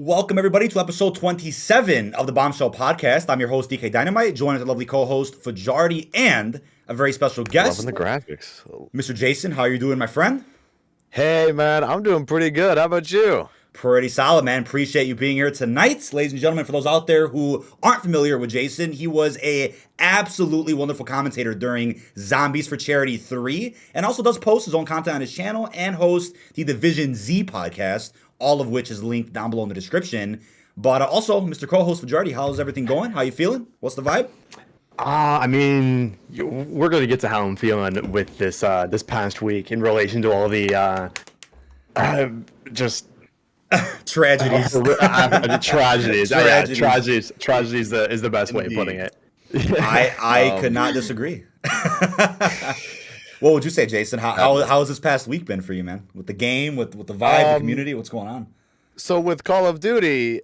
Welcome, everybody, to episode 27 of the Bombshell podcast. I'm your host, dkdynamite, joined with a lovely co-host, Fajardi, and a very special guest, Loving the graphics. Mr. Jason. How are you doing, my friend? Hey, man, I'm doing pretty good. How about you? Pretty solid, man. Appreciate you being here tonight. Ladies and gentlemen, for those out there who aren't familiar with Jason, he was a absolutely wonderful commentator during Zombies for Charity 3, and also does post his own content on his channel and hosts the Division Z podcast, all of which is linked down below in the description. But also, Mr. Co-host Fajardi, how's everything going? How you feeling? What's the vibe? We're going to get to how I'm feeling with this this past week in relation to all the Tragedies. Tragedies is the best way of putting it. I could not disagree. What would you say, Jason? How has this past week been for you, man? With the game, with the vibe, the community, what's going on? So with Call of Duty,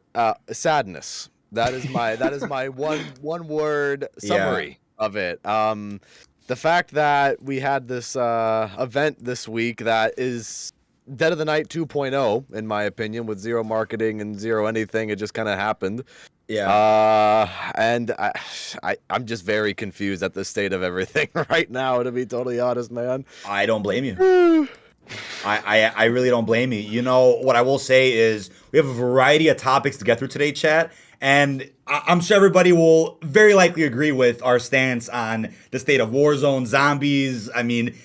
sadness. That is my one word summary of it. The fact that we had this event this week that is Dead of the Night 2.0, in my opinion, with zero marketing and zero anything. It just kind of happened. Yeah. And I'm just very confused at the state of everything right now, to be totally honest, man. I don't blame you. I really don't blame you. You know, what I will say is we have a variety of topics to get through today, chat. And I'm sure everybody will very likely agree with our stance on the state of Warzone, zombies,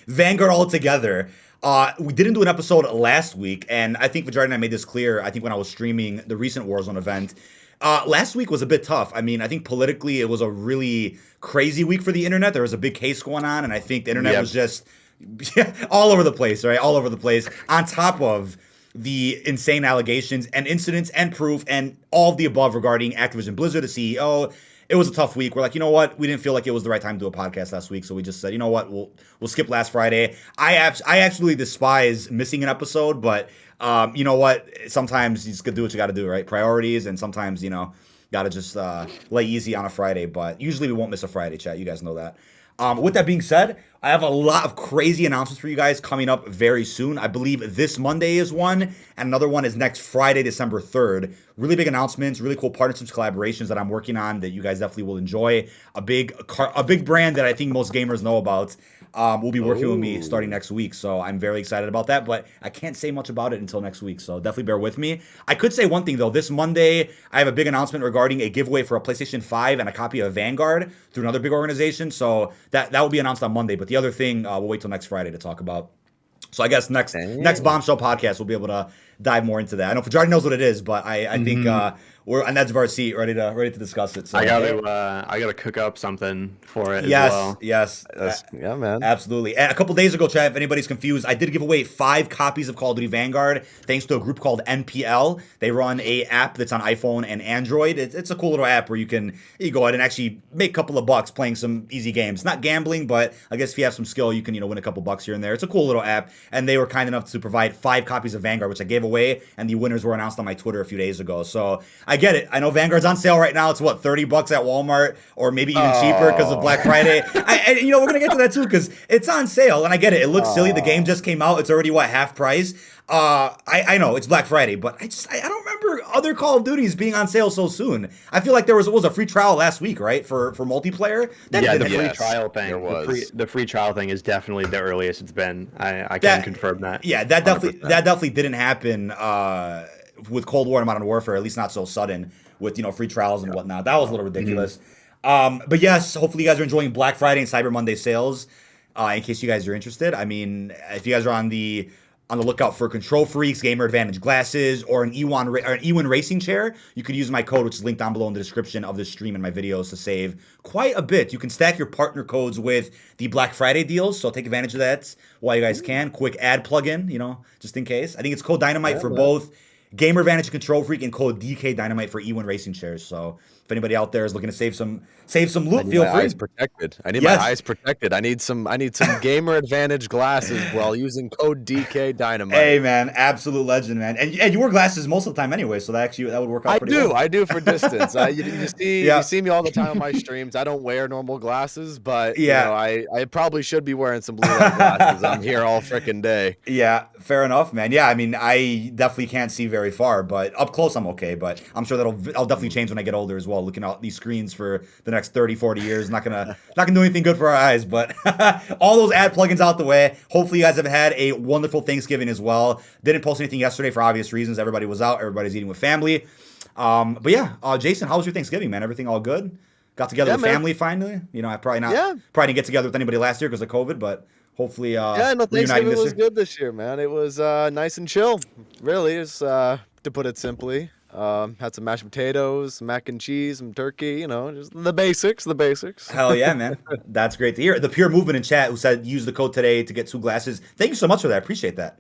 Vanguard altogether. We didn't do an episode last week, and I think Fajardi and I made this clear, I think when I was streaming the recent Warzone event. Last week was a bit tough. I think politically it was a really crazy week for the internet. There was a big case going on, and I think the internet was just all over the place, right? All over the place, on top of the insane allegations and incidents and proof and all of the above regarding Activision Blizzard, the CEO. It was a tough week. We're like, you know what? We didn't feel like it was the right time to do a podcast last week, so we just said, you know what? We'll skip last Friday. I absolutely despise missing an episode, but you know what? Sometimes you just gotta do what you gotta do, right? Priorities, and sometimes, gotta just lay easy on a Friday, but usually we won't miss a Friday, chat. You guys know that. With that being said, I have a lot of crazy announcements for you guys coming up very soon. I believe this Monday is one, and another one is next Friday, December 3rd. Really big announcements, really cool partnerships, collaborations that I'm working on that you guys definitely will enjoy. A big brand that I think most gamers know about will be working with me starting next week, so I'm very excited about that, but I can't say much about it until next week, so definitely bear with me. I could say one thing, though. This Monday, I have a big announcement regarding a giveaway for a PlayStation 5 and a copy of Vanguard through another big organization, so that will be announced on Monday, but the other thing, we'll wait till next Friday to talk about. So I guess next Bombshell podcast, we'll be able to dive more into that. I know Fajardi knows what it is, but I think we're on the edge of our seat, ready to discuss it. So I gotta cook up something for it. As well. Yes, yeah, man, absolutely. And a couple days ago, chat, if anybody's confused, I did give away 5 copies of Call of Duty Vanguard thanks to a group called NPL. They run a app that's on iPhone and Android. It's a cool little app where you go ahead and actually make a couple of bucks playing some easy games. Not gambling, but I guess if you have some skill, you can win a couple bucks here and there. It's a cool little app, and they were kind enough to provide 5 copies of Vanguard, which I gave away, and the winners were announced on my Twitter a few days ago. So I get it. I know Vanguard's on sale right now. It's what, $30 at Walmart, or maybe even cheaper because of Black Friday. And we're gonna get to that too because it's on sale, and I get it. It looks silly. The game just came out. It's already half price. I know it's Black Friday, but I don't remember other Call of Duties being on sale so soon. I feel like there was a free trial last week, right, for multiplayer. The free trial thing. The free trial thing is definitely the earliest it's been. I can confirm that. Yeah, that definitely didn't happen with Cold War and Modern Warfare, at least not so sudden with free trials and whatnot. That was a little ridiculous. But yes, hopefully you guys are enjoying Black Friday and Cyber Monday sales. In case you guys are interested, if you guys are on the lookout for Control Freaks, Gamer Advantage glasses, or an E1 racing chair, you could use my code, which is linked down below in the description of this stream and my videos, to save quite a bit. You can stack your partner codes with the Black Friday deals, so take advantage of that while you guys can. Quick ad plug-in, just in case. I think it's code Dynamite for both Gamer Advantage and Control Freak, and code dkdynamite for E1 racing chairs. So if anybody out there is looking to save some loot, I feel my free. eyes protected. I need my eyes protected. I need some gamer advantage glasses while using code dkdynamite. Hey man, absolute legend, man. And you wear glasses most of the time anyway, so that would work out pretty well. I do for distance. You see me all the time on my streams. I don't wear normal glasses, but I probably should be wearing some blue light glasses. I'm here all freaking day. Yeah, fair enough, man. Yeah, I mean, I definitely can't see very far, but up close I'm okay. But I'm sure I'll definitely change when I get older as well. Looking at these screens for the next 30, 40 years, not gonna do anything good for our eyes. But all those ad plugins out the way. Hopefully you guys have had a wonderful Thanksgiving as well. Didn't post anything yesterday for obvious reasons. Everybody was out. Everybody's eating with family. But yeah, Jason, how was your Thanksgiving, man? Everything all good? Got together with family finally? I probably didn't get together with anybody last year because of COVID, but hopefully Thanksgiving was good this year, man. It was nice and chill. Really, is to put it simply. Had some mashed potatoes, some mac and cheese, some turkey, just the basics. Hell yeah, man. That's great to hear. The Pure Movement in chat who said use the code today to get 2 glasses. Thank you so much for that. Appreciate that,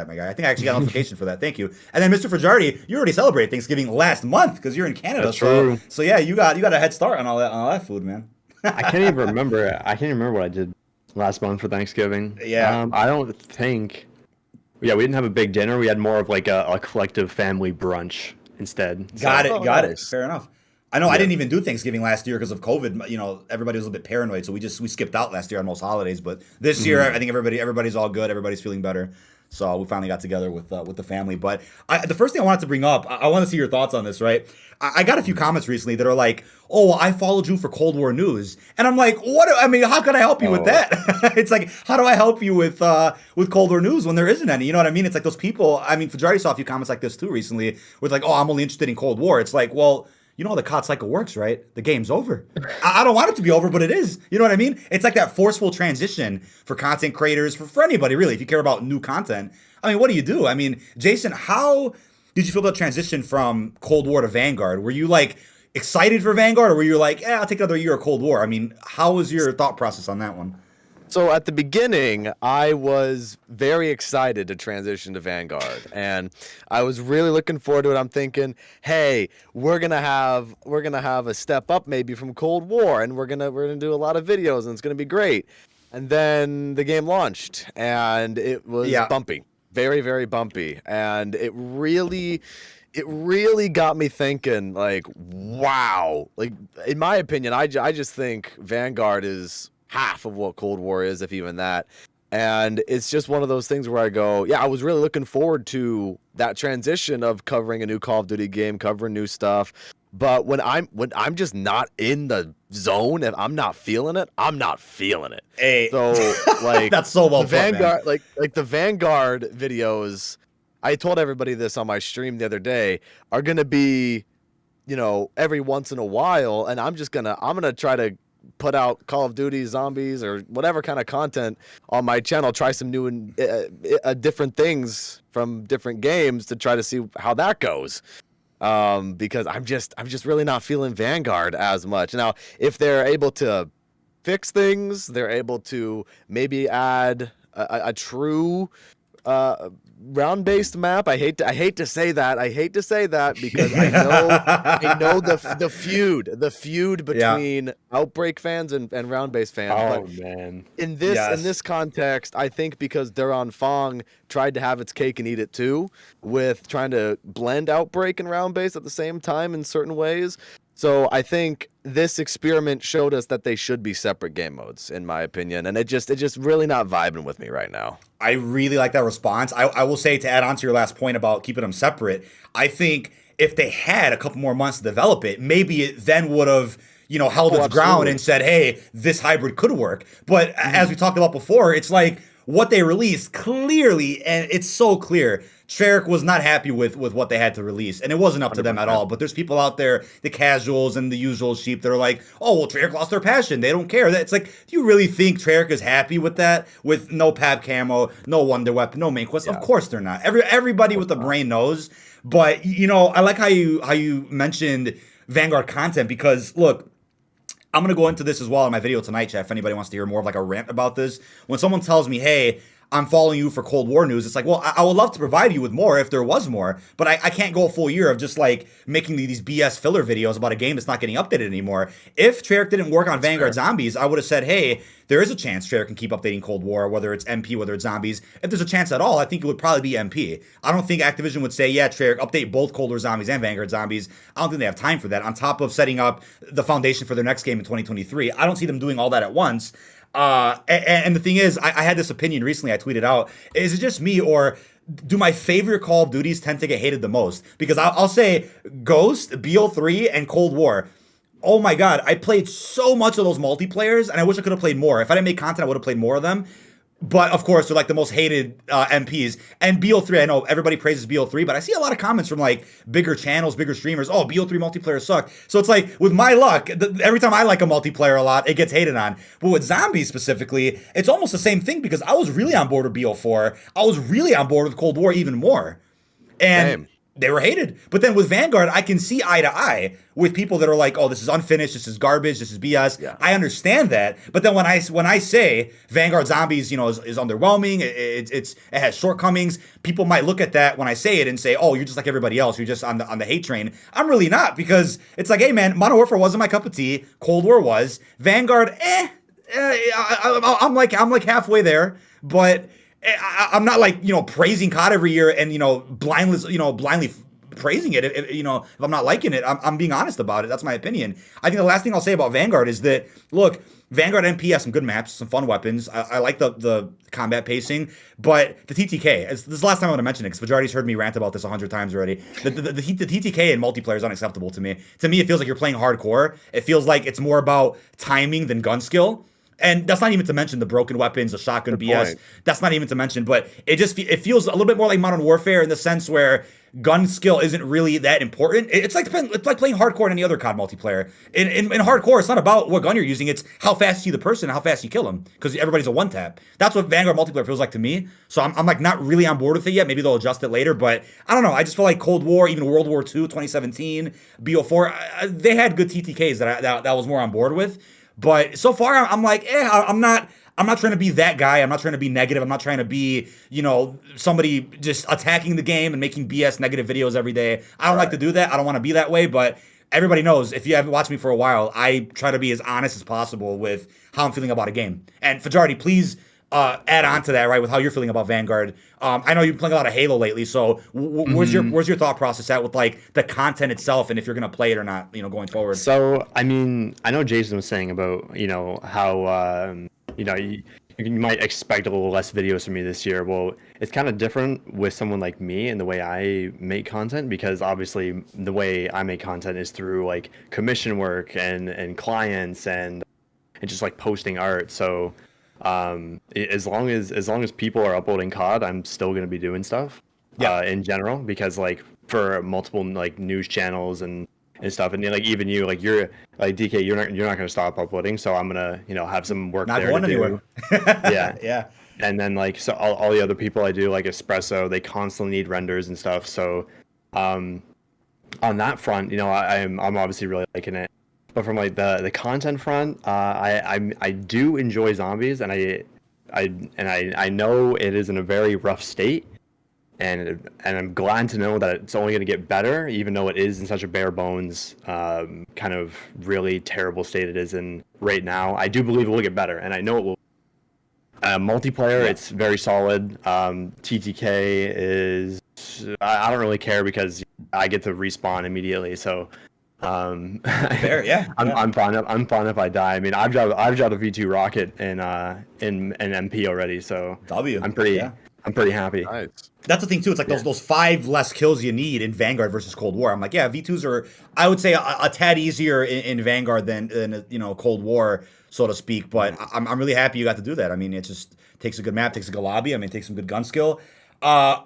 my guy. I think I actually got a notification for that. Thank you. And then Mr. Fajardi, you already celebrated Thanksgiving last month because you're in Canada. That's true. So yeah, you got a head start on all that food, man. I can't even remember. I can't remember what I did last month for Thanksgiving. Yeah. I don't think. Yeah, we didn't have a big dinner. We had more of like a collective family brunch instead. Got it. Fair enough. I know I didn't even do Thanksgiving last year because of COVID. Everybody was a little bit paranoid, so we skipped out last year on most holidays. But this year, I think everybody's all good. Everybody's feeling better. So we finally got together with the family. But the first thing I wanted to bring up, I want to see your thoughts on this, right? I got a few comments recently that are like, "Oh, well, I followed you for Cold War news," and I'm like, "What? I mean, how can I help you with that?" It's like, how do I help you with Cold War news when there isn't any? You know what I mean? It's like those people. I mean, Fajardi saw a few comments like this too recently, with like, "Oh, I'm only interested in Cold War." It's like, well, you know how the COD cycle works, right? The game's over. I don't want it to be over, but it is. You know what I mean? It's like that forceful transition for content creators, for anybody really, if you care about new content. I mean, what do you do? I mean, Jason, how did you feel about transition from Cold War to Vanguard? Were you like excited for Vanguard, or were you like, I'll take another year of Cold War? I mean, how was your thought process on that one? So at the beginning, I was very excited to transition to Vanguard, and I was really looking forward to it. I'm thinking, hey, we're gonna have a step up maybe from Cold War, and we're gonna do a lot of videos, and it's gonna be great. And then the game launched, and it was bumpy, very, very bumpy, and it really got me thinking, like, wow. Like, in my opinion, I just think Vanguard is half of what Cold War is, if even that. And it's just one of those things where I go, I was really looking forward to that transition of covering a new Call of Duty game, covering new stuff. But when I'm just not in the zone and I'm not feeling it, I'm not feeling it. Hey. So like that's so well put, Vanguard, man. like the Vanguard videos, I told everybody this on my stream the other day, are gonna be, every once in a while, and I'm gonna try to put out Call of Duty, zombies, or whatever kind of content on my channel, try some new and different things from different games to try to see how that goes. Because I'm just really not feeling Vanguard as much. Now, if they're able to fix things, they're able to maybe add a true round-based map. I hate to say that. Because I know the feud between Outbreak fans and round-based fans. Oh, but man. In this context, I think because Duran Fong tried to have its cake and eat it too, with trying to blend Outbreak and round-based at the same time in certain ways. So I think this experiment showed us that they should be separate game modes, in my opinion, and it just really not vibing with me right now. I really like that response. I will say, to add on to your last point about keeping them separate, I think if they had a couple more months to develop it, maybe it then would have held its ground and said, hey, this hybrid could work. But as we talked about before, it's like what they released clearly, and it's so clear, Treyarch was not happy with what they had to release, and it wasn't up to them at all. But there's people out there, the casuals and the usual sheep, that are like, oh, well, Treyarch lost their passion. They don't care. It's like, do you really think Treyarch is happy with that? With no Pab camo, no Wonder Weapon, no main quest? Yeah. Of course they're not. Everybody with a brain knows. But, I like how you mentioned Vanguard content, because, look, I'm going to go into this as well in my video tonight, chat, if anybody wants to hear more of like a rant about this. When someone tells me, hey, I'm following you for Cold War news. It's like, well, I would love to provide you with more if there was more, but I can't go a full year of just like making these BS filler videos about a game that's not getting updated anymore. If Treyarch didn't work on Vanguard Zombies, I would have said, hey, there is a chance Treyarch can keep updating Cold War, whether it's MP, whether it's Zombies. If there's a chance at all, I think it would probably be MP. I don't think Activision would say, yeah, Treyarch, update both Cold War Zombies and Vanguard Zombies. I don't think they have time for that. On top of setting up the foundation for their next game in 2023, I don't see them doing all that at once. And the thing is, I had this opinion recently I tweeted out. Is it just me, or do my favorite Call of Duties tend to get hated the most? Because I'll say Ghost, BO3, and Cold War. Oh my God, I played so much of those multiplayers, and I wish I could have played more. If I didn't make content, I would have played more of them. But of course, they're like the most hated MPs. And BO3, I know everybody praises BO3, but I see a lot of comments from like bigger channels, bigger streamers. Oh, BO3 multiplayer suck. So it's like, with my luck, every time I like a multiplayer a lot, it gets hated on. But with Zombies specifically, it's almost the same thing, because I was really on board with BO4. I was really on board with Cold War even more. And Same. They were hated. But then with Vanguard, I can see eye to eye with people that are like, oh, this is unfinished, this is garbage, this is BS. Yeah. I understand that. But then when I say Vanguard Zombies, is underwhelming, it has shortcomings, people might look at that when I say it and say, oh, you're just like everybody else, you're just on the hate train. I'm really not, because it's like, hey man, Modern Warfare wasn't my cup of tea, Cold War was, Vanguard, I'm like halfway there, but I'm not like, praising COD every year and, blindly praising it. If I'm not liking it, I'm being honest about it. That's my opinion. I think the last thing I'll say about Vanguard is that, look, Vanguard MP has some good maps, some fun weapons. I like the combat pacing, but the TTK, this is the last time I want to mention it, because Fajari's heard me rant about this 100 times already. The TTK in multiplayer is unacceptable to me. To me, it feels like you're playing hardcore. It feels like it's more about timing than gun skill. And that's not even to mention the broken weapons, the shotgun BS. Point. That's not even to mention, but it feels a little bit more like Modern Warfare in the sense where gun skill isn't really that important. It's like playing hardcore in any other COD multiplayer. In hardcore, it's not about what gun you're using. It's how fast you see the person and how fast you kill them, because everybody's a one tap. That's what Vanguard multiplayer feels like to me. So I'm like not really on board with it yet. Maybe they'll adjust it later, but I don't know. I just feel like Cold War, even World War II, 2017, BO4, they had good TTKs that I was more on board with. But so far, I'm like, I'm not trying to be that guy. I'm not trying to be negative. I'm not trying to be, somebody just attacking the game and making BS negative videos every day. I don't like to do that. I don't want to be that way. But everybody knows, if you haven't watched me for a while, I try to be as honest as possible with how I'm feeling about a game. And Fajardi, please add on to that, right, with how you're feeling about Vanguard. I know you've been playing a lot of Halo lately, so where's your thought process at with like the content itself, and if you're gonna play it or not, going forward? So I mean, I know Jason was saying about how you might expect a little less videos from me this year. Well, it's kind of different with someone like me and the way I make content, because obviously the way I make content is through like commission work and clients and just like posting art. So as long as people are uploading COD, I'm still going to be doing stuff in general, because like for multiple like news channels and stuff, and like even you, like you're like DK, you're not going to stop uploading, so I'm going to have some work not there going to anywhere. do. Yeah. And then like, so all the other people I do, like Espresso, they constantly need renders and stuff. So on that front, I'm obviously really liking it. But from like the content front, I do enjoy Zombies, and I know it is in a very rough state, and I'm glad to know that it's only going to get better, even though it is in such a bare bones kind of really terrible state it is in right now. I do believe it will get better, and I know it will. Multiplayer, it's very solid. TTK is I don't really care, because I get to respawn immediately, so. Fair, yeah. I'm fine if I die. I mean, I've dropped a V2 rocket in MP already, so I'm pretty happy. Nice. That's the thing too. It's like those 5 less kills you need in Vanguard versus Cold War. I'm like, yeah, V2s are, I would say, a tad easier in Vanguard than Cold War, so to speak. But I'm really happy you got to do that. I mean, it just takes a good map, takes a good lobby. I mean, it takes some good gun skill.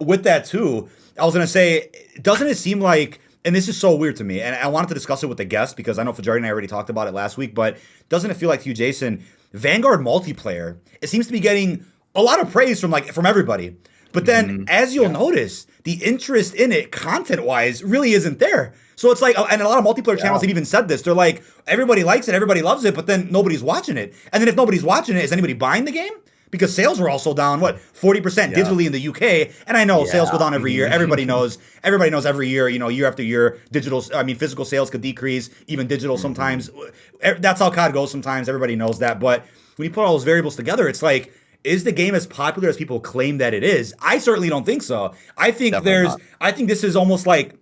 With that too, I was gonna say, doesn't it seem like, and this is so weird to me, and I wanted to discuss it with the guest, because I know Fajardi and I already talked about it last week, but doesn't it feel like to you, Jason, Vanguard multiplayer, it seems to be getting a lot of praise from everybody. But then, as you'll notice, the interest in it, content-wise, really isn't there. So it's like, and a lot of multiplayer channels have even said this. They're like, everybody likes it, everybody loves it, but then nobody's watching it. And then if nobody's watching it, is anybody buying the game? because sales were also down 40% digitally in the UK. And I know sales go down every year. Everybody knows every year, year after year, physical sales could decrease, even digital sometimes. That's how COD goes sometimes. Everybody knows that. But when you put all those variables together, it's like, is the game as popular as people claim that it is? I certainly don't think so. I think I think this is almost like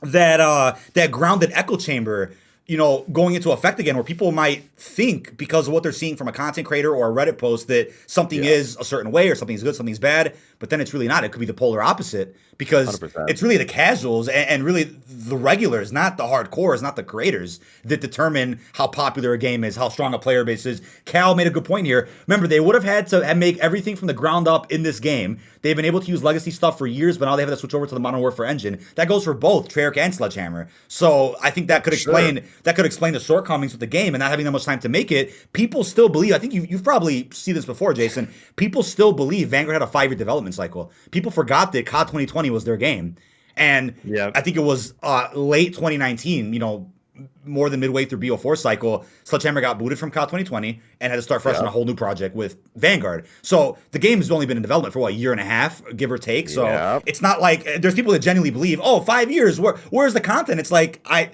that grounded echo chamber, going into effect again, where people might think, because of what they're seeing from a content creator or a Reddit post, that something is a certain way or something's good, something's bad, but then it's really not. It could be the polar opposite, because 100%. It's really the casuals and really the regulars, not the hardcores, not the creators, that determine how popular a game is, how strong a player base is. Cal made a good point here. Remember, they would have had to make everything from the ground up in this game. They've been able to use legacy stuff for years, but now they have to switch over to the Modern Warfare engine. That goes for both Treyarch and Sledgehammer. So I think that could explain the shortcomings with the game and not having that much time to make it. People still believe, I think you've probably seen this before, Jason, people still believe Vanguard had a 5-year development cycle. People forgot that COD 2020 was their game. And I think it was late 2019, more than midway through BO4 cycle, Sledgehammer got booted from COD 2020 and had to start fresh on a whole new project with Vanguard. So the game has only been in development for a year and a half, give or take. So it's not like there's people that genuinely believe, 5 years, where's the content? It's like, I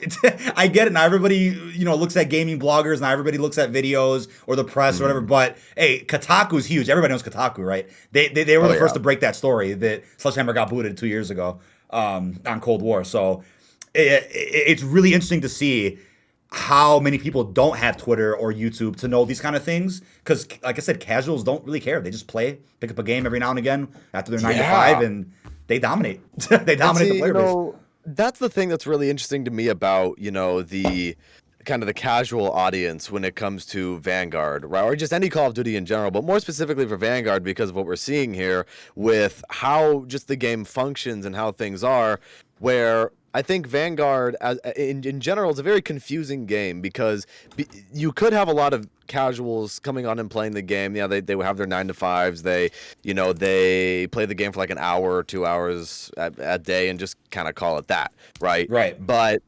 get it. Now everybody, looks at gaming bloggers, now everybody looks at videos or the press or whatever. But hey, Kotaku's huge. Everybody knows Kotaku, right? They were the first to break that story that Sledgehammer got booted 2 years ago on Cold War. So it's really interesting to see how many people don't have Twitter or YouTube to know these kind of things. Because, like I said, casuals don't really care. They just pick up a game every now and again after their 9 to 5, and they dominate. They dominate the player base. That's the thing that's really interesting to me about, the kind of the casual audience when it comes to Vanguard, right? Or just any Call of Duty in general, but more specifically for Vanguard, because of what we're seeing here with how just the game functions and how things are, where I think Vanguard, in general, is a very confusing game, because you could have a lot of casuals coming on and playing the game. Yeah, they have their 9 to 5s. They play the game for like an hour or 2 hours a day and just kind of call it that, right? Right. But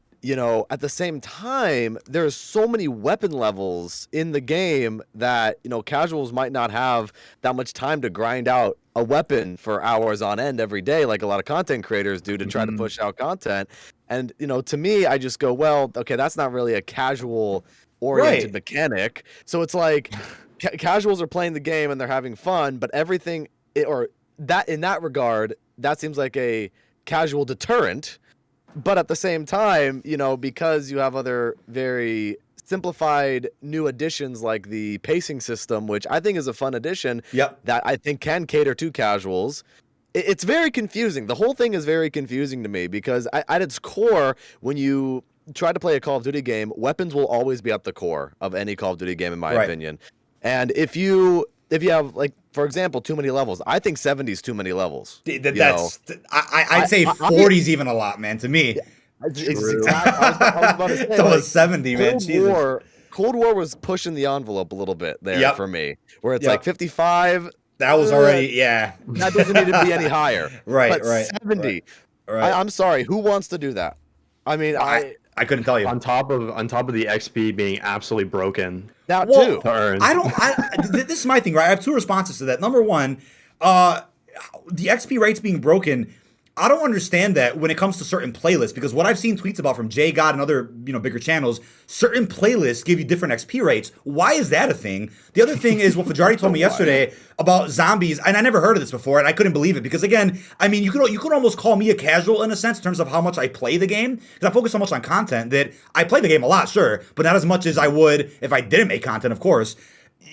at the same time, there's so many weapon levels in the game that, casuals might not have that much time to grind out a weapon for hours on end every day, like a lot of content creators do to try to push out content. And, to me, I just go, well, okay, that's not really a casual oriented mechanic. So it's like casuals are playing the game and they're having fun, but everything in that regard, that seems like a casual deterrent. But at the same time, because you have other very simplified new additions like the pacing system, which I think is a fun addition that I think can cater to casuals, it's very confusing. The whole thing is very confusing to me, because at its core, when you try to play a Call of Duty game, weapons will always be at the core of any Call of Duty game, in my opinion. And if you have, like, for example, too many levels, I think 70 is too many levels. I'd say 40 is even a lot, man, to me. Exactly. I was about to say, it's almost 70, man. Cold War was pushing the envelope a little bit there for me, where it's like 55. That was already, that doesn't need to be any higher. But 70. Right. I'm sorry. Who wants to do that? I mean, I couldn't tell you. On top of the XP being absolutely broken. That too. This is my thing, right? I have two responses to that. Number one, the XP rates being broken, I don't understand that when it comes to certain playlists, because what I've seen tweets about from Jay God and other, bigger channels, certain playlists give you different XP rates. Why is that a thing? The other thing is what Fajardi told me yesterday about zombies, and I never heard of this before, and I couldn't believe it, because again, I mean, you could almost call me a casual in a sense in terms of how much I play the game, because I focus so much on content that I play the game a lot, sure, but not as much as I would if I didn't make content, of course.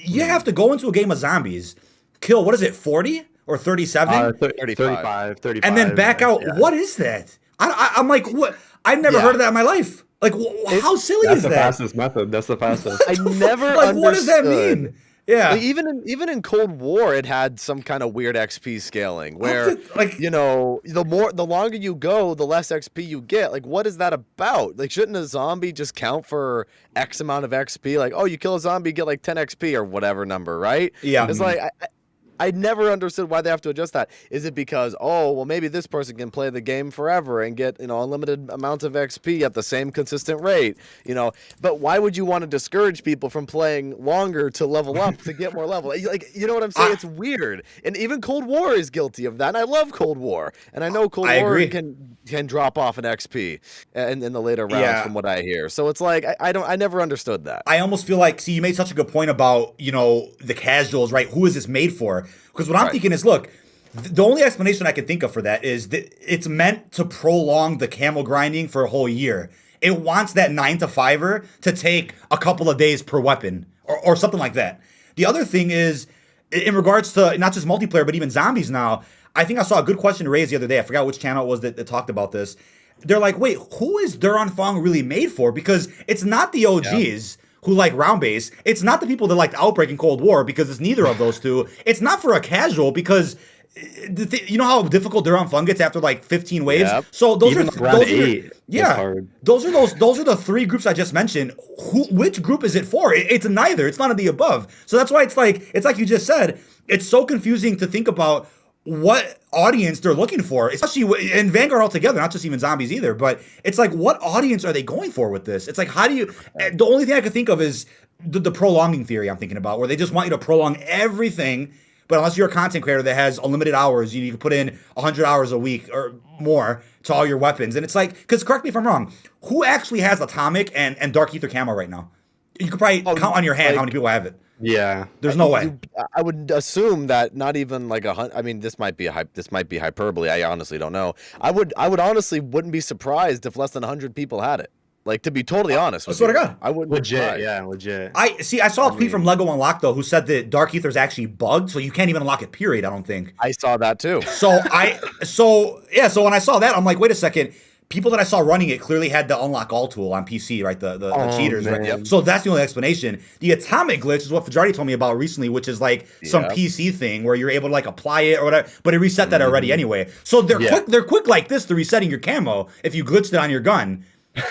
You have to go into a game of zombies, kill, 40? Or 37? 35. And then back out. Yeah. What is that? I'm like, what? I've never heard of that in my life. Like, how silly is that? That's the fastest method. That's the fastest. I never understood. What does that mean? Yeah. Like, even in Cold War, it had some kind of weird XP scaling where, the longer you go, the less XP you get. Like, what is that about? Like, shouldn't a zombie just count for X amount of XP? Like, oh, you kill a zombie, you get like 10 XP or whatever number, right? Yeah. It's like... I never understood why they have to adjust that. Is it because, oh, well, maybe this person can play the game forever and get, unlimited amounts of XP at the same consistent rate, But why would you want to discourage people from playing longer to level up to get more level? Like, you know what I'm saying? It's weird. And even Cold War is guilty of that. And I love Cold War. And I know Cold War agree. can drop off an XP in the later rounds from what I hear. So it's like, I never understood that. I almost feel like, see, you made such a good point about, the casuals, right? Who is this made for? Because what I'm thinking is, look, the only explanation I can think of for that is that it's meant to prolong the camel grinding for a whole year. It wants that 9 to 5er to take a couple of days per weapon or something like that. The other thing is, in regards to not just multiplayer, but even zombies now, I think I saw a good question raised the other day. I forgot which channel it was that talked about this. They're like, wait, who is Duran Fong really made for? Because it's not the OGs. Who like round base. It's not the people that liked Outbreak and Cold War because it's neither of those two. It's not for a casual because you know how difficult Duran Fun gets after like 15 waves. Yep. So those Even are round those 8. Those are the 3 groups I just mentioned. Which group is it for? It's neither. It's none of the above. So that's why it's like you just said. It's so confusing to think about what audience they're looking for, especially in Vanguard altogether, not just even zombies either. But it's like, what audience are they going for with this? It's like, how do you? The only thing I can think of is the prolonging theory I'm thinking about, where they just want you to prolong everything. But unless you're a content creator that has unlimited hours, you can put in 100 hours a week or more to all your weapons. And it's like, because correct me if I'm wrong, who actually has Atomic and Dark Ether Camo right now? You could probably count on your hand how many people have it. Yeah, there's no way. I would assume that not even like 100. I mean, this might be hyperbole. I honestly don't know. I would honestly wouldn't be surprised if less than 100 people had it. Like, to be totally honest with you, I wouldn't legit. Yeah, legit. I saw a tweet from Lego Unlock though, who said that Dark Ether is actually bugged, so you can't even unlock it. Period. I don't think. I saw that too. So when I saw that, I'm like, wait a second. People that I saw running it clearly had the unlock all tool on PC, right? The cheaters, right? Yep. So that's the only explanation. The Atomic glitch is what Fajardi told me about recently, which is like some PC thing where you're able to like apply it or whatever, but it reset that already anyway. So they're quick like this to resetting your camo if you glitched it on your gun.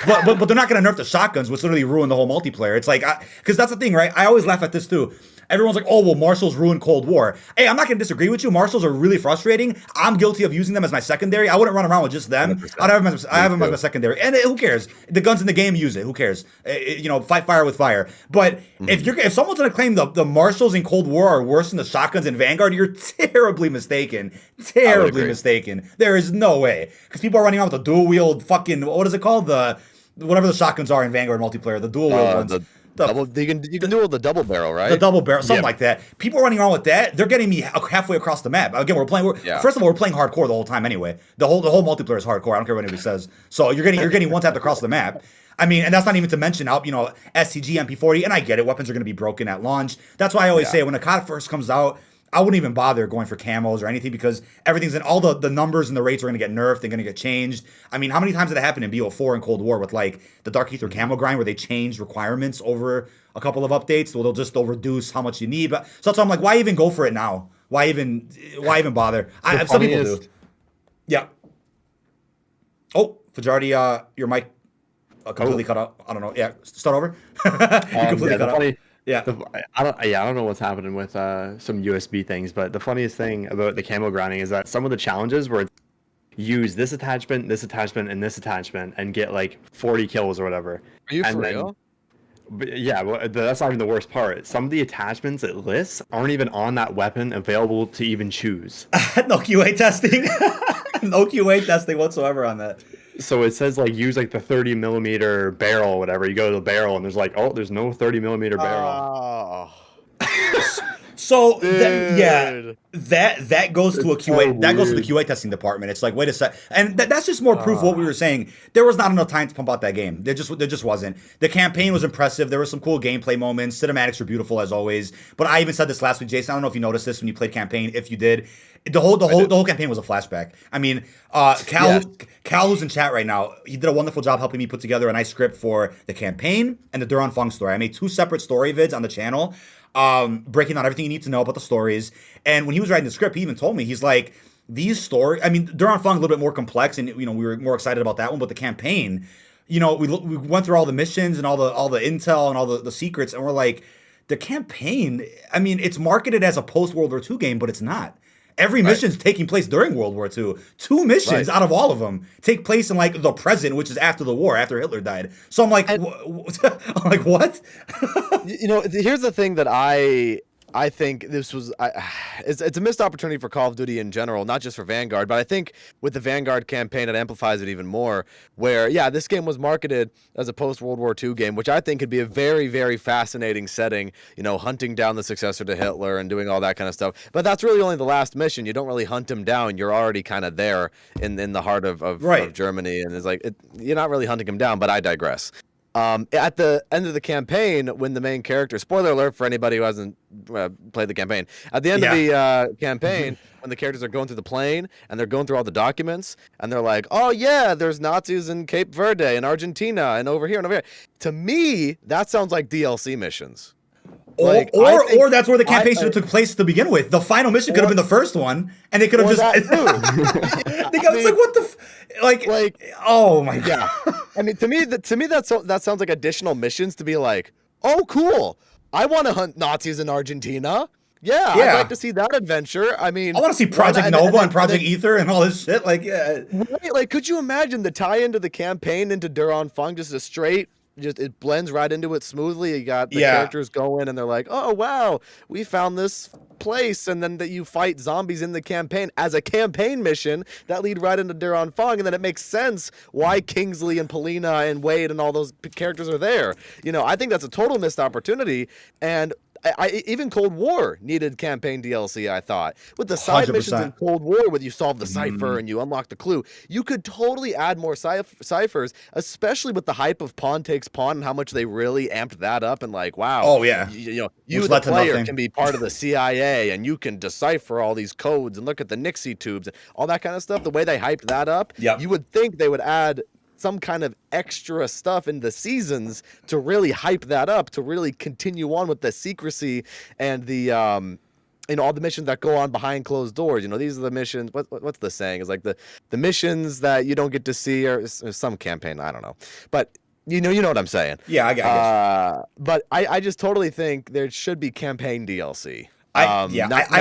But they're not going to nerf the shotguns, which literally ruin the whole multiplayer. It's like, because that's the thing, right? I always laugh at this too. Everyone's like, oh, well, Marshals ruined Cold War. Hey, I'm not going to disagree with you. Marshals are really frustrating. I'm guilty of using them as my secondary. I wouldn't run around with just them. 100%. I have them as my secondary. And who cares? The guns in the game use it. Who cares? Fight fire with fire. But if someone's going to claim the Marshals in Cold War are worse than the shotguns in Vanguard, you're terribly mistaken. Terribly mistaken. There is no way. Because people are running around with a dual-wield fucking, what is it called? Whatever the shotguns are in Vanguard multiplayer, the dual-wield ones. You can do the double barrel, right? The double barrel, something like that. People running around with that, they're getting me halfway across the map. Again, first of all, we're playing hardcore the whole time anyway. The whole multiplayer is hardcore. I don't care what anybody says. So you're getting one tap across the map. I mean, and that's not even to mention out, STG, MP40, and I get it. Weapons are going to be broken at launch. That's why I always say when a COD first comes out, I wouldn't even bother going for camos or anything because everything's in all the numbers and the rates are going to get nerfed and going to get changed. I mean, how many times did it happen in BO4 and Cold War with like the Dark Ether camo grind where they changed requirements over a couple of updates? So they'll reduce how much you need. But so I'm like, why even go for it now? Why even bother? Some people do. Yeah. Oh, Fajardi, your mic completely cut out. I don't know. Yeah, start over. You completely cut out. Yeah, I don't know what's happening with some USB things, but the funniest thing about the camo grinding is that some of the challenges where use this attachment, and this attachment, and get like 40 kills or whatever. Are you for real? But yeah, well, that's not even the worst part. Some of the attachments it lists aren't even on that weapon available to even choose. No QA testing. No QA testing whatsoever on that. So it says like use like the 30 millimeter barrel or whatever. You go to the barrel and there's like, oh, there's no 30 millimeter barrel. So that goes to a QA. That goes to the QA testing department. It's like, wait a sec, and that's just more proof of what we were saying. There was not enough time to pump out that game. There just wasn't. The campaign was impressive. There were some cool gameplay moments. Cinematics were beautiful as always. But I even said this last week, Jason. I don't know if you noticed this when you played campaign. If you did, the whole campaign was a flashback. I mean, Cal, who's in chat right now, he did a wonderful job helping me put together a nice script for the campaign and the Duran Fong story. I made 2 separate story vids on the channel. Breaking down everything you need to know about the stories. And when he was writing the script, he even told me, he's like, these stories, I mean, Duran Fong a little bit more complex, and we were more excited about that one, but the campaign, we went through all the missions and all the intel and all the secrets, and we're like, the campaign, I mean, it's marketed as a post-World War II game, but it's not. Every mission's taking place during World War II. 2 missions out of all of them take place in like the present, which is after the war, after Hitler died. So I'm like, I'm like, what? Here's the thing that I think this was it's a missed opportunity for Call of Duty in general, not just for Vanguard, but I think with the Vanguard campaign it amplifies it even more, where this game was marketed as a post-World War II game, which I think could be a very, very fascinating setting, hunting down the successor to Hitler and doing all that kind of stuff. But that's really only the last mission. You don't really hunt him down. You're already kind of there in the heart of Germany, and it's like you're not really hunting him down, but I digress. At the end of the campaign, when the main character, spoiler alert for anybody who hasn't played the campaign, at the end of the campaign, when the characters are going through the plane and they're going through all the documents and they're like, oh yeah, there's Nazis in Cape Verde and Argentina and over here and over here. To me, that sounds like DLC missions. Or that's where the campaign should have took place to begin with. The final mission could have been the first one, and they could have just. It's like what the oh my god. I mean, to me that sounds like additional missions to be like, oh cool, I want to hunt Nazis in Argentina. Yeah, I'd like to see that adventure. I mean, I want to see Project Nova and Project Ether and all this shit. Like, like, could you imagine the tie into the campaign into Duran Fung, just a straight. It blends right into it smoothly. You got the characters going, and they're like, "Oh wow, we found this place," and then that you fight zombies in the campaign as a campaign mission that lead right into Duran Fung, and then it makes sense why Kingsley and Polina and Wade and all those characters are there. I think that's a total missed opportunity, and even Cold War needed campaign DLC, I thought. With the side 100%. Missions in Cold War, where you solve the cipher and you unlock the clue, you could totally add more ciphers, especially with the hype of Pawn Takes Pawn and how much they really amped that up. And like, wow, you the player can be part of the CIA and you can decipher all these codes and look at the Nixie tubes and all that kind of stuff. The way they hyped that up, you would think they would add some kind of extra stuff in the seasons to really hype that up, to really continue on with the secrecy and the all the missions that go on behind closed doors. These are the missions. What's the saying? It's like the missions that you don't get to see, or some campaign. I don't know, but you know what I'm saying. Yeah, I got it. But I just totally think there should be campaign DLC. I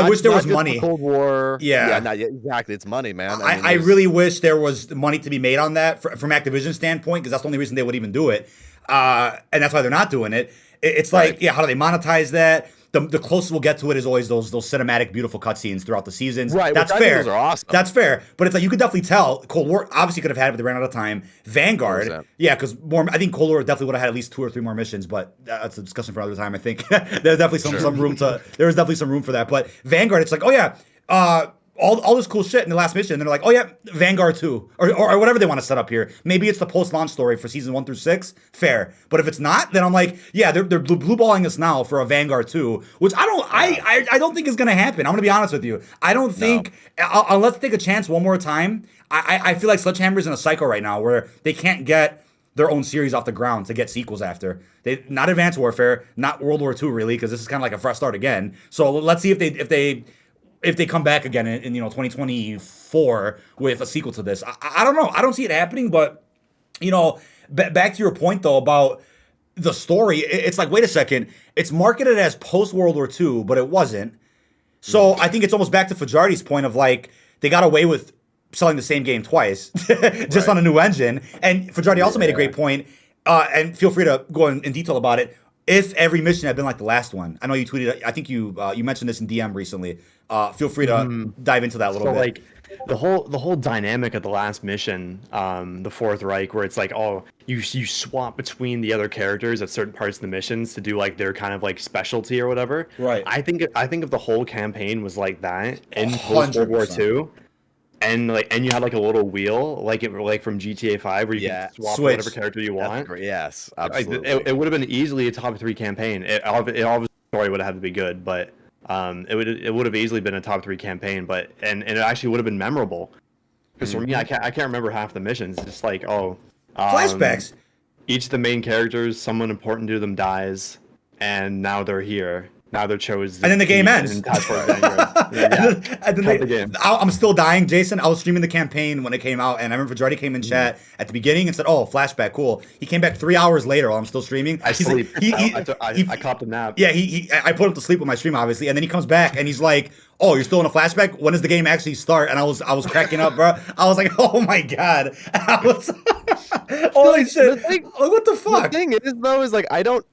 wish there was money. Cold War. Exactly. It's money, man. I really wish there was money to be made on that from Activision's standpoint, because that's the only reason they would even do it. And that's why they're not doing it. It's like, how do they monetize that? The closest we'll get to it is always those cinematic, beautiful cutscenes throughout the seasons. Right, that's fair. Those are awesome. That's fair. But it's like you could definitely tell Cold War obviously could have had it, but they ran out of time. Vanguard, because I think Cold War definitely would have had at least 2 or 3 more missions, but that's a discussion for another time. I think there's definitely some room there was definitely some room for that. But Vanguard, it's like, all this cool shit in the last mission, and they're like, Vanguard 2, or whatever they want to set up here. Maybe it's the post-launch story for season 1 through 6. Fair. But if it's not, then I'm like, they're blue balling us now for a Vanguard 2, which I don't think is gonna happen. I'm gonna be honest with you. I don't think let's take a chance one more time. I feel like Sledgehammer's in a cycle right now where they can't get their own series off the ground to get sequels after. Not Advanced Warfare, not World War II really, because this is kind of like a fresh start again. So let's see if they come back again in 2024 with a sequel to this. I don't know. I don't see it happening, but back to your point though about the story, it's like, wait a second, it's marketed as post World War II, but it wasn't. So I think it's almost back to Fajardi's point of like they got away with selling the same game twice, just on a new engine. And Fajardi also made a great point, and feel free to go in detail about it. If every mission had been like the last one, I know you tweeted. I think you mentioned this in DM recently. Feel free to dive into that a little bit. Like the whole dynamic of the last mission, the Fourth Reich, where it's like, you swap between the other characters at certain parts of the missions to do like their kind of like specialty or whatever. Right. I think if the whole campaign was like that in post World War II. And you had like a little wheel, like from GTA 5, where you can swap whatever character you want. Yes, absolutely. It would have been easily a top 3 campaign. It obviously story would have had to be good, but it would have easily been a top 3 campaign. But and it actually would have been memorable. Because for me, I can't remember half the missions. It's just like flashbacks. Each of the main characters, someone important to them dies, and now they're here. neither chose. And then the game ends. And that's what Vanguard. and then the game. I'm still dying, Jason. I was streaming the campaign when it came out, and I remember Fajardi came in chat at the beginning and said, "Oh, flashback, cool." He came back 3 hours later while I'm still streaming. I sleep. I copped a nap. Yeah, I put him to sleep with my stream, obviously, and then he comes back and he's like, "Oh, you're still in a flashback? When does the game actually start?" And I was cracking up, bro. I was like, "Oh my god!" I was, holy shit! What the fuck? The thing is, though, is like I don't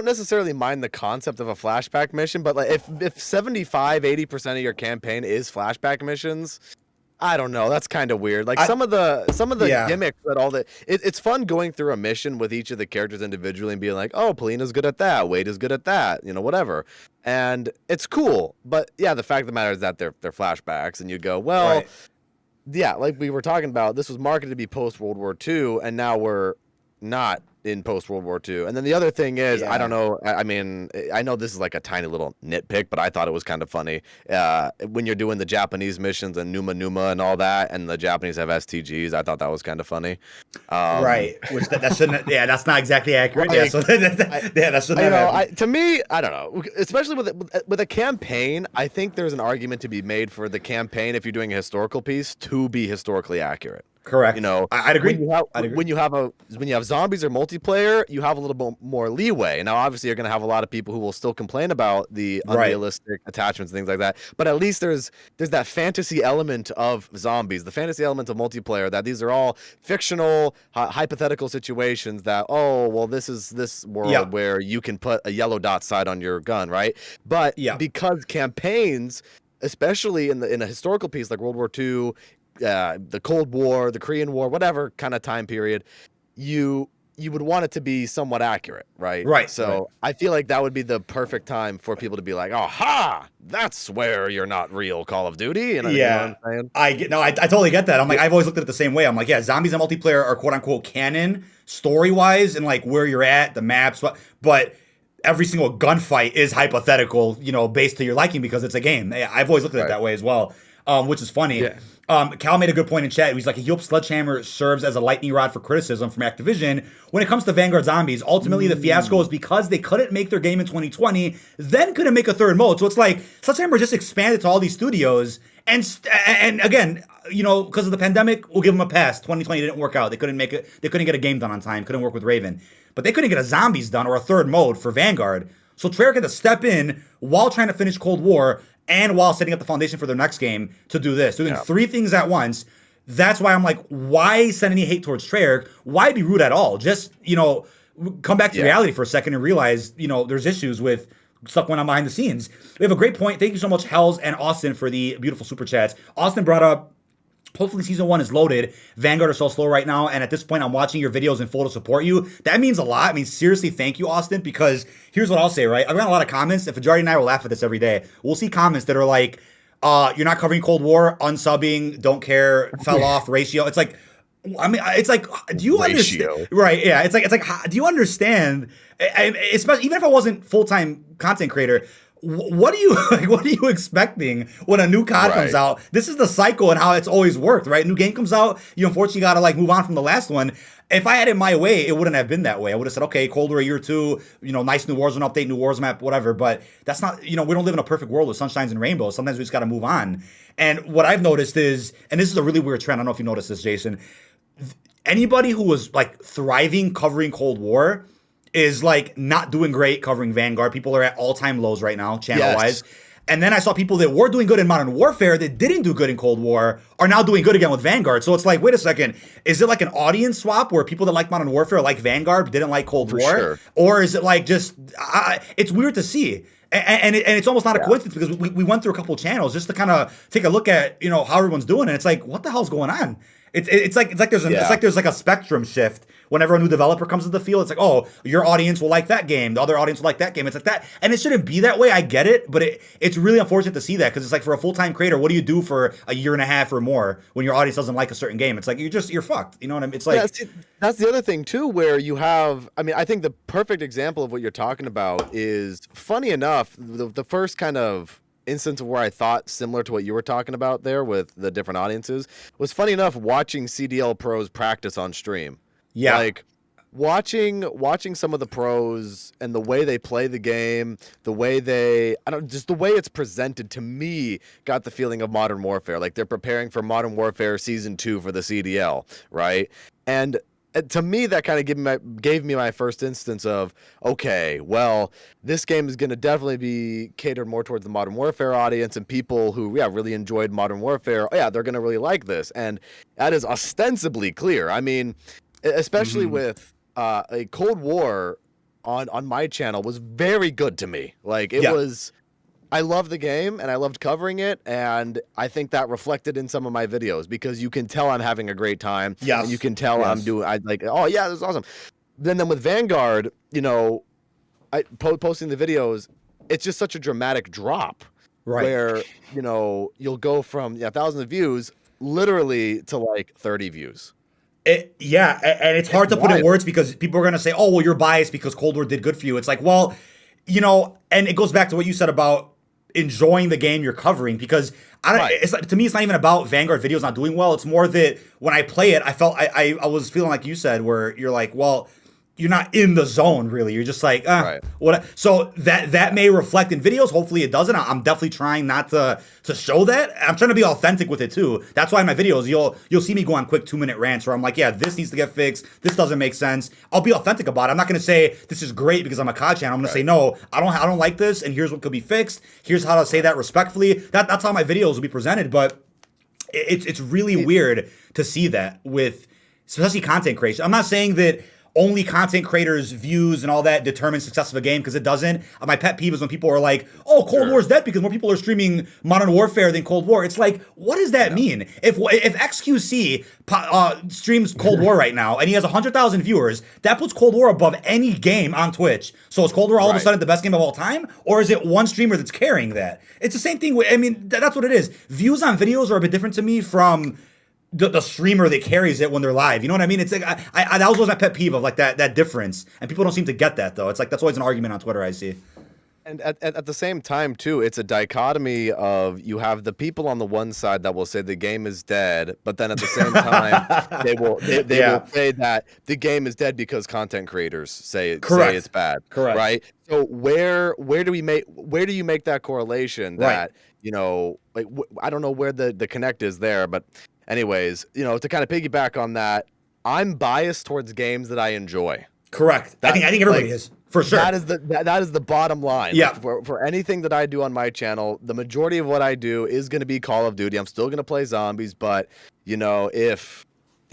necessarily mind the concept of a flashback mission, but like if 75-80% of your campaign is flashback missions, I don't know. That's kind of weird. Like some of the gimmicks that it's fun going through a mission with each of the characters individually and being like, oh, Polina's good at that, Wade is good at that, whatever. And it's cool. But yeah, the fact of the matter is that they're flashbacks, and you go, well, right. Yeah, like we were talking about, this was marketed to be post World War II, and now we're not in post World War II. And then the other thing is, I don't know. I mean, I know this is like a tiny little nitpick, but I thought it was kind of funny when you're doing the Japanese missions and Numa and all that, and the Japanese have STGs. I thought that was kind of funny. Right. Which that shouldn't. Yeah, that's not exactly accurate. Like, yeah. So that shouldn't. To me, I don't know. Especially with a campaign, I think there's an argument to be made for the campaign, if you're doing a historical piece, to be historically accurate. Correct. I'd agree. When you have zombies or multiplayer, you have a little bit more leeway. Now, obviously, you're going to have a lot of people who will still complain about the unrealistic attachments and things like that. But at least there's that fantasy element of zombies, the fantasy element of multiplayer. That these are all fictional, hypothetical situations. That this is this world where you can put a yellow dot sight on your gun, right? But because campaigns, especially in a historical piece like World War II. The Cold War, the Korean War, whatever kind of time period, you would want it to be somewhat accurate, right? Right. So I feel like that would be the perfect time for people to be like, "Aha, that's where you're not real Call of Duty." You know what I'm saying? I totally get that. I'm like, I've always looked at it the same way. I'm like, yeah, zombies and multiplayer are quote unquote canon story wise and like where you're at, the maps, but every single gunfight is hypothetical, based to your liking because it's a game. I've always looked at it that way as well. Which is funny. Yeah. Cal made a good point in chat. He's like, he hopes Sledgehammer serves as a lightning rod for criticism from Activision when it comes to Vanguard Zombies. Ultimately, the fiasco is because they couldn't make their game in 2020, then couldn't make a third mode. So it's like Sledgehammer just expanded to all these studios, and again, because of the pandemic, we'll give them a pass. 2020 didn't work out. They couldn't make it. They couldn't get a game done on time. Couldn't work with Raven, but they couldn't get a Zombies done or a third mode for Vanguard. So Treyarch had to step in while trying to finish Cold War and while setting up the foundation for their next game to do this. Doing three things at once. That's why I'm like, why send any hate towards Treyarch? Why be rude at all? Just, come back to reality for a second and realize, there's issues with stuff going on behind the scenes. We have a great point. Thank you so much, Hells and Austin, for the beautiful super chats. Austin brought up, hopefully season 1 is loaded. Vanguard are so slow right now, and at this point, I'm watching your videos in full to support you. That means a lot. I mean, seriously, thank you, Austin, because here's what I'll say, right? I've got a lot of comments. If Fajardi and I will laugh at this every day. We'll see comments that are like, you're not covering Cold War, unsubbing, don't care, fell off, ratio. It's like, I mean, it's like, do you understand? Right, yeah. It's like, do you understand? Especially, even if I wasn't full-time content creator, what are you expecting when a new COD comes out? This is the cycle and how it's always worked, right? New game comes out, you unfortunately got to move on from the last one. If I had it my way, it wouldn't have been that way. I would have said, okay, Cold War a year or two, nice new Warzone update, new Warzone map, whatever. But that's not, we don't live in a perfect world with sunshines and rainbows. Sometimes we just got to move on. And what I've noticed is, and this is a really weird trend, I don't know if you noticed this, Jason, anybody who was thriving covering Cold War is not doing great covering Vanguard. People are at all-time lows right now, channel-wise. Yes. And then I saw people that were doing good in Modern Warfare that didn't do good in Cold War are now doing good again with Vanguard. So it's like, wait a second, is it like an audience swap where people that like Modern Warfare like Vanguard but didn't like Cold War? Sure. Or is it it's weird to see. And it's almost not a coincidence because we went through a couple channels just to kind of take a look at, how everyone's doing. And it's like, what the hell's going on? It's like there's a spectrum shift whenever a new developer comes to the field. It's like, oh, your audience will like that game, the other audience will like that game. It's like that, and it shouldn't be that way. I get it, but it's really unfortunate to see that because it's like for a full-time creator, what do you do for a year and a half or more when your audience doesn't like a certain game? It's like you're fucked. You know what I mean? It's like that's the other thing too, where you have. I mean, I think the perfect example of what you're talking about is, funny enough, the first kind of instance of where I thought similar to what you were talking about there with the different audiences was, funny enough, watching CDL pros practice on stream. Yeah. watching some of the pros and the way they play the game, the way just the way it's presented to me got the feeling of Modern Warfare. Like they're preparing for Modern Warfare Season 2 for the CDL, right? And to me, that kind of gave me my first instance of, okay, well, this game is going to definitely be catered more towards the Modern Warfare audience, and people who, really enjoyed Modern Warfare, they're going to really like this. And that is ostensibly clear. I mean, especially with a Cold War on my channel was very good to me. Like, it was... I love the game and I loved covering it, and I think that reflected in some of my videos because you can tell I'm having a great time. Yes. And you can tell oh yeah, this is awesome. Then with Vanguard, posting the videos, it's just such a dramatic drop. Right. Where, you'll go from thousands of views literally to like 30 views. And it's hard to put in words because people are going to say, oh, well, you're biased because Cold War did good for you. It's like, well, and it goes back to what you said about enjoying the game you're covering, because it's like, to me, it's not even about Vanguard videos not doing well. It's more that when I play it, I felt I was feeling like you said, where you're like, well, you're not in the zone really. You're just like, what? So that may reflect in videos. Hopefully it doesn't. I'm definitely trying not to show that. I'm trying to be authentic with it too. That's why in my videos you'll see me go on quick 2-minute rants where I'm like, this needs to get fixed. This doesn't make sense. I'll be authentic about it. I'm not going to say this is great because I'm a COD channel. I'm going to say, no, I don't like this, and here's what could be fixed. Here's how to say that respectfully. That's how my videos will be presented. But it's really weird to see that with especially content creation. I'm not saying that only content creators' views and all that determine success of a game, because it doesn't. My pet peeve is when people are like, oh, Cold War's dead because more people are streaming Modern Warfare than Cold War. It's like, what does that mean? If XQC streams Cold War right now and he has 100,000 viewers, that puts Cold War above any game on Twitch. So is Cold War all of a sudden the best game of all time? Or is it one streamer that's carrying that? It's the same thing. That's what it is. Views on videos are a bit different to me from the streamer that carries it when they're live. You know what I mean? It's like that was always my pet peeve of like that difference, and people don't seem to get that though. It's like that's always an argument on Twitter I see. And at the same time too, it's a dichotomy of, you have the people on the one side that will say the game is dead, but then at the same time they will say that the game is dead because content creators say it's bad. Correct. Right? So where do you make that correlation that, I don't know where the connect is there, but anyways, to kind of piggyback on that, I'm biased towards games that I enjoy. Correct. I think everybody is. For sure. That is the bottom line. Yeah. Like, for anything that I do on my channel, the majority of what I do is going to be Call of Duty. I'm still going to play zombies, but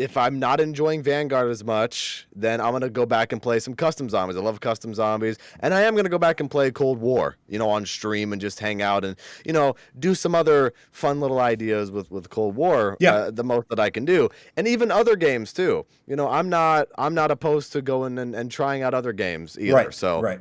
if I'm not enjoying Vanguard as much, then I'm going to go back and play some custom zombies. I love custom zombies. And I am going to go back and play Cold War, on stream and just hang out and, do some other fun little ideas with Cold War, the most that I can do. And even other games too. I'm not opposed to going and trying out other games either. Right. So,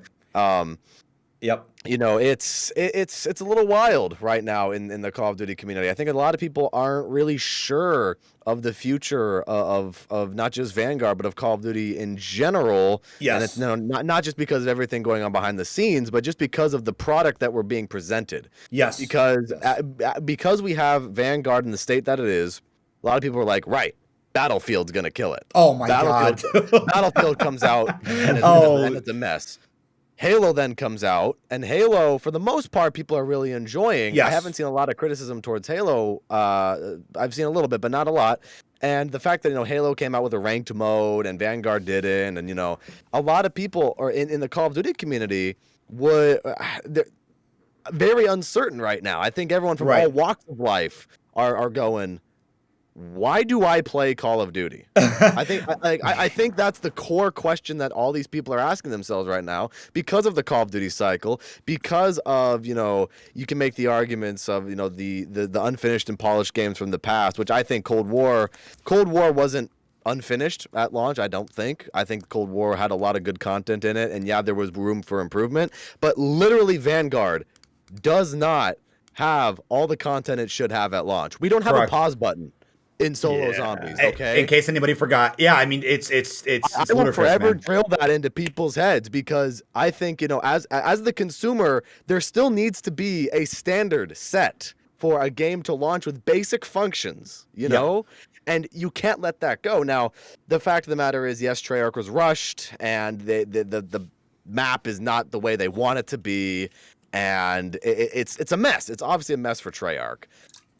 Yep. It's a little wild right now in the Call of Duty community. I think a lot of people aren't really sure of the future of not just Vanguard, but of Call of Duty in general. Yes. And it's not just because of everything going on behind the scenes, but just because of the product that we're being presented. Yes. Because we have Vanguard in the state that it is, a lot of people are like, right, Battlefield's gonna kill it. Oh my God. Battlefield comes out and it's a mess. Halo then comes out, and Halo, for the most part, people are really enjoying. Yes. I haven't seen a lot of criticism towards Halo. I've seen a little bit, but not a lot. And the fact that Halo came out with a ranked mode, and Vanguard didn't, and a lot of people are in the Call of Duty community they're very uncertain right now. I think everyone from all walks of life are going, why do I play Call of Duty? I think that's the core question that all these people are asking themselves right now, because of the Call of Duty cycle, because of, you can make the arguments of, the unfinished and polished games from the past, which I think Cold War wasn't unfinished at launch. I don't think. I think Cold War had a lot of good content in it, and there was room for improvement, but literally Vanguard does not have all the content it should have at launch. We don't have a pause button in solo zombies, okay? In case anybody forgot. Yeah, I mean, it's I will forever drill that into people's heads, because I think, as the consumer, there still needs to be a standard set for a game to launch with basic functions, you know? And you can't let that go. Now, the fact of the matter is, yes, Treyarch was rushed, and the map is not the way they want it to be, and it's a mess. It's obviously a mess for Treyarch.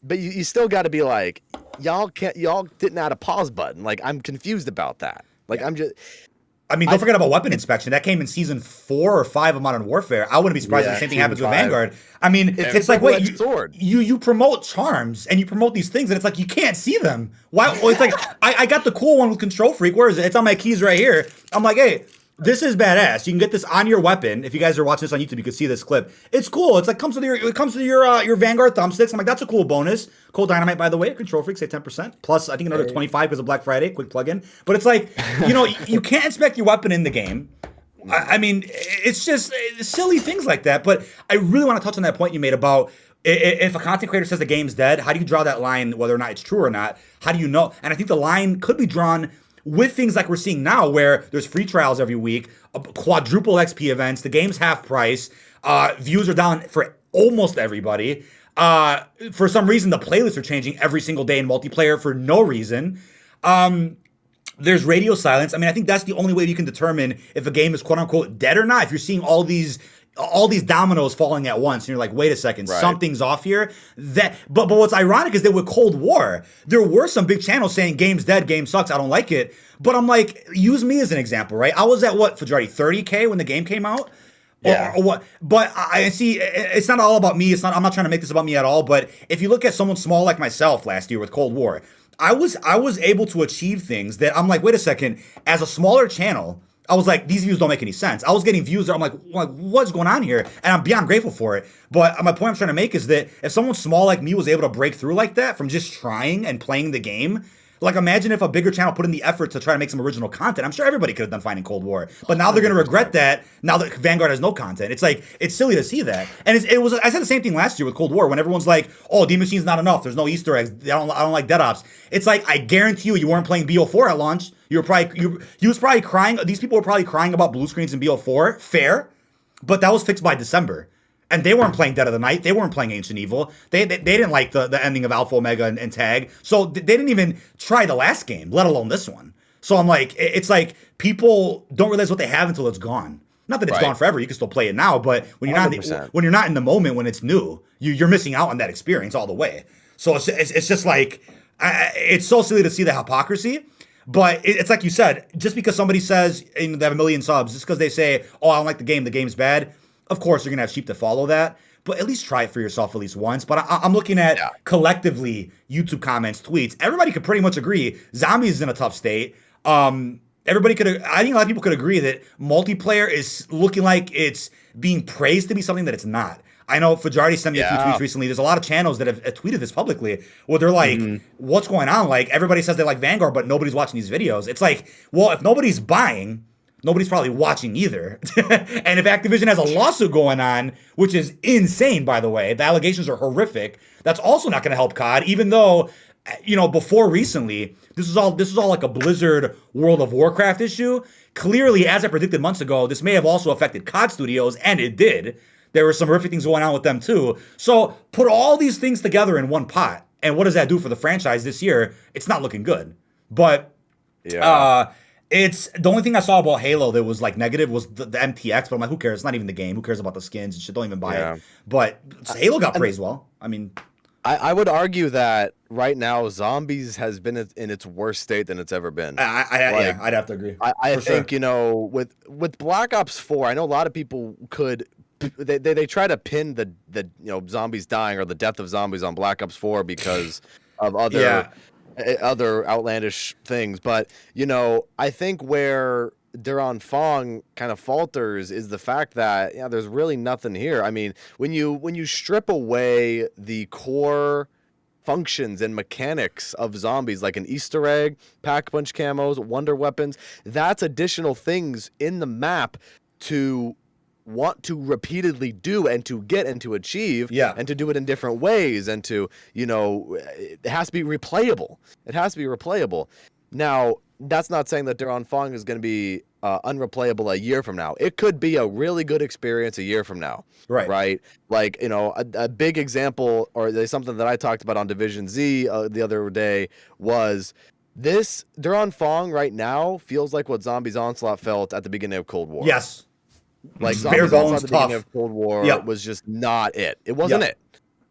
But you still got to be like, y'all didn't add a pause button. Like, I'm confused about that. Like, I mean, don't forget about weapon inspection. That came in season 4 or 5 of Modern Warfare. I wouldn't be surprised if the same thing happens with Vanguard. I mean, it's like, wait, you promote charms and you promote these things, and it's like you can't see them. Why? Well, it's like I got the cool one with Control Freak. Where is it? It's on my keys right here. I'm like, hey, this is badass. You can get this on your weapon. If you guys are watching this on YouTube, you can see this clip. It's cool. It's like comes with your Vanguard thumbsticks. I'm like, that's a cool bonus. Cold Dynamite, by the way, Control Freak, say 10%. Plus, I think another 25 because of Black Friday. Quick plug-in. But it's like, you can't inspect your weapon in the game. I mean, it's just silly things like that. But I really want to touch on that point you made about if a content creator says the game's dead, how do you draw that line, whether or not it's true or not? How do you know? And I think the line could be drawn with things like we're seeing now, where there's free trials every week, quadruple XP events, the game's half price, views are down for almost everybody. For some reason, the playlists are changing every single day in multiplayer for no reason. There's radio silence. I mean, I think that's the only way you can determine if a game is quote unquote dead or not. If you're seeing all these dominoes falling at once, and you're like, wait a second, something's off here. But what's ironic is that with Cold War, there were some big channels saying game's dead, game sucks, I don't like it. But I'm like, use me as an example, right? I was at Fajardi, 30K when the game came out. Yeah. Or what? But I see, it's not all about me. I'm not trying to make this about me at all. But if you look at someone small like myself last year with Cold War, I was able to achieve things that I'm like, wait a second, as a smaller channel, I was like, these views don't make any sense. I was getting views that I'm like, what's going on here? And I'm beyond grateful for it. But my point I'm trying to make is that if someone small like me was able to break through like that from just trying and playing the game, like imagine if a bigger channel put in the effort to try to make some original content. I'm sure everybody could have done fine in Cold War. But now they're going to regret that now that Vanguard has no content. It's like, it's silly to see that. And I said the same thing last year with Cold War when everyone's like, oh, D Machine's not enough. There's no Easter eggs. I don't like Dead Ops. It's like, I guarantee you weren't playing BO4 at launch. You was probably crying. These people were probably crying about blue screens in BO4. Fair. But that was fixed by December. And they weren't playing Dead of the Night. They weren't playing Ancient Evil. They didn't like the ending of Alpha Omega and Tag. So they didn't even try the last game, let alone this one. So I'm like, it's like people don't realize what they have until it's gone. Not that it's gone forever. You can still play it now, but when you're not in the moment when it's new, you're missing out on that experience all the way. So it's just like it's so silly to see the hypocrisy. But it's like you said, just because somebody says they have 1 million subs, just because they say, oh, I don't like the game's bad. Of course, you're going to have sheep that follow that, but at least try it for yourself at least once. But I'm looking at collectively YouTube comments, tweets. Everybody could pretty much agree Zombies is in a tough state. I think a lot of people could agree that multiplayer is looking like it's being praised to be something that it's not. I know Fajardi sent me a few tweets recently. There's a lot of channels that have tweeted this publicly where they're like, what's going on? Like, everybody says they like Vanguard, but nobody's watching these videos. It's like, well, if nobody's buying, nobody's probably watching either. And if Activision has a lawsuit going on, which is insane, by the way, the allegations are horrific, that's also not going to help COD, even though, before recently, this is all like a Blizzard World of Warcraft issue. Clearly, as I predicted months ago, this may have also affected COD Studios, and it did. There were some horrific things going on with them too. So put all these things together in one pot, and what does that do for the franchise this year? It's not looking good. But it's the only thing I saw about Halo that was like negative was the MTX, but I'm like, who cares? It's not even the game. Who cares about the skins and shit? Don't even buy it. But Halo got praised well. I mean, I would argue that right now Zombies has been in its worst state than it's ever been. I'd have to agree. I think with Black Ops 4, I know a lot of people they try to pin the zombies dying or the death of zombies on Black Ops 4 because of other outlandish things, but I think where Duran Fong kind of falters is the fact that there's really nothing here. I mean, when you strip away the core functions and mechanics of zombies, like an Easter egg, pack punch camos, wonder weapons, that's additional things in the map to want to repeatedly do and to get and to achieve and to do it in different ways and to, it has to be replayable. Now, that's not saying that Duran Fong is going to be unreplayable a year from now. It could be a really good experience a year from now. Right. Like, a big example, or there's something that I talked about on Division Z the other day, was this Duran Fong right now feels like what Zombies Onslaught felt at the beginning of Cold War. Yes. Like Zombies Onslaught at the beginning of Cold War was just not it. It wasn't it.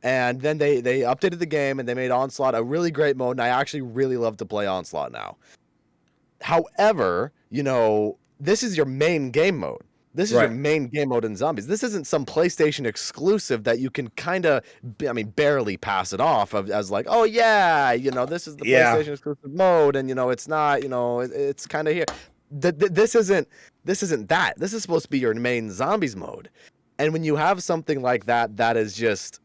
And then they updated the game and they made Onslaught a really great mode, and I actually really love to play Onslaught now. However, this is your main game mode. This is your main game mode in Zombies. This isn't some PlayStation exclusive that you can kind of, barely pass it off as like, oh yeah, this is the PlayStation exclusive mode, and it's not, it's kind of here. This isn't that. This is supposed to be your main Zombies mode, and when you have something like that is just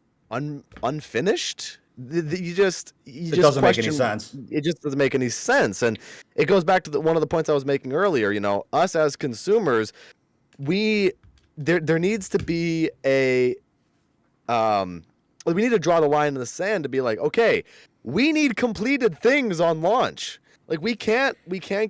unfinished. It doesn't make any sense. It just doesn't make any sense, and it goes back to one of the points I was making earlier. Us as consumers, there needs to be we need to draw the line in the sand to be like, okay, we need completed things on launch. Like we can't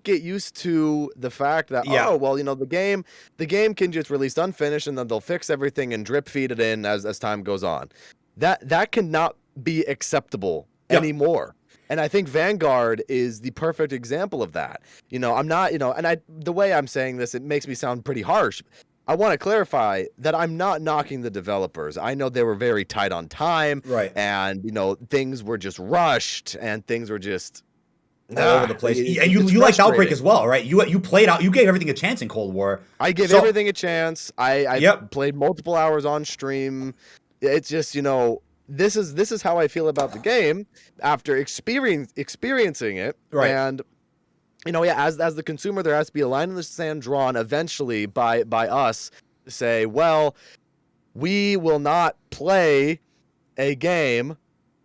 get used to the fact that the game can just release unfinished and then they'll fix everything and drip feed it in as time goes on. That cannot be acceptable anymore. And I think Vanguard is the perfect example of that. I'm not, and the way I'm saying this, it makes me sound pretty harsh. I want to clarify that I'm not knocking the developers. I know they were very tight on time, and things were just rushed and things were just all over the place. And you liked Outbreak as well, right? You played out. You gave everything a chance in Cold War. I gave everything a chance. I played multiple hours on stream. It's just this is how I feel about the game after experiencing it. Right. And as the consumer, there has to be a line in the sand drawn eventually by us to say, well, we will not play a game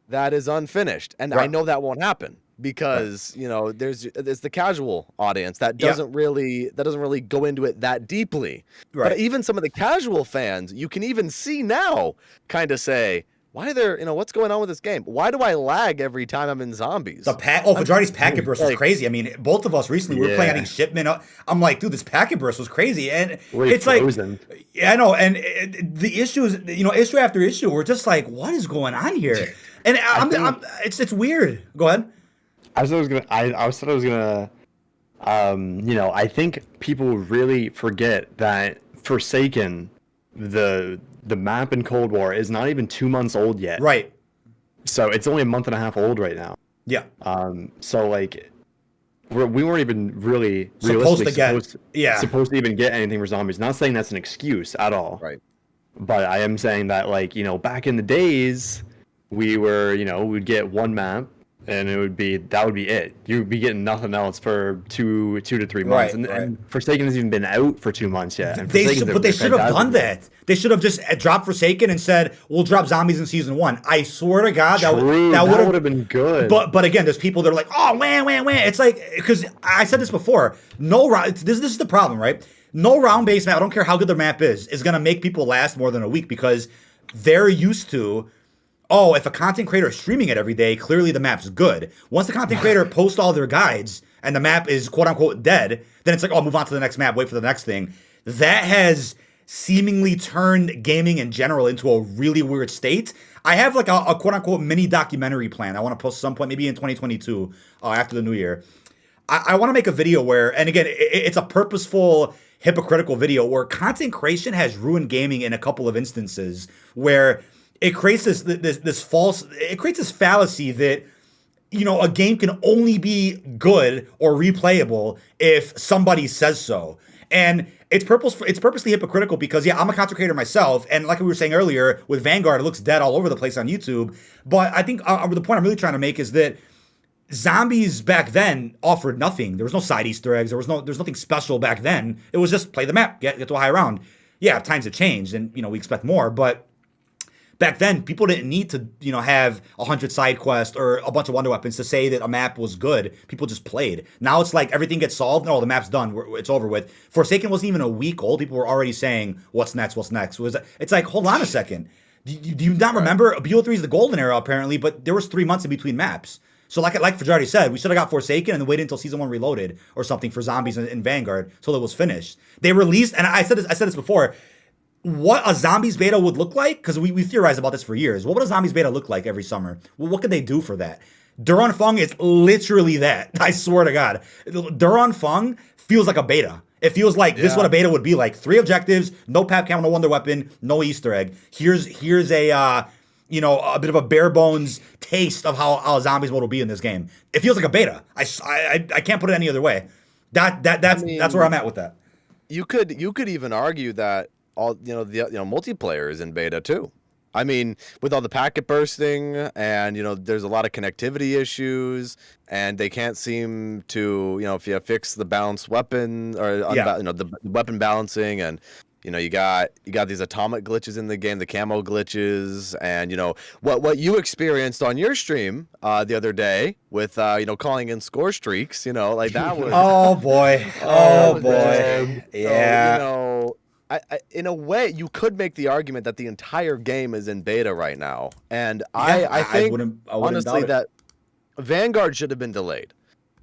that is unfinished. And I know that won't happen because there's the casual audience that doesn't really go into it that deeply. Right. But even some of the casual fans, you can even see now kind of say, why what's going on with this game? Why do I lag every time I'm in Zombies? Fajari's packet burst was crazy. I mean, both of us recently we were playing, I think, Shipment. I'm like, dude, this packet burst was crazy, and it's frozen. I know. And the issue is, issue after issue, we're just like, what is going on here? And it's weird. Go ahead. I think people really forget that Forsaken, the map in Cold War, is not even 2 months old yet. Right. So it's only a month and a half old right now. Yeah. So like we weren't even really supposed to even get anything for Zombies. Not saying that's an excuse at all. Right. But I am saying that, like, back in the days, we were, we'd get one map and that would be it. You'd be getting nothing else for two to 3 months. And Forsaken hasn't even been out for 2 months yet. They should have done that. They should have just dropped Forsaken and said, we'll drop Zombies in Season 1. I swear to God, that would have been good. But again, there's people that are like, oh, wah. It's like, because I said this before, this is the problem, right? No round-based map, I don't care how good the map is going to make people last more than a week because they're used to, if a content creator is streaming it every day, clearly the map's good. Once the content creator posts all their guides and the map is quote-unquote dead, then it's like, move on to the next map, wait for the next thing. That has seemingly turned gaming in general into a really weird state. I have like a quote-unquote mini documentary plan I want to post at some point, maybe in 2022, after the new year. I want to make a video where, and again, it's a purposeful, hypocritical video where content creation has ruined gaming in a couple of instances where it creates this fallacy that a game can only be good or replayable if somebody says so. And it's purposely hypocritical because I'm a content creator myself, and like we were saying earlier with Vanguard, it looks dead all over the place on YouTube. But I think the point I'm really trying to make is that Zombies back then offered nothing. There was no side Easter eggs. There's nothing special back then. It was just play the map, get to a high round. Yeah, times have changed, and we expect more, but back then, people didn't need to, have 100 side quests or a bunch of wonder weapons to say that a map was good. People just played. Now it's like everything gets solved. No, the map's done. It's over with. Forsaken wasn't even a week old. People were already saying, what's next? It's like, hold on a second. Do you not remember? BO3 is the golden era, apparently, but there was 3 months in between maps. So like Fajardi said, we should have got Forsaken and then waited until Season 1 Reloaded or something for Zombies in Vanguard till it was finished. They released, and I said this before, what a Zombies beta would look like, because we theorized about this for years. What would a Zombies beta look like every summer? Well, what could they do for that? Duran Fung is literally that. I swear to God. Duran Fung feels like a beta. It feels like this is what a beta would be like. 3 objectives, no pap cam, no wonder weapon, no Easter egg. Here's a a bit of a bare bones taste of how Zombies mode will be in this game. It feels like a beta. I can't put it any other way. That's where I'm at with that. You could even argue that all multiplayer is in beta too. I mean, with all the packet bursting and there's a lot of connectivity issues, and they can't seem to if you fix the balanced weapon or the weapon balancing, and you got these atomic glitches in the game, the camo glitches, and what you experienced on your stream the other day with calling in score streaks, like that was oh boy, yeah. So, I in a way, you could make the argument that the entire game is in beta right now, and I think honestly that Vanguard should have been delayed.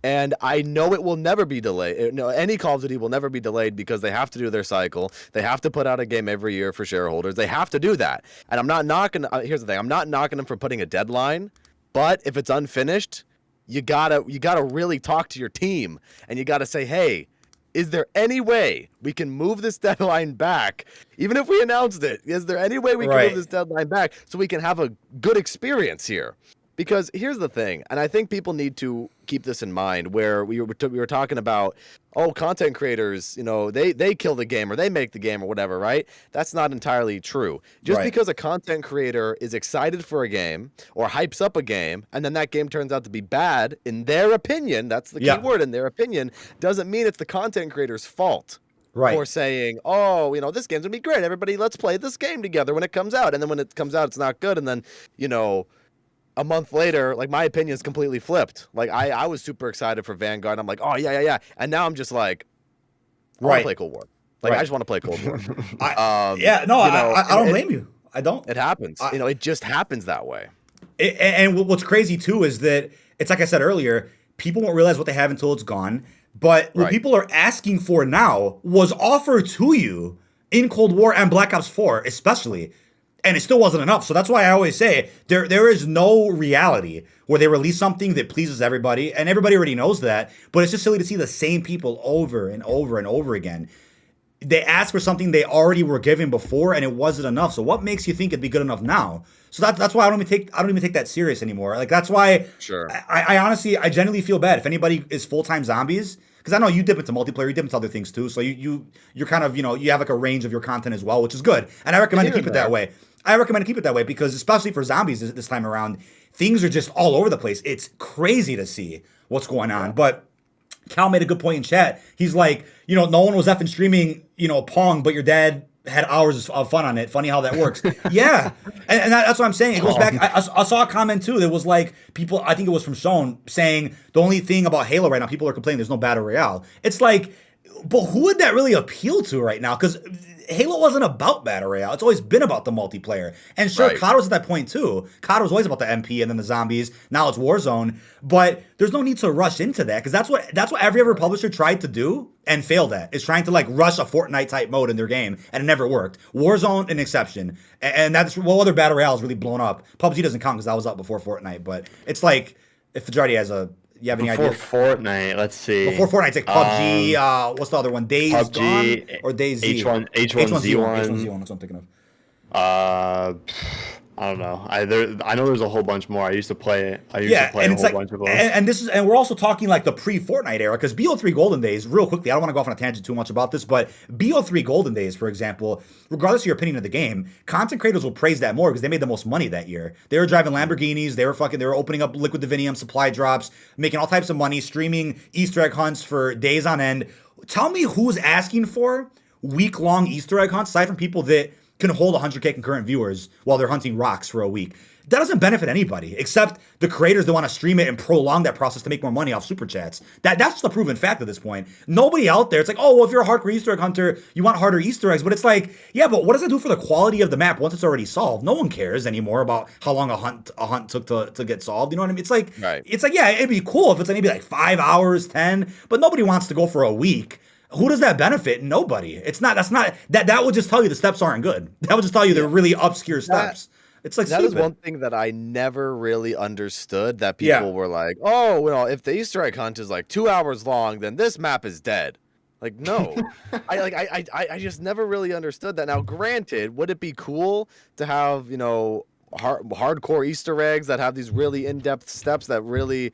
And I know it will never be delayed. No, any Call of Duty will never be delayed because they have to do their cycle. They have to put out a game every year for shareholders. They have to do that. And I'm not knocking. Here's the thing: I'm not knocking them for putting a deadline. But if it's unfinished, you gotta really talk to your team, and you gotta say, hey, is there any way we can move this deadline back? Even if we announced it, is there any way we can move this deadline back so we can have a good experience here? Because here's the thing, and I think people need to keep this in mind, where we were talking about, content creators, they kill the game or they make the game or whatever, right? That's not entirely true. Just because a content creator is excited for a game or hypes up a game, and then that game turns out to be bad, in their opinion, that's the key word, in their opinion, doesn't mean it's the content creator's fault. For saying, this game's gonna be great. Everybody, let's play this game together when it comes out. And then when it comes out, it's not good. And then, a month later, like, my opinion is completely flipped. Like, I was super excited for Vanguard. I'm like, oh, yeah. And now I'm just like, I want to play Cold War. Like, I just want to play Cold War. I don't blame you. I don't. It happens. It just happens that way. And what's crazy, too, is that it's like I said earlier, people won't realize what they have until it's gone. But what people are asking for now was offered to you in Cold War and Black Ops 4, especially. And it still wasn't enough. So that's why I always say there is no reality where they release something that pleases everybody. And everybody already knows that. But it's just silly to see the same people over and over and over again. They ask for something they already were given before, and it wasn't enough. So what makes you think it'd be good enough now? So that's why I don't even take that serious anymore. Like, that's why I honestly, I genuinely feel bad if anybody is full-time Zombies. Because I know you dip into multiplayer, you dip into other things too. So you're kind of, you have like a range of your content as well, which is good. And I recommend to keep it that way. Because especially for Zombies this time around, things are just all over the place. It's crazy to see what's going on. But Cal made a good point in chat. He's like, no one was effing streaming, Pong, but your dad had hours of fun on it. Funny how that works. Yeah. And that's what I'm saying. It goes back. I saw a comment too that was like, people, I think it was from Sean, saying the only thing about Halo right now, people are complaining there's no Battle Royale. It's like, but who would that really appeal to right now? Because Halo wasn't about Battle Royale. It's always been about the multiplayer. And sure, COD was at that point too. COD was always about the MP and then the zombies. Now it's Warzone. But there's no need to rush into that, because that's what every other publisher tried to do and failed at, is trying to like rush a Fortnite type mode in their game, and it never worked. Warzone, an exception. And that's what other Battle Royale has really blown up. PUBG doesn't count because that was up before Fortnite. But it's like, if Fajardi has you have any idea? Before Fortnite, let's see. Before Fortnite, it's like PUBG, what's the other one? Days PUBG, Gone or Days Z? H1Z1. H1Z1, that's what I'm thinking of. I don't know. I know there's a whole bunch more. I used to play a whole bunch of those. And we're also talking like the pre-Fortnite era, because BO3 Golden Days, real quickly, I don't want to go off on a tangent too much about this, but BO3 Golden Days, for example, regardless of your opinion of the game, content creators will praise that more because they made the most money that year. They were driving Lamborghinis, they were opening up Liquid Divinium supply drops, making all types of money, streaming Easter egg hunts for days on end. Tell me who's asking for week-long Easter egg hunts, aside from people that can hold 100K concurrent viewers while they're hunting rocks for a week. That doesn't benefit anybody except the creators that want to stream it and prolong that process to make more money off super chats. That's the proven fact at this point. Nobody out there, it's like, oh, well, if you're a hardcore Easter egg hunter, you want harder Easter eggs. But it's like, yeah, but what does it do for the quality of the map once it's already solved? No one cares anymore about how long a hunt took to get solved. You know what I mean? It's like, yeah, it'd be cool if it's maybe like 5 hours, 10, but nobody wants to go for a week. Who does that benefit? Nobody. That would just tell you the steps aren't good. That would just tell you they're really obscure steps. It's like that stupid. is one thing that I never really understood, that people were like, oh, well, if the Easter egg hunt is like 2 hours long, then this map is dead. Like, no. I just never really understood that. Now, granted, would it be cool to have, hardcore Easter eggs that have these really in-depth steps that really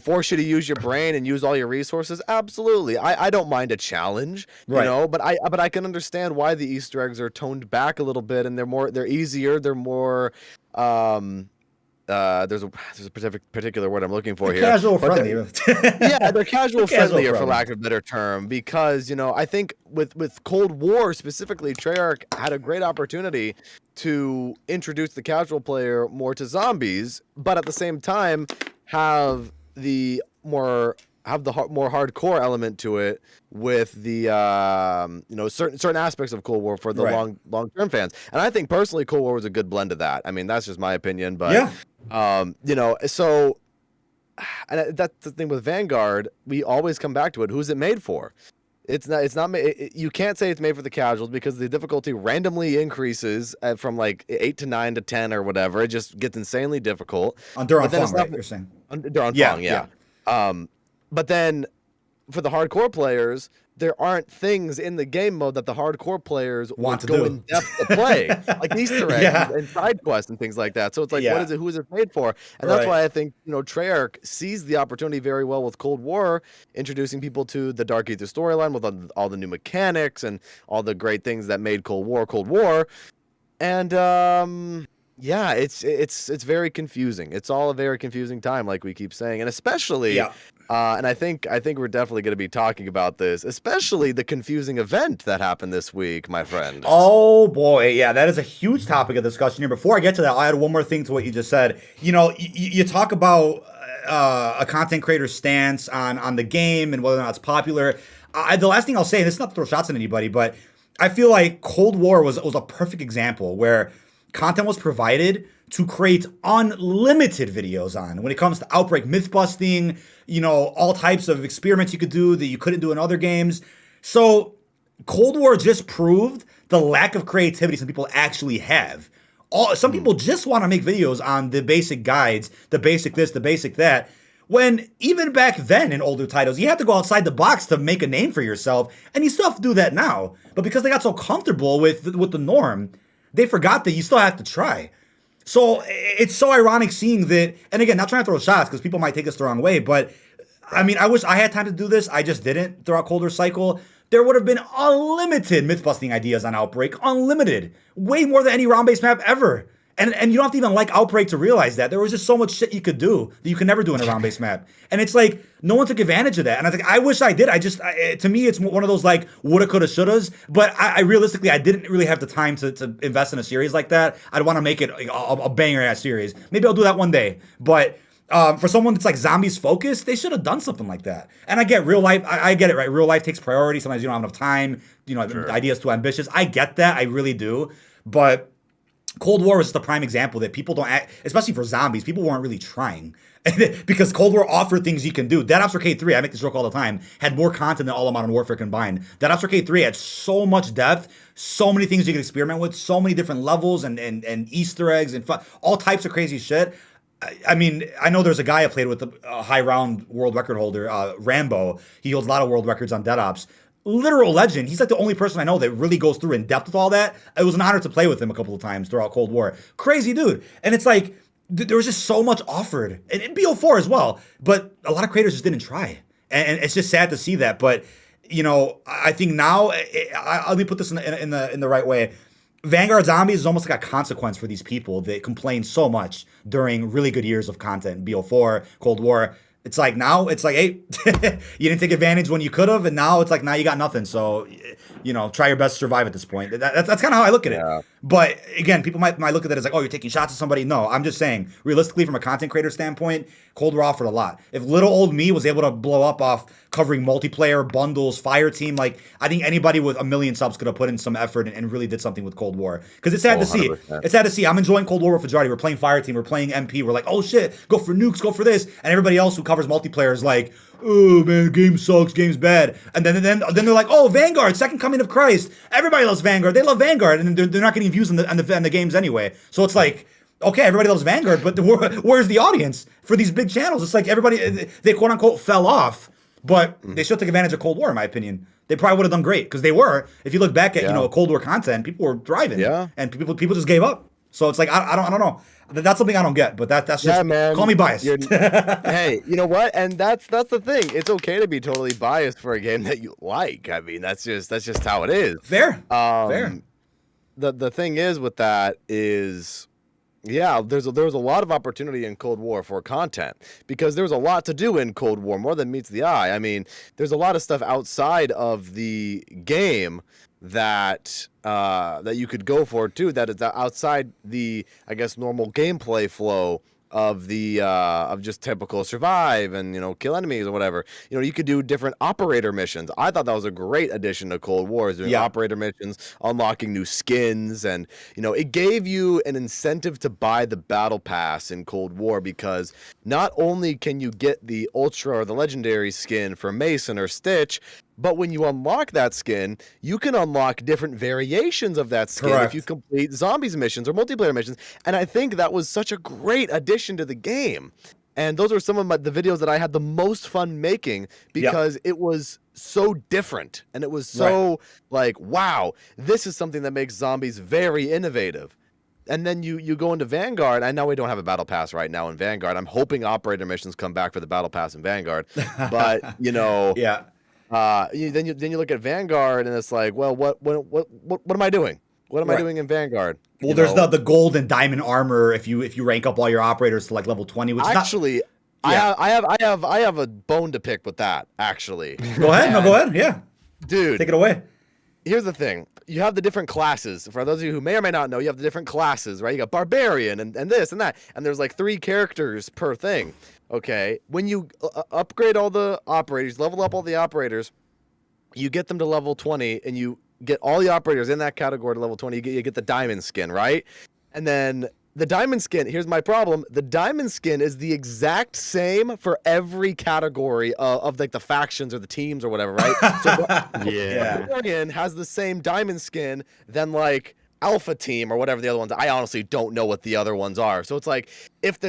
force you to use your brain and use all your resources? Absolutely. I don't mind a challenge, but I can understand why the Easter eggs are toned back a little bit, and they're easier, they're more there's a particular word I'm looking for here. Casual friendly. They're casual friendlier, for lack of a better term, because I think with Cold War specifically, Treyarch had a great opportunity to introduce the casual player more to zombies, but at the same time have the more hardcore element to it with the certain aspects of Cold War for the long term fans. And I think personally Cold War was a good blend of that. I mean, that's just my opinion, but so, and that's the thing with Vanguard, we always come back to it. Who's it made for? It's not you can't say it's made for the casuals, because the difficulty randomly increases from like 8 to 9 to 10 or whatever. It just gets insanely difficult. During Fong, right? You're saying. During Fong, yeah. But then for the hardcore players, there aren't things in the game mode that the hardcore players want to go in depth to play, like Easter eggs and side quests and things like that. So it's like, what is it? Who is it made for? And that's why I think Treyarch sees the opportunity very well with Cold War, introducing people to the Dark Aether storyline with all the new mechanics and all the great things that made Cold War. And it's very confusing. It's all a very confusing time, like we keep saying, and especially. And I think we're definitely going to be talking about this, especially the confusing event that happened this week, my friend. Oh boy, yeah, that is a huge topic of discussion here. Before I get to that, I add one more thing to what you just said. You talk about a content creator's stance on the game and whether or not it's popular. The last thing I'll say, and this is not to throw shots at anybody, but I feel like Cold War was a perfect example where content was provided to create unlimited videos on. When it comes to Outbreak myth busting, all types of experiments you could do that you couldn't do in other games. So Cold War just proved the lack of creativity some people actually have. Some people just want to make videos on the basic guides, the basic this, the basic that. When even back then in older titles, you had to go outside the box to make a name for yourself, and you still have to do that now. But because they got so comfortable with the norm, they forgot that you still have to try. So it's so ironic seeing that, and again, not trying to throw shots because people might take us the wrong way, but I mean, I wish I had time to do this. I just didn't throughout Cold War Cycle. There would have been unlimited myth-busting ideas on Outbreak. Unlimited. Way more than any round-based map ever. And you don't have to even like Outbreak to realize that. There was just so much shit you could do that you could never do in a round-based map. And it's like, no one took advantage of that. And I think, I wish I did. To me, it's one of those like, woulda, coulda, shouldas. But I realistically, I didn't really have the time to invest in a series like that. I'd want to make it a banger-ass series. Maybe I'll do that one day. But for someone that's like zombies focused, they should have done something like that. And I get real life. I get it, right? Real life takes priority. Sometimes you don't have enough time. The idea's too ambitious. I get that. I really do. But Cold War was the prime example that people don't act, especially for zombies, people weren't really trying. Because Cold War offered things you can do. Dead Ops Arcade 3, I make this joke all the time, had more content than all of Modern Warfare combined. Dead Ops Arcade 3 had so much depth, so many things you could experiment with, so many different levels and Easter eggs and all types of crazy shit. I mean, I know there's a guy I played with, a high round world record holder, Rambo. He holds a lot of world records on Dead Ops. Literal legend. He's like the only person I know that really goes through in depth with all that. It was an honor to play with him a couple of times throughout Cold War. Crazy dude. And it's like, there was just so much offered. And in BO4 as well. But a lot of creators just didn't try. And it's just sad to see that. But, I think now, let me put this in the right way. Vanguard Zombies is almost like a consequence for these people that complained so much during really good years of content. BO4, Cold War. It's like now, it's like, hey, you didn't take advantage when you could have, and now it's like now you got nothing. So, try your best to survive at this point. That's kind of how I look at it. But again, people might look at that as like, oh, you're taking shots at somebody. No, I'm just saying, realistically, from a content creator standpoint, Cold War offered a lot. If little old me was able to blow up off covering multiplayer, bundles, fire team, like I think anybody with 1 million subs could have put in some effort and really did something with Cold War. Because it's sad to see. It's sad to see. I'm enjoying Cold War with Fajardi. We're playing fire team. We're playing MP. We're like, oh shit, go for nukes, go for this. And everybody else who covers multiplayer is like, oh man, game sucks, game's bad. And then they're like, oh, Vanguard, second coming of Christ. Everybody loves Vanguard. They love Vanguard, and they're not getting views on the games anyway. So it's like, okay, everybody loves Vanguard, but where's the audience for these big channels? It's like everybody, they quote unquote fell off, but they still took advantage of Cold War, in my opinion. They probably would have done great because they were. If you look back at Cold War content, people were thriving, and people just gave up. So it's like I don't know. That's something I don't get, but that's just man. Call me biased. Hey, you know what? And that's the thing. It's okay to be totally biased for a game that you like. I mean, that's just how it is. Fair. Fair. The thing is with that is, there's a lot of opportunity in Cold War for content because there's a lot to do in Cold War, more than meets the eye. I mean, there's a lot of stuff outside of the game that you could go for too, that is outside the, I guess, normal gameplay flow of the of just typical survive and kill enemies or whatever. You could do different operator missions. I thought that was a great addition to Cold War, is doing operator missions, unlocking new skins, and it gave you an incentive to buy the battle pass in Cold War, because not only can you get the ultra or the legendary skin for Mason or Stitch, but when you unlock that skin, you can unlock different variations of that skin if you complete zombies missions or multiplayer missions. And I think that was such a great addition to the game. And those are some of the videos that I had the most fun making, because it was so different. And it was so like, wow, this is something that makes zombies very innovative. And then you go into Vanguard. I know we don't have a battle pass right now in Vanguard. I'm hoping operator missions come back for the battle pass in Vanguard. But, then you look at Vanguard and it's like, well, what am I doing? What am I doing in Vanguard? Well, there's the gold and diamond armor if you rank up all your operators to like level 20, which actually, I have a bone to pick with that. Actually, go ahead. No, go ahead. Yeah, dude, take it away. Here's the thing. You have the different classes. For those of you who may or may not know, you have the different classes, right? You got barbarian and this and that, and there's like 3 characters per thing. Okay, when you upgrade all the operators, level up all the operators, you get them to level 20, and you get all the operators in that category to level 20. You get the diamond skin, right? And then the diamond skin, here's my problem. The diamond skin is the exact same for every category of like the factions or the teams or whatever, right? So Barbarian has the same diamond skin than like Alpha Team or whatever the other ones. I honestly don't know what the other ones are. So it's like if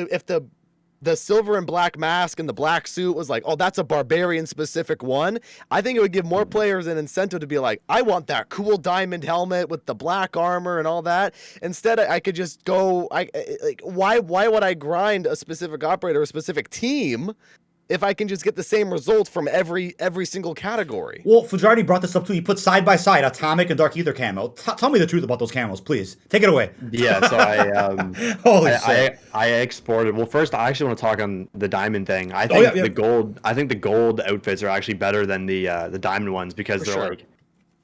the silver and black mask and the black suit was like, oh, that's a barbarian specific one, I think it would give more players an incentive to be like, I want that cool diamond helmet with the black armor and all that. Instead, I could just go, why would I grind a specific operator, a specific team, if I can just get the same results from every single category? Well, Fajardi brought this up too. He put side by side Atomic and Dark Ether camo. Tell me the truth about those camos, please. Take it away. Yeah, so I exported. Well, first I actually want to talk on the diamond thing. I think the gold. I think the gold outfits are actually better than the diamond ones, because they're like.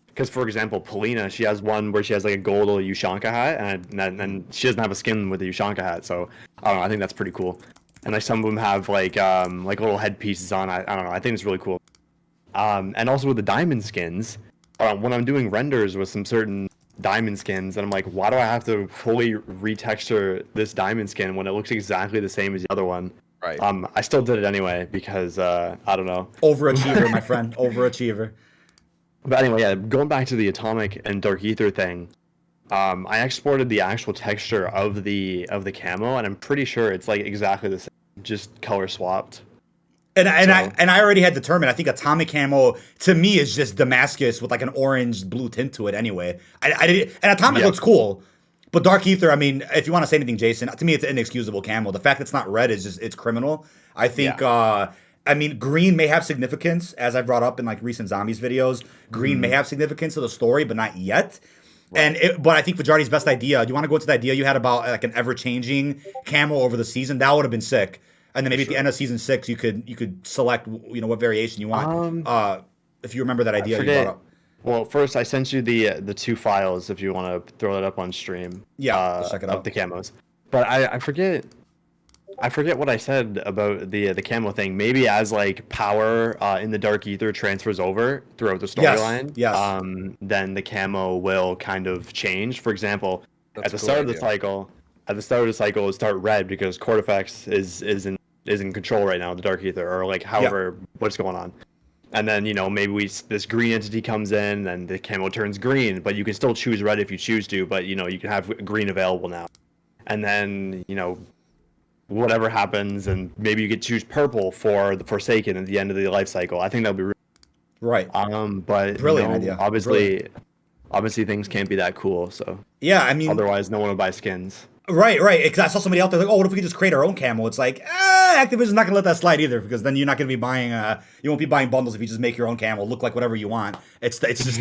Because, for example, Polina, she has one where she has like a gold Ushanka hat, and she doesn't have a skin with the Ushanka hat. So I don't know. I think that's pretty cool. And like some of them have like little headpieces on. I don't know. I think it's really cool. And also with the diamond skins, when I'm doing renders with some certain diamond skins, and I'm like, why do I have to fully retexture this diamond skin when it looks exactly the same as the other one? Right. I still did it anyway because I don't know. Overachiever, my friend. Overachiever. But anyway, going back to the Atomic and Dark Ether thing. I exported the actual texture of the camo, and I'm pretty sure it's like exactly the same, just color swapped. And I already had determined. I think Atomic camo to me is just Damascus with like an orange blue tint to it. Anyway, and Atomic looks cool, but Dark Ether. I mean, if you want to say anything, Jason, to me it's an inexcusable camo. The fact that it's not red is just it's criminal. I think. I mean, green may have significance, as I brought up in like recent zombies videos. Green may have significance to the story, but not yet. Right. But I think Fajardi's best idea. Do you want to go into the idea you had about like an ever-changing camo over the season? That would have been sick. And then maybe at the end of season 6, you could select what variation you want. If you remember that idea you brought up. Well, first I sent you the 2 files if you want to throw that up on stream. Yeah, let's check it out. Of the camos. But I forget what I said about the camo thing. Maybe as like power in the Dark Ether transfers over throughout the storyline, yes. Then the camo will kind of change. For example, at the start of the cycle, it'll start red because Cortifex is in control right now of the Dark Ether, or like however what's going on. And then maybe this green entity comes in, and the camo turns green, but you can still choose red if you choose to. But you can have green available now. And then whatever happens, and maybe you could choose purple for the Forsaken at the end of the life cycle. I think that would be really right. But brilliant idea. Obviously things can't be that cool. So yeah, I mean, otherwise no one would buy skins. Right. Because I saw somebody out there like, oh, what if we could just create our own camo? It's like, Activision's not gonna let that slide either, because then you're not gonna be buying. You won't be buying bundles if you just make your own camo look like whatever you want. It's just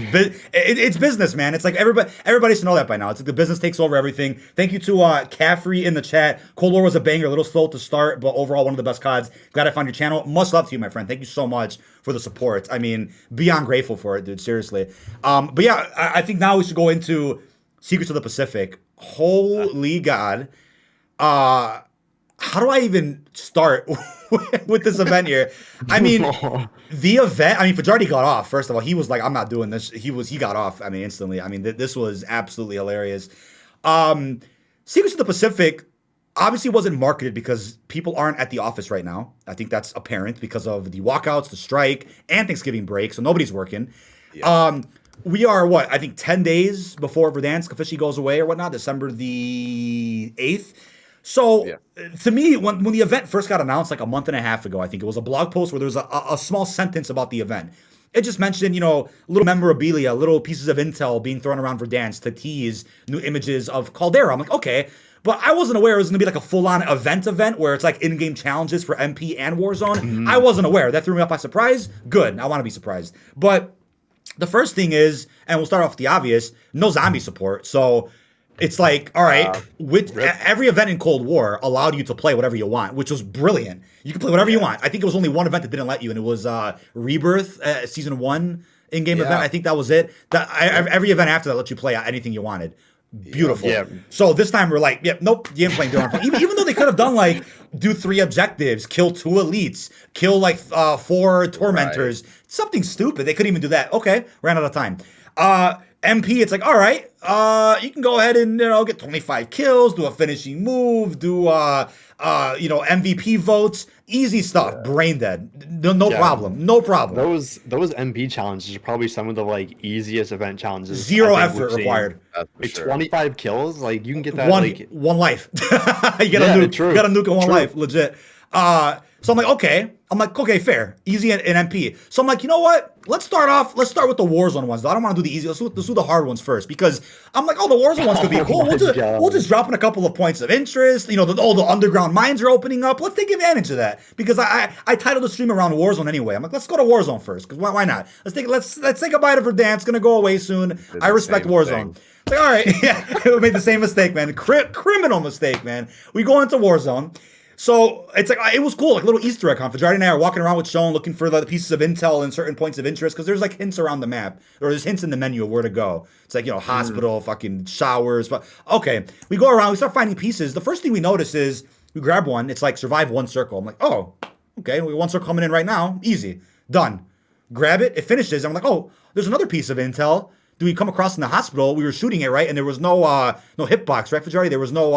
it's business, man. It's like everybody should know that by now. It's like the business takes over everything. Thank you to Caffrey in the chat. Cold War was a banger, a little slow to start, but overall one of the best CODs. Glad I found your channel. Much love to you, my friend. Thank you so much for the support. I mean, beyond grateful for it, dude. Seriously. But yeah, I think now we should go into Secrets of the Pacific. Holy God. How do I even start with this event here? I mean, the event, Fajardi got off. First of all, he was like, I'm not doing this. He got off, instantly. This was absolutely hilarious. Secrets of the Pacific obviously wasn't marketed because people aren't at the office right now. I think that's apparent because of the walkouts, the strike, and Thanksgiving break, so nobody's working. Yeah. We are, 10 days before Verdansk officially goes away or whatnot, December the 8th. So, to me, when the event first got announced, like a month and a half ago, I think it was a blog post where there was a small sentence about the event. It just mentioned, little memorabilia, little pieces of intel being thrown around Verdansk to tease new images of Caldera. I'm like, okay. But I wasn't aware it was going to be like a full-on event where it's like in-game challenges for MP and Warzone. Mm-hmm. I wasn't aware. That threw me off by surprise. Good. I want to be surprised. But the first thing is, and we'll start off with the obvious, no zombie support. So it's like, all right, every event in Cold War allowed you to play whatever you want, which was brilliant. You can play whatever you want. I think it was only one event that didn't let you, and it was Rebirth, Season 1 in-game event. I think that was it. Every event after that let you play anything you wanted. Beautiful. Yeah. So this time we're like, nope, you ain't playing Durham. Even though they could have done like, do 3 objectives, kill 2 elites, kill like 4 tormentors, something stupid. They couldn't even do that. Okay, ran out of time. MP, it's like, all right, you can go ahead and get 25 kills, do a finishing move, do MVP votes, easy stuff, brain dead, no problem. Those MP challenges are probably some of the like easiest event challenges. 0 effort required. Like 25 kills, like you can get that one life. you gotta nuke in one life, legit. So I'm like, okay, fair. Easy and MP. So I'm like, you know what? Let's start with the Warzone ones, though. I don't want to do the easy. Let's do the hard ones first, because I'm like, the Warzone ones could be cool. We'll just drop in a couple of points of interest. The underground mines are opening up. Let's take advantage of that, because I titled the stream around Warzone anyway. I'm like, let's go to Warzone first, because why not? Let's take a bite of Verdansk. It's gonna go away soon. I respect Warzone. It's like, all right, we made the same mistake, man. Criminal mistake, man. We go into Warzone. So it's like, it was cool, like a little Easter egg hunt. Fajardi and I are walking around with Sean looking for the pieces of intel and certain points of interest, because there's like hints around the map, or there's hints in the menu of where to go. It's like, hospital, fucking showers. But okay, we go around, we start finding pieces. The first thing we notice is we grab one. It's like survive 1 circle. I'm like, oh, okay, we 1 circle coming in right now. Easy, done. Grab it, it finishes. I'm like, oh, there's another piece of intel. Do we come across in the hospital? We were shooting it, right? And there was no hitbox, right, Fajardi? There was no,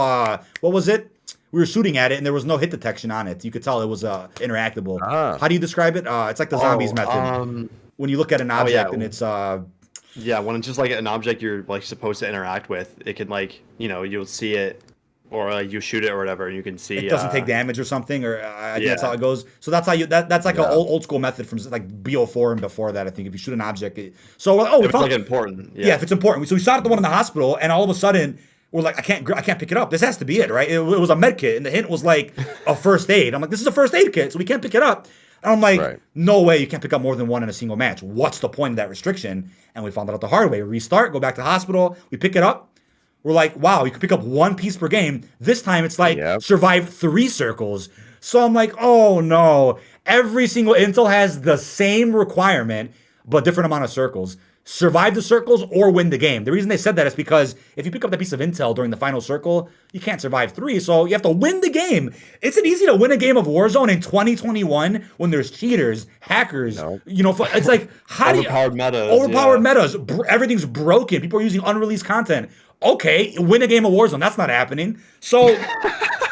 what was it? We were shooting at it, and there was no hit detection on it. You could tell it was interactable. How do you describe it? It's like the zombies method. When you look at an object and it's... when it's just like an object you're like supposed to interact with, it can like, you'll see it, or you shoot it or whatever, and you can see... It doesn't take damage or something, or I think that's how it goes. So that's how you... That's like an old school method from like BO4 and before that, I think, if you shoot an object. We found... It's like important. Yeah, if it's important. So we shot at the one in the hospital, and all of a sudden... We're like, I can't pick it up. This has to be it, right? It was a med kit, and the hint was like a first aid. I'm like, this is a first aid kit, so we can't pick it up. And I'm like, no way, you can't pick up more than 1 in a single match. What's the point of that restriction? And we found it out the hard way. Restart, go back to the hospital, we pick it up. We're like, wow, you can pick up 1 piece per game. This time it's like survive 3 circles. So I'm like, oh no. Every single intel has the same requirement, but different amount of circles. Survive the circles or win the game. The reason they said that is because if you pick up that piece of intel during the final circle, you can't survive 3, so you have to win the game. Isn't it easy to win a game of Warzone in 2021 when there's cheaters, hackers, it's like, how do you... Overpowered metas. Everything's broken. People are using unreleased content. Okay, win a game of Warzone. That's not happening. So...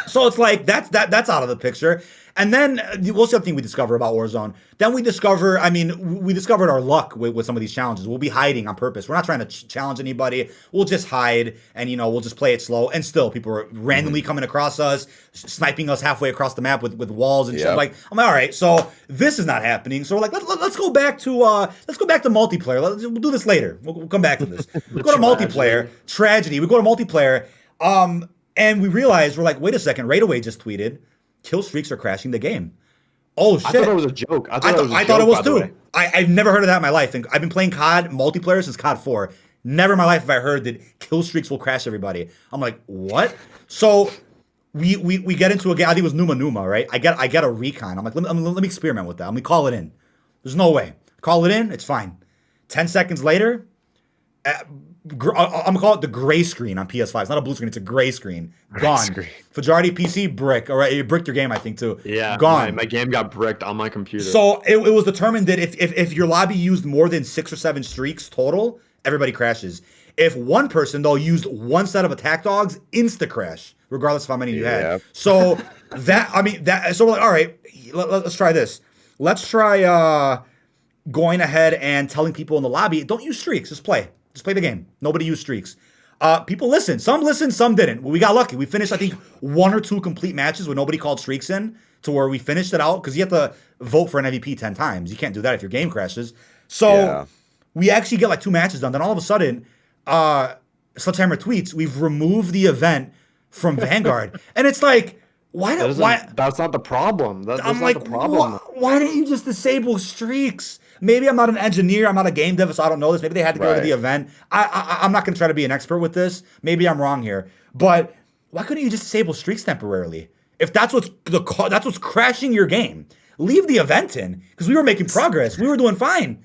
So it's like that's out of the picture. And then we'll see something we discover about Warzone. Then we discovered our luck with some of these challenges. We'll be hiding on purpose. We're not trying to challenge anybody. We'll just hide and, we'll just play it slow. And still, people are randomly coming across us, sniping us halfway across the map with walls and shit. I'm like, all right, so this is not happening. So we're like, let's go back to multiplayer. We'll do this later. We'll come back to this. We go to multiplayer. Tragedy. We go to multiplayer. And we realized, we're like, wait a second, Raidaway just tweeted, kill streaks are crashing the game. Oh, shit. I thought it was a joke. I thought it was too. I've never heard of that in my life. And I've been playing COD multiplayer since COD 4. Never in my life have I heard that kill streaks will crash everybody. I'm like, what? So we get into a game. I think it was Numa, right? I get a recon. I'm like, let me experiment with that. Let me call it in. There's no way. Call it in, it's fine. 10 seconds later, I'm gonna call it the gray screen on PS5. It's not a blue screen; it's a gray screen. Gone. Fajardi PC brick. All right, you bricked your game, I think too. Yeah, gone. My game got bricked on my computer. So it was determined that if your lobby used more than 6 or 7 streaks total, everybody crashes. If one person though used one set of attack dogs, insta crash, regardless of how many you had. So so we're like, all right, let's try this. Let's try going ahead and telling people in the lobby, don't use streaks, just play. Just play the game. Nobody used streaks. People listened. Some didn't. We got lucky. We finished, I think, 1 or 2 complete matches where nobody called streaks in to where we finished it out because you have to vote for an MVP 10 times. You can't do that if your game crashes. So we actually get like 2 matches done. Then all of a sudden, Sledgehammer tweets, we've removed the event from Vanguard. And it's like, why? That's not the problem. That's I'm not like, the problem. Why didn't you just disable streaks? Maybe I'm not an engineer. I'm not a game dev, so I don't know this. Maybe they had to go to the event. I'm not going to try to be an expert with this. Maybe I'm wrong here. But why couldn't you just disable streaks temporarily? If that's what's crashing your game, leave the event in because we were making progress. We were doing fine.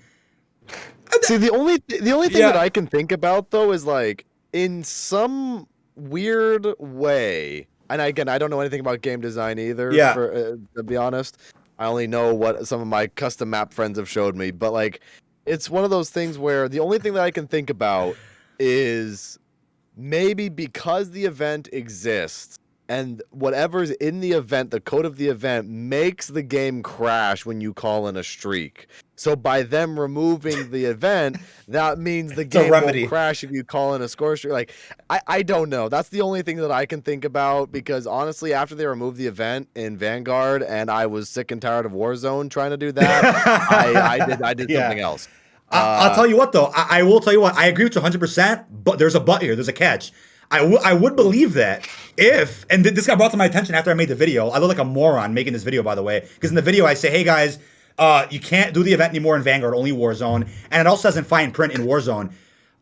See, the only thing that I can think about though is like in some weird way. And again, I don't know anything about game design either. Yeah. To be honest. I only know what some of my custom map friends have showed me, but like, it's one of those things where the only thing that I can think about is maybe because the event exists and whatever's in the event, the code of the event makes the game crash when you call in a streak. So by them removing the event, that means the game won't crash if you call in a score streak. Like, I don't know. That's the only thing that I can think about because honestly, after they removed the event in Vanguard and I was sick and tired of Warzone trying to do that, I did something else. I'll tell you what though. I will tell you what. I agree with you 100%, but there's a but here. There's a catch. I would believe that if, and this got brought to my attention after I made the video. I look like a moron making this video, by the way, because in the video I say, hey guys, you can't do the event anymore in Vanguard, only Warzone. And it also says in fine print in Warzone,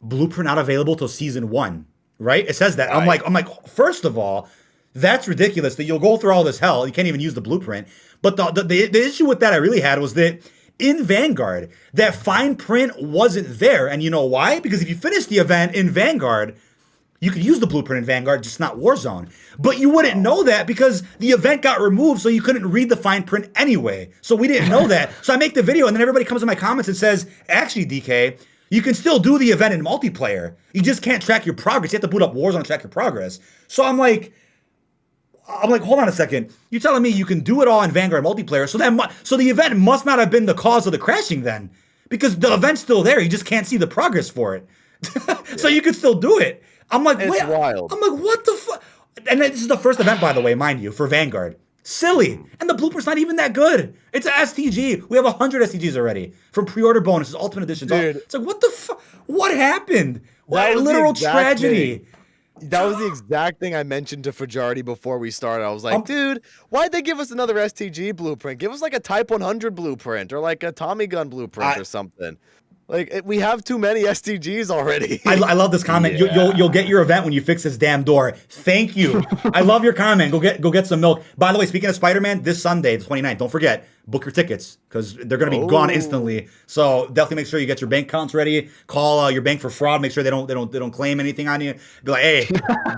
blueprint not available till season 1, right? It says that. Right. I'm like, first of all, that's ridiculous that you'll go through all this hell. You can't even use the blueprint. But the issue with that I really had was that in Vanguard, that fine print wasn't there. And you know why? Because if you finish the event in Vanguard, you could use the blueprint in Vanguard, just not Warzone. But you wouldn't know that because the event got removed, so you couldn't read the fine print anyway. So we didn't know that. So I make the video, and then everybody comes in my comments and says, actually, DK, you can still do the event in multiplayer. You just can't track your progress. You have to boot up Warzone to track your progress. So I'm like, hold on a second. You're telling me you can do it all in Vanguard multiplayer, so the event must not have been the cause of the crashing then. Because the event's still there, you just can't see the progress for it. So you could still do it. I'm like, it's wild. I'm like, what the fuck? And this is the first event, by the way, mind you, for Vanguard. Silly. And the blueprint's not even that good. It's an STG. We have 100 STGs already from pre-order bonuses, Ultimate Editions. Dude, it's like, what the fuck? What happened? What literal tragedy. That was the exact thing I mentioned to Fajardi before we started. I was like, dude, why'd they give us another STG blueprint? Give us like a Type 100 blueprint or like a Tommy gun blueprint or something. Like we have too many STGs already. I love this comment. You'll get your event when you fix this damn door. Thank you. I love your comment. Go get some milk. By the way, speaking of Spider-Man, this Sunday, the 29th, don't forget, book your tickets because they're gonna be gone instantly. So definitely make sure you get your bank accounts ready. Call your bank for fraud. Make sure they don't claim anything on you. Be like, hey,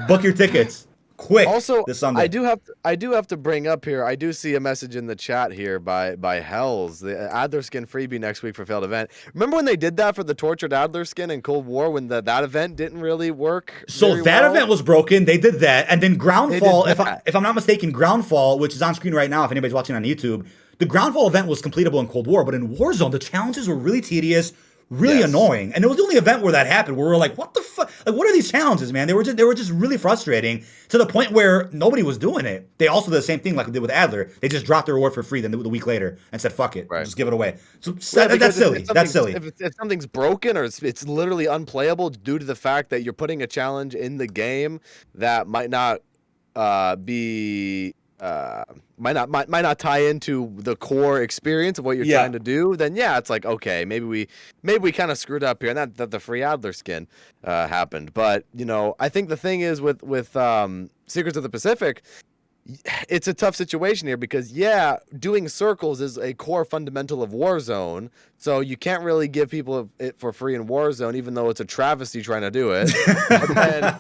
book your tickets. Quick. Also, this Sunday. I do have to bring up here. I do see a message in the chat here by Hells, the Adler skin freebie next week for failed event. Remember when they did that for the tortured Adler skin in Cold War when that event didn't really work? So that event was broken. They did that, and then Groundfall. If I'm not mistaken, Groundfall, which is on screen right now, if anybody's watching on YouTube, the Groundfall event was completable in Cold War, but in Warzone, the challenges were really tedious. Really annoying, and it was the only event where that happened. Where we were like, "What the fuck? Like, what are these challenges, man?" They were just really frustrating to the point where nobody was doing it. They also did the same thing like they did with Adler. They just dropped their reward for free the week later and said, "Fuck it, just give it away." So that's silly. That's silly. If something's broken or it's literally unplayable due to the fact that you're putting a challenge in the game that might not be. Might not tie into the core experience of what you're trying to do, then it's like, okay, maybe we kind of screwed up here, and that the free Adler skin happened. But I think the thing is with Secrets of the Pacific, it's a tough situation here because doing circles is a core fundamental of Warzone, so you can't really give people it for free in Warzone, even though it's a travesty trying to do it. But then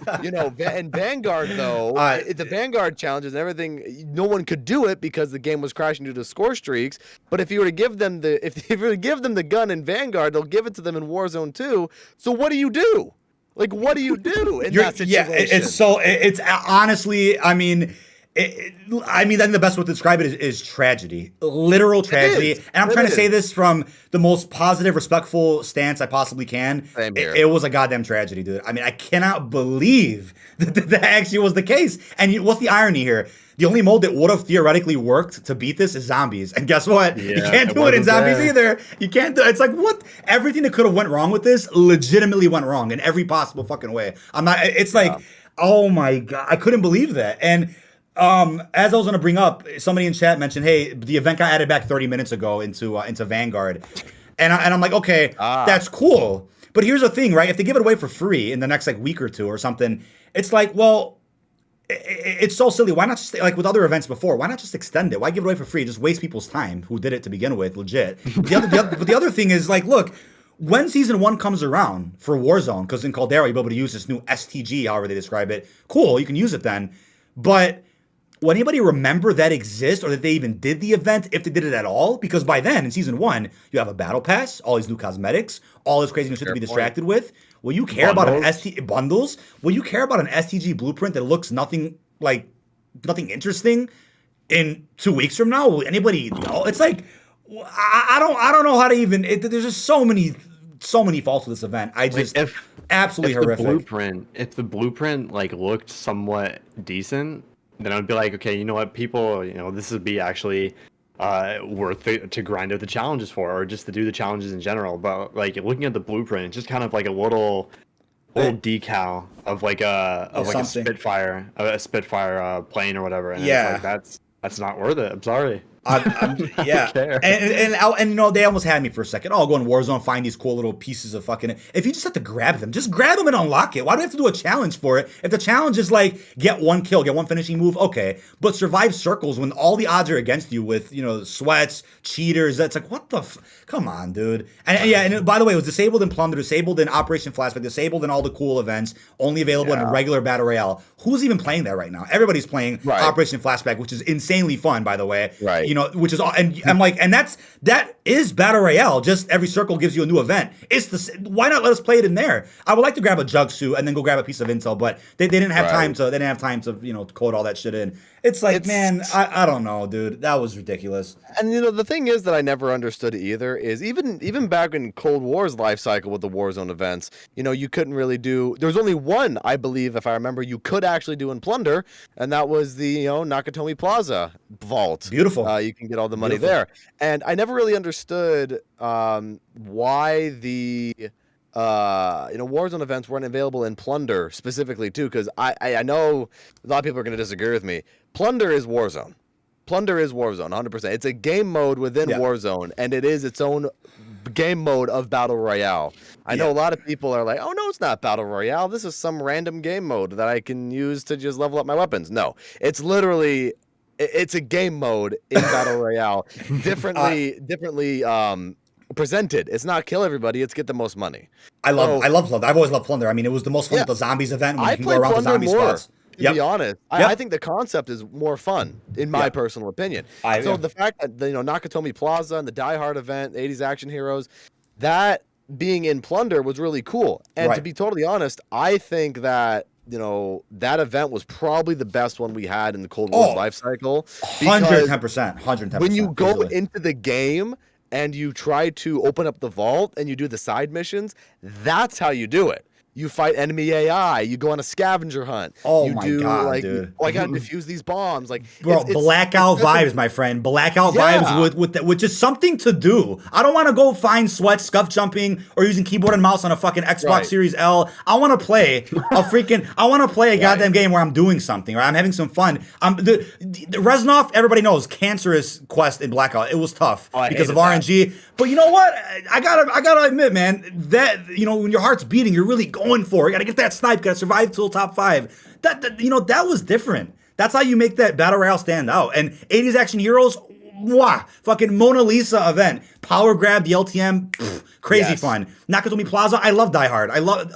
in Vanguard though, the Vanguard challenges and everything, no one could do it because the game was crashing due to score streaks. But if you were to give them the gun in Vanguard, they'll give it to them in Warzone too. So what do you do? Like, what do you do in that situation? It's honestly, I mean, I think the best way to describe it is tragedy, literal tragedy. And I'm trying to say this from the most positive, respectful stance I possibly can. Same here. It was a goddamn tragedy, dude. I mean, I cannot believe that actually was the case. And what's the irony here? The only mode that would have theoretically worked to beat this is zombies. And guess what? You can't do it in zombies either. You can't do it. It's like, what? Everything that could have went wrong with this legitimately went wrong in every possible fucking way. Oh my God. I couldn't believe that. And as I was going to bring up, somebody in chat mentioned, hey, the event got added back 30 minutes ago into Vanguard. And I'm like, okay, that's cool. But here's the thing, right? If they give it away for free in the next week or two or something, it's like, well, it's so silly. Why not just, like with other events before, why not just extend it? Why give it away for free? Just waste people's time who did it to begin with, legit. But the other thing is, like, look, when Season 1 comes around for Warzone, because in Caldera you'll be able to use this new STG, however they describe it, cool, you can use it then. But will anybody remember that exists or that they even did the event, if they did it at all? Because by then, in Season 1, you have a battle pass, all these new cosmetics, all this crazy new shit to be distracted with. Will you care about an bundles? Will you care about an STG blueprint that looks nothing interesting in 2 weeks from now? Will anybody know? It's like, I don't know how to even. There's just so many faults with this event. Absolutely horrific. If the blueprint looked somewhat decent, then I would be like, okay, you know what, people, this would be actually worth it to grind out the challenges for, or just to do the challenges in general. But looking at the blueprint, it's just kind of like a little decal of a Spitfire plane or whatever. And it's like, that's not worth it. I'm sorry. Yeah, and they almost had me for a second. Oh, I'll go in Warzone, find these cool little pieces of fucking. If you just have to grab them and unlock it. Why do we have to do a challenge for it? If the challenge is get one kill, get one finishing move, okay. But survive circles when all the odds are against you with sweats, cheaters. That's like, what the? Come on, dude. And by the way, it was disabled in Plunder, disabled in Operation Flashback, disabled in all the cool events, only available in a regular battle royale. Who's even playing that right now? Everybody's playing Operation Flashback, which is insanely fun, by the way. Right. Which is all, and I'm like, and that is battle royale. Just every circle gives you a new event. Why not let us play it in there? I would like to grab a jug suit and then go grab a piece of intel, but they didn't have time to. They didn't have time to code all that shit in. It's like, man, I don't know, dude. That was ridiculous. And the thing is that I never understood either is even back in Cold War's life cycle with the Warzone events, you couldn't really do. There was only one, I believe, if I remember, you could actually do in Plunder, and that was the Nakatomi Plaza vault. Beautiful. You can get all the money there, and I never really understood why the Warzone events weren't available in Plunder specifically too, because I know a lot of people are going to disagree with me. Plunder is Warzone. Plunder is Warzone, 100%. It's a game mode within Warzone, and it is its own game mode of Battle Royale. I know a lot of people are like, oh, no, it's not Battle Royale. This is some random game mode that I can use to just level up my weapons. No, it's literally, it's a game mode in Battle Royale, differently presented. It's not kill everybody, it's get the most money. I love Plunder. I've always loved Plunder. I mean, it was the most fun at the zombies event when you can go around the zombie spots. To be honest, I think the concept is more fun, in my personal opinion. The fact that Nakatomi Plaza and the Die Hard event, 80s Action Heroes, that being in Plunder was really cool. And to be totally honest, I think that that event was probably the best one we had in the Cold War's life cycle. 110%. When you go into the game and you try to open up the vault and you do the side missions, that's how you do it. You fight enemy AI. You go on a scavenger hunt. Oh my god, dude! I gotta defuse these bombs. Like, bro, blackout vibes, my friend. Blackout vibes with just something to do. I don't want to go find sweat, scuff jumping, or using keyboard and mouse on a fucking Xbox Series L. I want to play a goddamn game where I'm doing something, or I'm having some fun. The Reznov, everybody knows, cancerous quest in Blackout. It was tough because of RNG. But you know what? I gotta admit, man, that when your heart's beating, you're really going for it. You gotta get that snipe, gotta survive till top 5. That was different. That's how you make that Battle Royale stand out. And 80s Action Heroes, fucking Mona Lisa event. Power grab, the LTM, crazy fun. Nakatomi Plaza, I love Die Hard. I love,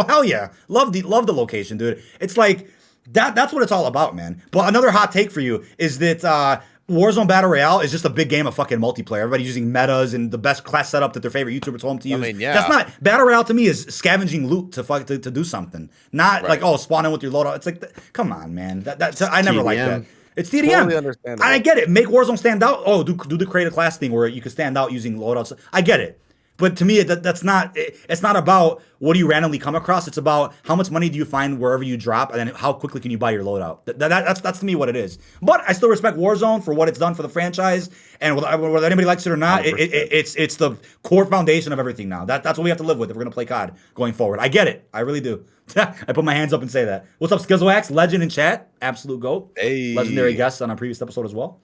hell yeah. Love the location, dude. It's like, that's what it's all about, man. But another hot take for you is that Warzone Battle Royale is just a big game of fucking multiplayer. Everybody's using metas and the best class setup that their favorite YouTuber told them to use. I mean, that's not Battle Royale to me is scavenging loot to do something. Not like spawn in with your loadout. It's like come on, man. That's I never liked that. It's TDM. Totally understandable. I get it. Make Warzone stand out. Oh, do the create a class thing where you can stand out using loadouts. I get it. But to me, that's not. It's not about what do you randomly come across. It's about how much money do you find wherever you drop, and then how quickly can you buy your loadout. That's to me what it is. But I still respect Warzone for what it's done for the franchise, and whether anybody likes it or not, it's the core foundation of everything now. That's what we have to live with if we're gonna play COD going forward. I get it. I really do. I put my hands up and say that. What's up, Skizzleax? Legend in chat. Absolute GOAT. Hey. Legendary guest on our previous episode as well.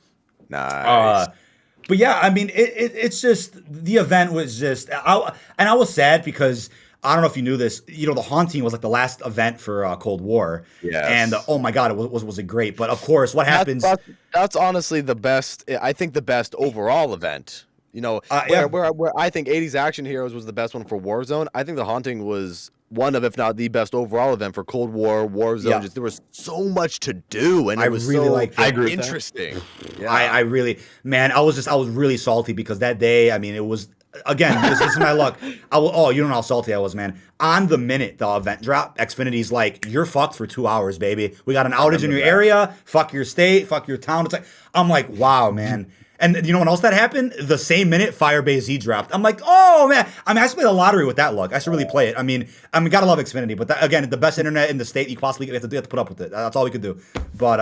Nice. But yeah, I mean, it's just the event was just, I was sad because I don't know if you knew this. The Haunting was like the last event for Cold War. Yeah. And oh my god, was it great? But of course, what happens? That's honestly the best. I think the best overall event. Where I think 80s Action Heroes was the best one for Warzone. I think the Haunting was one of, if not the best overall event for Cold War, Warzone. Yeah. Just there was so much to do, and it was interesting. Yeah. I really, man, I was really salty because that day, I mean, it was again, this is my luck. You don't know how salty I was, man. On the minute the event dropped, Xfinity's like, you're fucked for 2 hours, baby. We got an outage in your area. Fuck your state. Fuck your town. It's like, I'm like, wow, man. And you know when else that happened? The same minute Firebase Z dropped. I'm like, oh man. I mean, I should play the lottery with that luck. I should really play it. I mean, gotta love Xfinity. But again, the best internet in the state you possibly have to put up with it. That's all we could do. But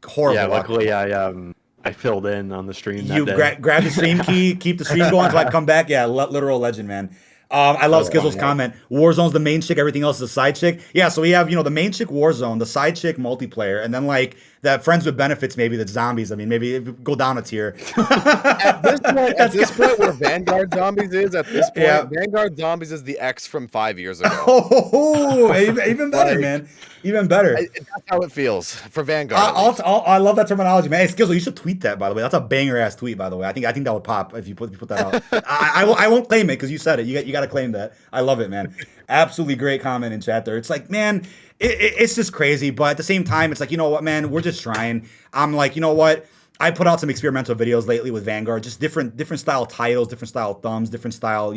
horrible. Yeah, luckily I filled in on the stream. You grab the stream key, keep the stream going until I come back. Yeah, literal legend, man. I love Skizzle's comment. Warzone's the main chick, everything else is a side chick. Yeah, so we have, the main chick Warzone, the side chick multiplayer, and then like that friends with benefits, maybe that's zombies. I mean, maybe go down a tier. At this point where Vanguard Zombies is, Vanguard Zombies is the X from 5 years ago. Oh, even better, man. Even better. That's how it feels for Vanguard. I love that terminology, man. Hey, Skizzle, you should tweet that, by the way. That's a banger ass tweet, by the way. I think that would pop if you put that out. I won't claim it because you said it. You got to claim that. I love it, man. Absolutely great comment in chat there. It's like, man, it's just crazy, but at the same time, it's like, you know what, man, we're just trying. I'm like, you know what? I put out some experimental videos lately with Vanguard, just different style titles, different style thumbs, different style,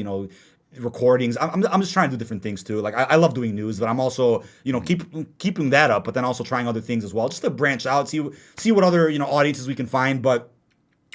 recordings. I'm just trying to do different things too. Like I love doing news, but I'm also keeping that up, but then also trying other things as well, just to branch out, see what other audiences we can find. But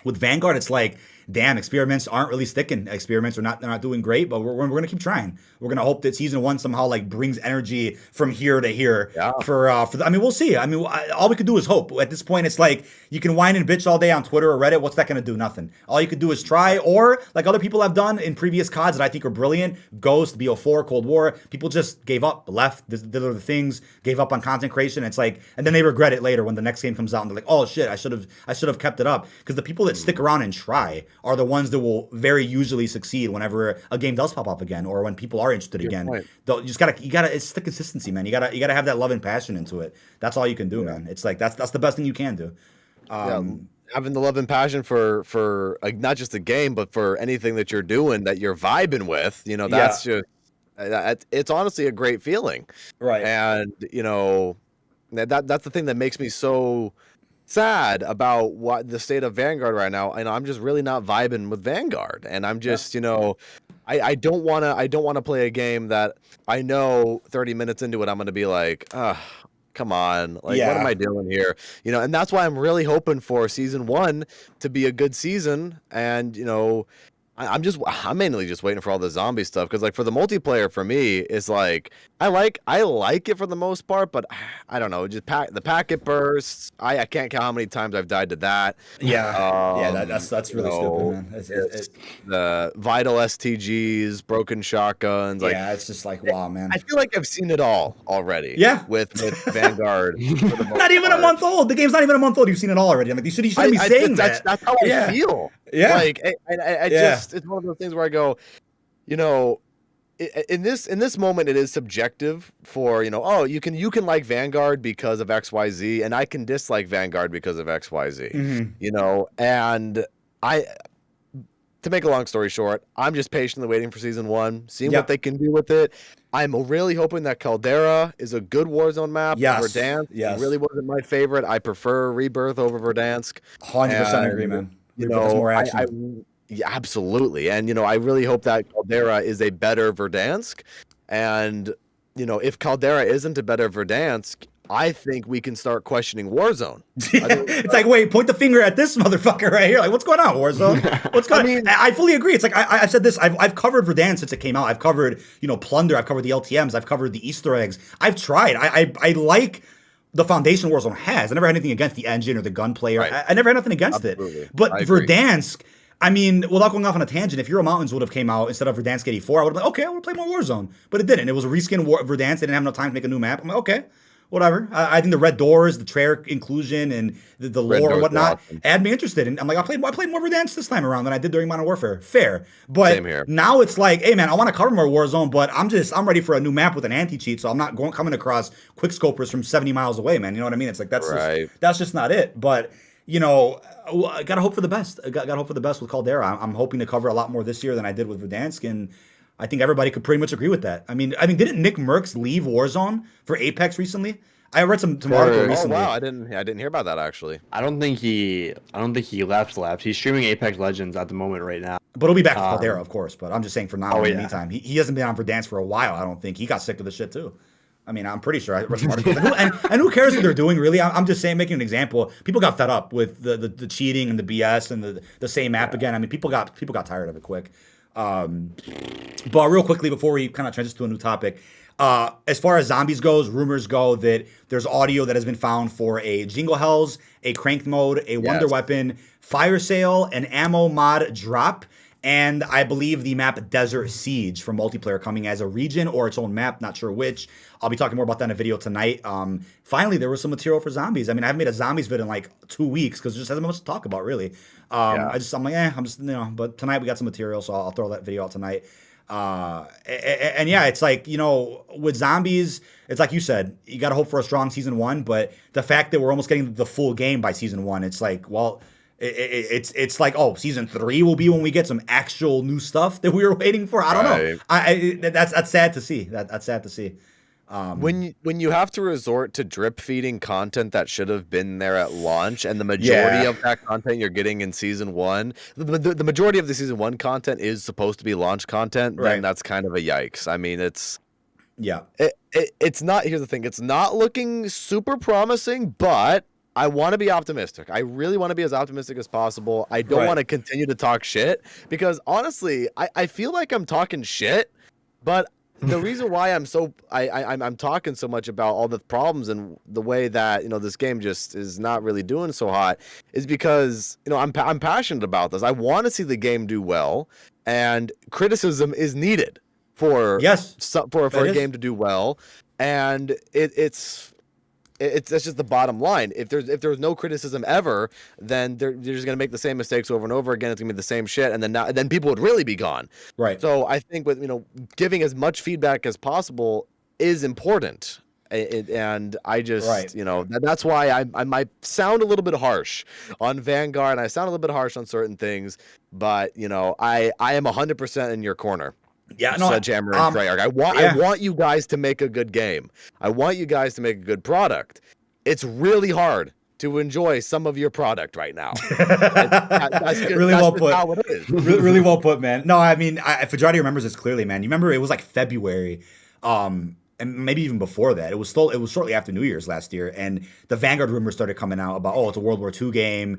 with Vanguard, it's like, damn, experiments aren't really sticking. Experiments they're not doing great, but we're gonna keep trying. We're gonna hope that season 1 somehow like brings energy from here to here. Yeah. I mean, we'll see. I mean, all we could do is hope. At this point, it's like you can whine and bitch all day on Twitter or Reddit. What's that gonna do? Nothing. All you could do is try, or like other people have done in previous CODs that I think are brilliant. Ghost, BO4, Cold War. People just gave up, left, did other things, gave up on content creation. It's like, and then they regret it later when the next game comes out and they're like, oh shit, I should have kept it up. Because the people that stick around and try are the ones that will very usually succeed whenever a game does pop up again, or when people are interested again. You just gotta. It's the consistency, man. You gotta have that love and passion into it. That's all you can do, man. It's like that's the best thing you can do. Having the love and passion for not just the game, but for anything that you're doing that you're vibing with, that's just it's honestly a great feeling, right? And that's the thing that makes me so sad about what the state of Vanguard right now. And I'm just really not vibing with Vanguard, and I'm just I don't want to play a game that I know 30 minutes into it I'm going to be like, come on, like, what am I doing here? And that's why I'm really hoping for season 1 to be a good season. And I'm mainly just waiting for all the zombie stuff, because like for the multiplayer, for me, it's like I like it for the most part, but I don't know, just the packet bursts. I can't count how many times I've died to that. That's really stupid, man. It's the vital STGs, broken shotguns. Like, it's just like, wow, man. I feel like I've seen it all already. Yeah, with Vanguard. Not even a month old. The game's not even a month old. You've seen it all already. I'm like, you shouldn't be saying that. That's how I feel. Yeah, like I just, it's one of those things where I go, in this moment, it is subjective for, you can like Vanguard because of XYZ, and I can dislike Vanguard because of XYZ. And to make a long story short, I'm just patiently waiting for season 1, seeing what they can do with it. I'm really hoping that Caldera is a good Warzone map. Verdansk really wasn't my favorite. I prefer Rebirth over Verdansk. 100% agree, man. More action. Yeah, absolutely. And, I really hope that Caldera is a better Verdansk. And, if Caldera isn't a better Verdansk, I think we can start questioning Warzone. It's like, wait, point the finger at this motherfucker right here. Like, what's going on, Warzone? What's going on? I fully agree. It's like, I've said this. I've covered Verdansk since it came out. I've covered, Plunder. I've covered the LTMs. I've covered the Easter eggs. I've tried. I like the foundation Warzone has. I never had anything against the engine or the gunplay. I never had nothing against it. But Verdansk, I mean, without going off on a tangent, if Euro Mountains would have came out instead of Verdansk 84, I would have been like, okay, I want to play more Warzone. But it didn't. It was a reskin Verdansk. They didn't have enough time to make a new map. I'm like, okay, whatever. I think the red doors, the Treyarch inclusion, and the lore and whatnot had me interested. And I'm like, I played more Verdansk this time around than I did during Modern Warfare. Fair. But now it's like, hey, man, I want to cover more Warzone, but I'm ready for a new map with an anti-cheat, so I'm not coming across quick scopers from 70 miles away, man. You know what I mean? It's like, that's just not it. But I gotta hope for the best. I gotta hope for the best with Caldera. I'm hoping to cover a lot more this year than I did with Verdansk, and I think everybody could pretty much agree with that. I mean, didn't Nick Merckx leave Warzone for Apex recently? I read some article recently. Oh wow, I didn't hear about that actually. I don't think he left. He's streaming Apex Legends at the moment right now. But he'll be back for Caldera, of course. But I'm just saying for now. In the meantime, he hasn't been on Verdansk for a while. I don't think he got sick of the shit too. I mean, I'm pretty sure I read some articles. and who cares what they're doing, really? I'm just saying, making an example. People got fed up with the cheating and the BS and the same map again. I mean, people got tired of it quick. But real quickly, before we kind of transition to a new topic, as far as zombies goes, rumors go that there's audio that has been found for a Jingle Hells, a Cranked Mode, a Wonder Weapon, Fire Sale, an Ammo Mod drop, and I believe the map Desert Siege for multiplayer coming as a region or its own map, not sure which. I'll be talking more about that in a video tonight. Finally, there was some material for zombies. I mean, I haven't made a zombies vid in like 2 weeks because there just hasn't been much to talk about, really. I'm like, but tonight we got some material, so I'll throw that video out tonight. And yeah, it's like, with zombies, it's like you said, you got to hope for a strong season 1, but the fact that we're almost getting the full game by season 1, it's like, well, it's like, oh, season 3 will be when we get some actual new stuff that we were waiting for. I don't know. That's sad to see. That's sad to see. When you have to resort to drip feeding content that should have been there at launch, and the majority of that content you're getting in season 1, the majority of the season 1 content is supposed to be launch content, then that's kind of a yikes. I mean, it's not. Here's the thing: it's not looking super promising, but I want to be optimistic. I really want to be as optimistic as possible. I don't want to continue to talk shit, because honestly, I feel like I'm talking shit, but the reason why I'm talking so much about all the problems and the way that this game just is not really doing so hot is because I'm passionate about this. I want to see the game do well, and criticism is needed for a game to do well, and it's that's just the bottom line. If there's no criticism ever, then they're just gonna make the same mistakes over and over again. It's gonna be the same shit, and then people would really be gone. Right. So I think with giving as much feedback as possible is important. And I just that's why I might sound a little bit harsh on Vanguard, and I sound a little bit harsh on certain things, but I am 100% in your corner. Yeah, no, Sledgehammer and Treyarch. I want you guys to make a good game. I want you guys to make a good product. It's really hard to enjoy some of your product right now. Really well put. How it is. Really well put, man. No, I mean, Fajardi remembers this clearly, man. You remember it was like February, and maybe even before that. It was shortly after New Year's last year, and the Vanguard rumors started coming out about, it's a World War II game,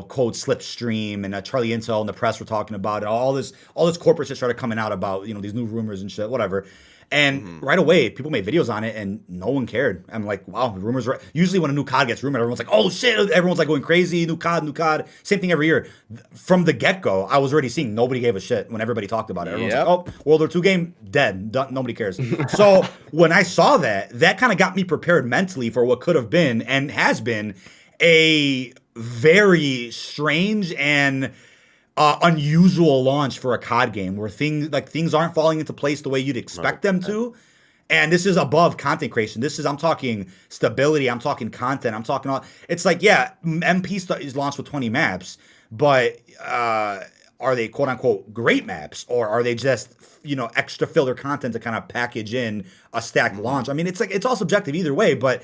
code Slipstream, and Charlie Intel and the press were talking about it. All this corporate shit started coming out about these new rumors and shit, whatever. And right away, people made videos on it, and no one cared. I'm like, wow, the rumors were... Usually when a new COD gets rumored, everyone's like, oh, shit. Everyone's like going crazy. New COD. Same thing every year. From the get-go, I was already seeing nobody gave a shit when everybody talked about it. Everyone's like, oh, World War II game, dead. Nobody cares. So when I saw that kind of got me prepared mentally for what could have been and has been a very strange and... unusual launch for a COD game where things aren't falling into place the way you'd expect them to. And this is above content creation. I'm talking stability. I'm talking content. I'm talking it's like, yeah, MP is launched with 20 maps, but are they quote unquote great maps, or are they just, extra filler content to kind of package in a stacked launch? I mean, it's all subjective either way, but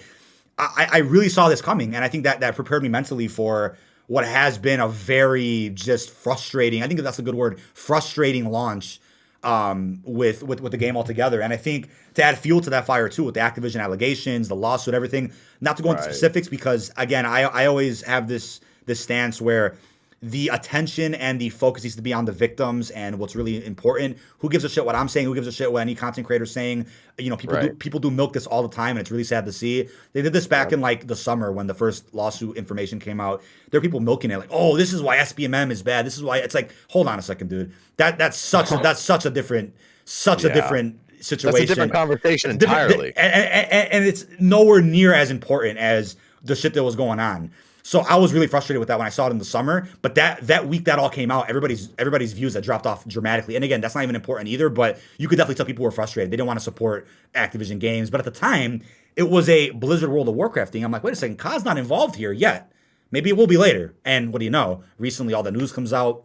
I really saw this coming. And I think that prepared me mentally for what has been a very just frustrating, I think that's a good word, frustrating launch with the game altogether. And I think to add fuel to that fire too, with the Activision allegations, the lawsuit, everything, not to go into specifics, because again, I always have this stance where the attention and the focus needs to be on the victims and what's really important. Who gives a shit what I'm saying? Who gives a shit what any content creator's saying? People do milk this all the time, and it's really sad to see. They did this back in like the summer when the first lawsuit information came out. There are people milking it like, oh, this is why SBMM is bad. This is why. It's like, hold on a second, dude. That's such a different situation. That's a different conversation entirely. And it's nowhere near as important as the shit that was going on. So I was really frustrated with that when I saw it in the summer. But that week that all came out, everybody's views had dropped off dramatically. And again, that's not even important either, but you could definitely tell people were frustrated. They didn't want to support Activision games. But at the time, it was a Blizzard World of Warcraft thing. I'm like, wait a second, COD's not involved here yet. Maybe it will be later. And what do you know? Recently, all the news comes out.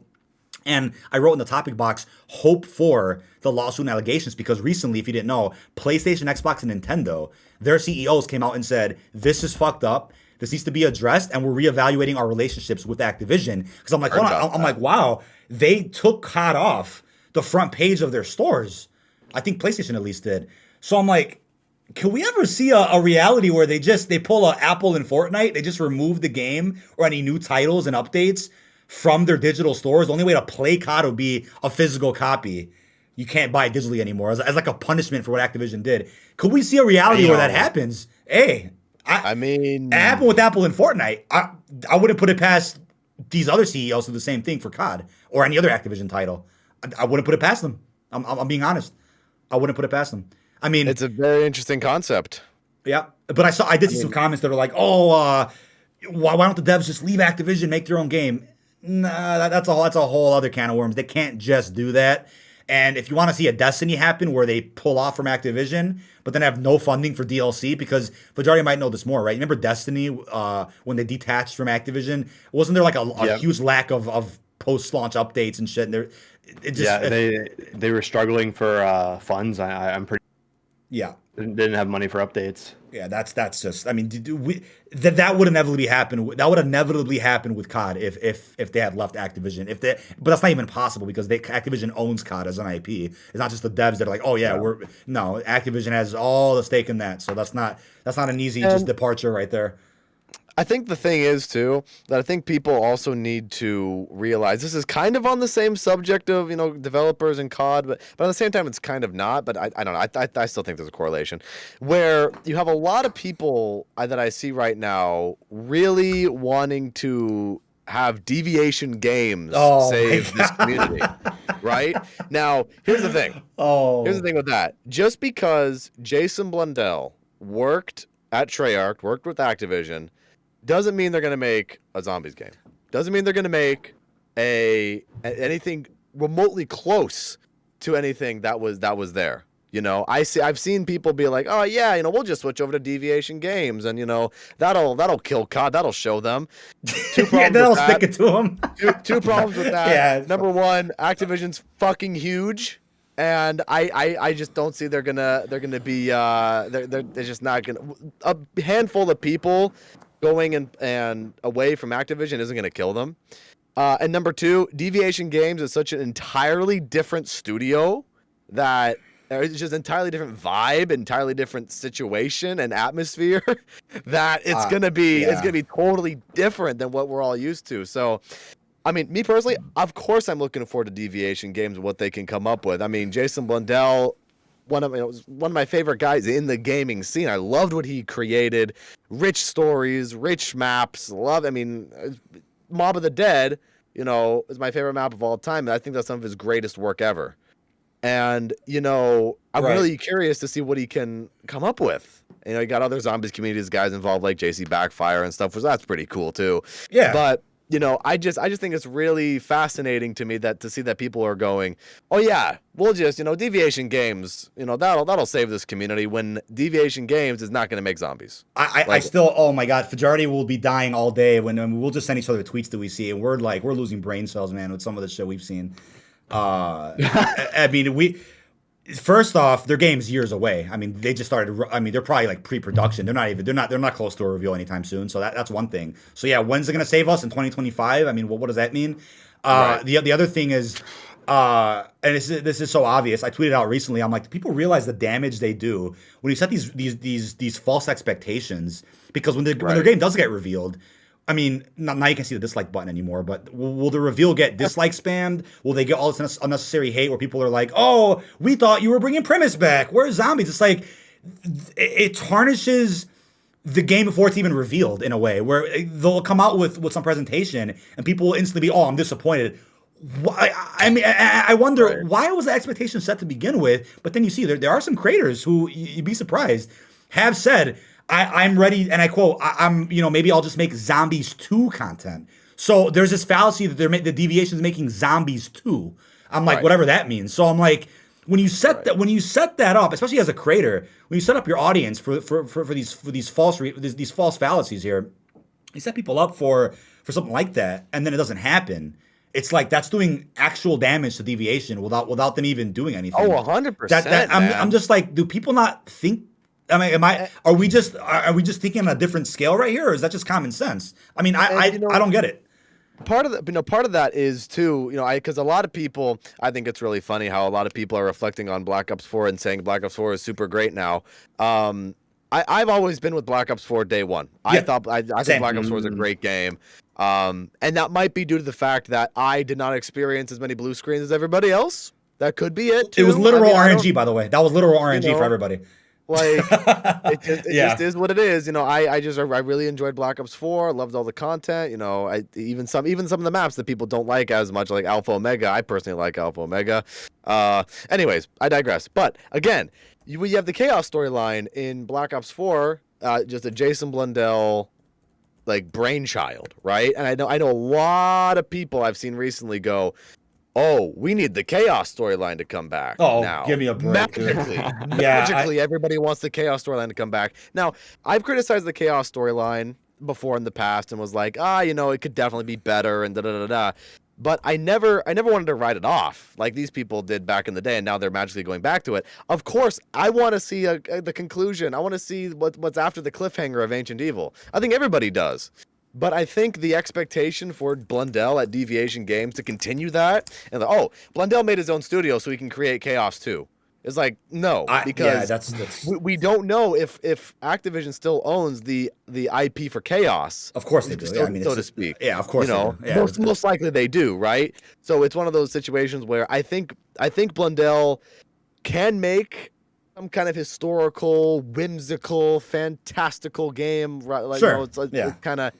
And I wrote in the topic box, hope for the lawsuit and allegations, because recently, if you didn't know, PlayStation, Xbox, and Nintendo, their CEOs came out and said, this is fucked up. This needs to be addressed, and we're reevaluating our relationships with Activision. Because I'm like, hold on. I'm like, wow, they took COD off the front page of their stores. I think PlayStation at least did. So I'm like, can we ever see a reality where they pull a Apple and Fortnite, they just remove the game or any new titles and updates from their digital stores? The only way to play COD would be a physical copy. You can't buy it digitally anymore as like a punishment for what Activision did. Could we see a reality where that happens? Hey, I mean, it happened with Apple and Fortnite. I wouldn't put it past these other CEOs to do the same thing for COD or any other Activision title. I wouldn't put it past them. I'm being honest. I wouldn't put it past them. I mean, it's a very interesting concept. Yeah, but I did see some comments that are like, oh, why don't the devs just leave Activision, make their own game? Nah, that's a whole other can of worms. They can't just do that. And if you want to see a Destiny happen where they pull off from Activision, but then have no funding for DLC, because Fajardi might know this more, right? You remember Destiny when they detached from Activision? Wasn't there like a huge lack of post-launch updates and shit? And they were struggling for funds. I'm pretty. Yeah. Didn't have money for updates. Yeah, that's just. I mean, that would inevitably happen. That would inevitably happen with COD if they had left Activision. But that's not even possible because Activision owns COD as an IP. It's not just the devs that are like, oh yeah, Activision has all the stake in that. So that's not an easy just departure right there. I think the thing is, too, that I think people also need to realize this is kind of on the same subject of, developers and COD, but at the same time, it's kind of not. But I don't know. I still think there's a correlation where you have a lot of people that I see right now really wanting to have deviation games save this community. Right? Now, here's the thing. Here's the thing with that. Just because Jason Blundell worked at Treyarch, worked with Activision, doesn't mean they're going to make a zombies game. Doesn't mean they're going to make anything remotely close to anything that was there. You know, I've seen people be like, oh yeah, you know, we'll just switch over to Deviation Games, and you know, that'll kill COD, that'll show them. That'll stick it to them. Two problems with that. Yeah. Number one, Activision's fucking huge, and I just don't see they're gonna be they're just not gonna, a handful of people going and away from Activision isn't gonna kill them. And number two, Deviation Games is such an entirely different studio that it's just entirely different vibe, entirely different situation and atmosphere that it's gonna be totally different than what we're all used to. So, I mean, me personally, of course, I'm looking forward to Deviation Games and what they can come up with. I mean, Jason Blundell, one of my favorite guys in the gaming scene. I loved what he created. Rich stories, rich maps. Mob of the Dead, you know, is my favorite map of all time, and I think that's some of his greatest work ever. And, you know, I'm really curious to see what he can come up with. You know, you got other zombies communities guys involved like JC Backfire and stuff, which that's pretty cool too. Yeah. But, you know, I just think it's really fascinating to me to see that people are going, oh yeah, we'll just, you know, Deviation Games, you know, that'll save this community, when Deviation Games is not going to make zombies. I still, oh my God, Fajardi will be dying all day when we'll just send each other tweets that we see, and we're losing brain cells, man, with some of the shit we've seen. I mean, first off, their game's years away. I mean, they just started. I mean, they're probably like pre-production. They're not close to a reveal anytime soon. So that's one thing. So yeah, when's it gonna save us in 2025? I mean, what does that mean? The other thing is, and this is so obvious. I tweeted out recently. I'm like, do people realize the damage they do when you set these false expectations? Because when their game does get revealed, I mean, now you can see the dislike button anymore, but will the reveal get dislike spammed? Will they get all this unnecessary hate where people are like, oh, we thought you were bringing premise back. Where's zombies? It's like, it tarnishes the game before it's even revealed in a way where they'll come out with some presentation and people will instantly be, oh, I'm disappointed. I wonder, why was the expectation set to begin with? But then you see there are some creators who, you'd be surprised, have said, I'm ready, and I quote, I'm, you know, maybe I'll just make Zombies 2 content. So there's this fallacy that the Deviation's making Zombies 2. I'm like, whatever that means. So I'm like, when you set that up, especially as a creator, when you set up your audience for these false fallacies here, you set people up for something like that, and then it doesn't happen. It's like that's doing actual damage to Deviation without them even doing anything. Oh, 100%. I'm just like, do people not think? I mean, are we just thinking on a different scale right here, or is that just common sense? I mean, I don't get it. Part of that is too, you know, because a lot of people, I think it's really funny how a lot of people are reflecting on Black Ops 4 and saying Black Ops 4 is super great now. I've always been with Black Ops 4 day one. Yeah. I think Black Ops 4 is a great game. And that might be due to the fact that I did not experience as many blue screens as everybody else. That could be it too. It was literal RNG, by the way. That was literal RNG for everybody. Like, it just is what it is. You know, I really enjoyed Black Ops 4. Loved all the content. You know, even some of the maps that people don't like as much, like Alpha Omega. I personally like Alpha Omega. Anyways, I digress. But again, you have the Chaos storyline in Black Ops 4, just a Jason Blundell like brainchild, right? And I know a lot of people I've seen recently go, oh, we need the Chaos storyline to come back. Oh, now. Give me a break. Magically, everybody wants the Chaos storyline to come back. Now, I've criticized the Chaos storyline before in the past and was like, you know, it could definitely be better and da-da-da-da. But I never wanted to write it off like these people did back in the day, and now they're magically going back to it. Of course, I want to see the conclusion. I want to see what's after the cliffhanger of Ancient Evil. I think everybody does. But I think the expectation for Blundell at Deviation Games to continue that, and Blundell made his own studio so he can create Chaos too. It's like, no, because that's... We don't know if Activision still owns the IP for Chaos. Of course they do, so to speak. Yeah, of course. You know, they do. Most likely they do, right? So it's one of those situations where I think Blundell can make some kind of historical, whimsical, fantastical game, right? Like, sure. You know, it's kind of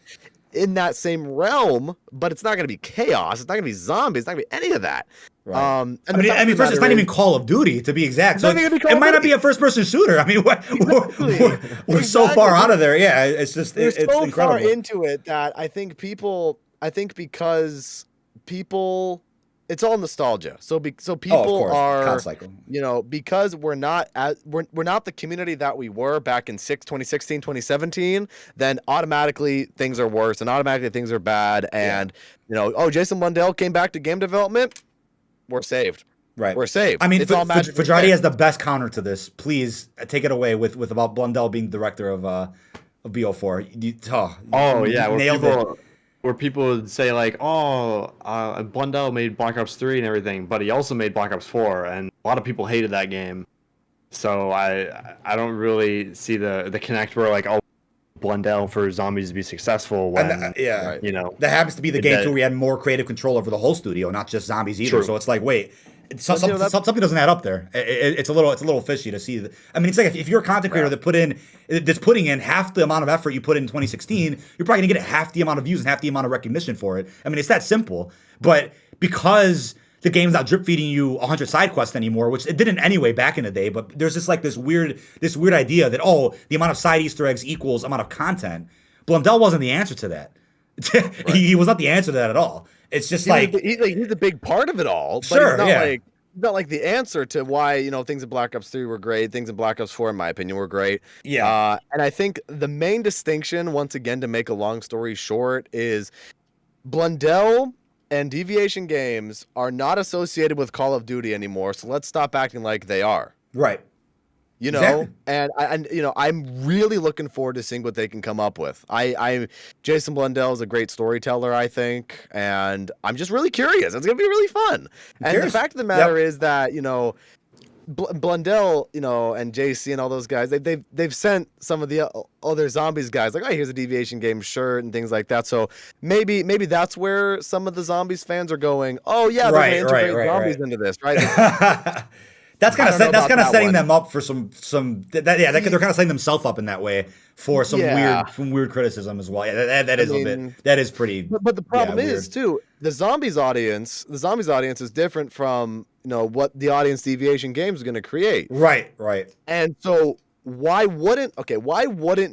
in that same realm, but it's not going to be Chaos. It's not going to be zombies. It's not going to be any of that, Right. And I mean, first, it's not even Call of Duty to be exact. So it might not be a first-person shooter. I mean, we're so far out of there. Yeah, it's just it's so incredible. far into it that I think because people, it's all nostalgia. So people are, because we're not the community that we were back in 2016, 2017, then automatically things are worse and automatically things are bad. And Jason Blundell came back to game development. We're saved. Right. We're saved. I mean, it's all magic. Fajardi has the best counter to this. Please take it away with about Blundell being director of BO4. Nailed it. Where people would say like, Blundell made Black Ops 3 and everything, but he also made Black Ops 4, and a lot of people hated that game. So I don't really see the connect where like, Blundell for zombies to be successful when that happens to be the game too where we had more creative control over the whole studio, not just zombies either. True. So it's like, wait, something doesn't add up there. It's a little fishy to see. I mean, it's like if you're a content creator that's putting in half the amount of effort you put in 2016, you're probably gonna get half the amount of views and half the amount of recognition for it. I mean, it's that simple. But because the game's not drip feeding you 100 side quests anymore, which it didn't anyway back in the day. But there's just like this weird idea that the amount of side Easter eggs equals amount of content. Blundell wasn't the answer to that. Right. He was not the answer to that at all. It's just he's a big part of it all. But sure, he's not like the answer to why things in Black Ops 3 were great, things in Black Ops 4 in my opinion were great. Yeah. And I think the main distinction, once again, to make a long story short, is Blundell and Deviation Games are not associated with Call of Duty anymore, so let's stop acting like they are. Right. Exactly. And I'm really looking forward to seeing what they can come up with. Jason Blundell is a great storyteller, I think, and I'm just really curious. It's gonna be really fun. And the fact of the matter is that Blundell, and JC and all those guys, they've sent some of the other zombies guys like, here's a Deviation Game shirt and things like that. So maybe that's where some of the zombies fans are going. Oh yeah, they're gonna integrate zombies into this, right? That's kind of setting them up for some. They're kind of setting themselves up in that way for some weird criticism as well. Yeah, that is pretty. But the problem is too, the zombies audience is different from what the audience Deviation Games is going to create. Right. And so why wouldn't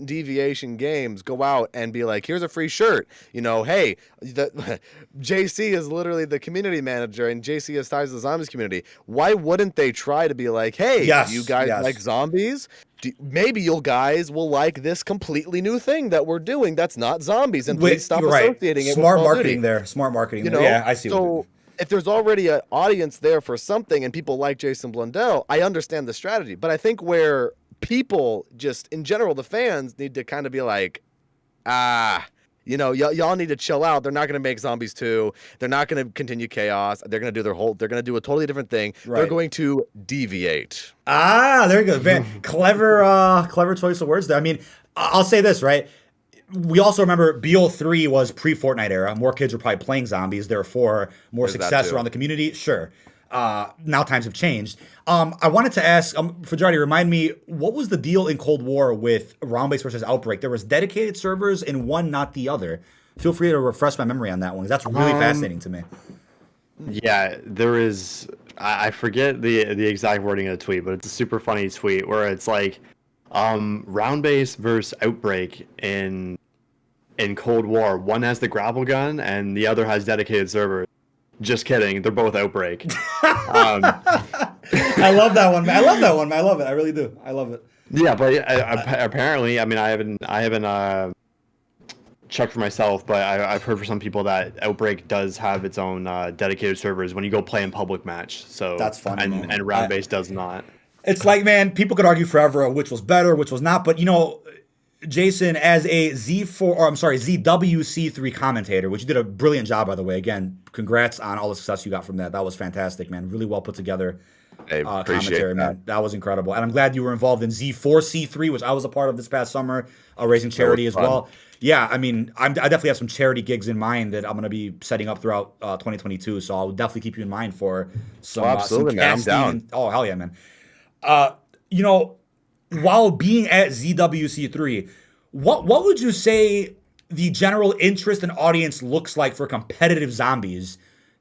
Deviation Games go out and be like, here's a free shirt? Hey, JC is literally the community manager and JC has ties to the zombies community. Why wouldn't they try to be like, hey, you guys like zombies? Maybe you guys will like this completely new thing that we're doing that's not zombies, and please stop associating it with Call of Duty. Smart marketing there. Yeah, I see. So if there's already an audience there for something and people like Jason Blundell, I understand the strategy. But I think where people just in general, the fans need to kind of be like, y'all need to chill out. They're not going to make Zombies 2. They're not going to continue Chaos. They're going to do they're going to do a totally different thing. Right. They're going to deviate. There you go. Clever choice of words there. I mean, I'll say this, right? We also remember BO3 was pre-Fortnite era. More kids were probably playing zombies, therefore more success around the community. Sure. Now times have changed. I wanted to ask, Fajardi, remind me, what was the deal in Cold War with round-based versus Outbreak? There was dedicated servers and one, not the other. Feel free to refresh my memory on that one, because that's really fascinating to me. Yeah, there is. I forget the exact wording of the tweet, but it's a super funny tweet where it's like, round-based versus Outbreak in Cold War. One has the grapple gun, and the other has dedicated servers. Just kidding. They're both Outbreak. I love that one. I love it. I really do. I love it. Yeah, but apparently, I mean, I haven't checked for myself, but I've heard for some people that Outbreak does have its own dedicated servers when you go play in public match. So that's funny. And round base does not. It's like, man, people could argue forever which was better, which was not, but Jason, as a ZWC3 commentator, which you did a brilliant job, by the way. Again, congrats on all the success you got from that. That was fantastic, man. Really well put together commentary, man. That was incredible. And I'm glad you were involved in Z4C3, which I was a part of this past summer, raising charity as well. Yeah, I mean, I definitely have some charity gigs in mind that I'm going to be setting up throughout 2022, so I'll definitely keep you in mind for some, absolutely, some casting. Man. I'm down. Oh, hell yeah, man. While being at ZWC3, what would you say the general interest and audience looks like for competitive zombies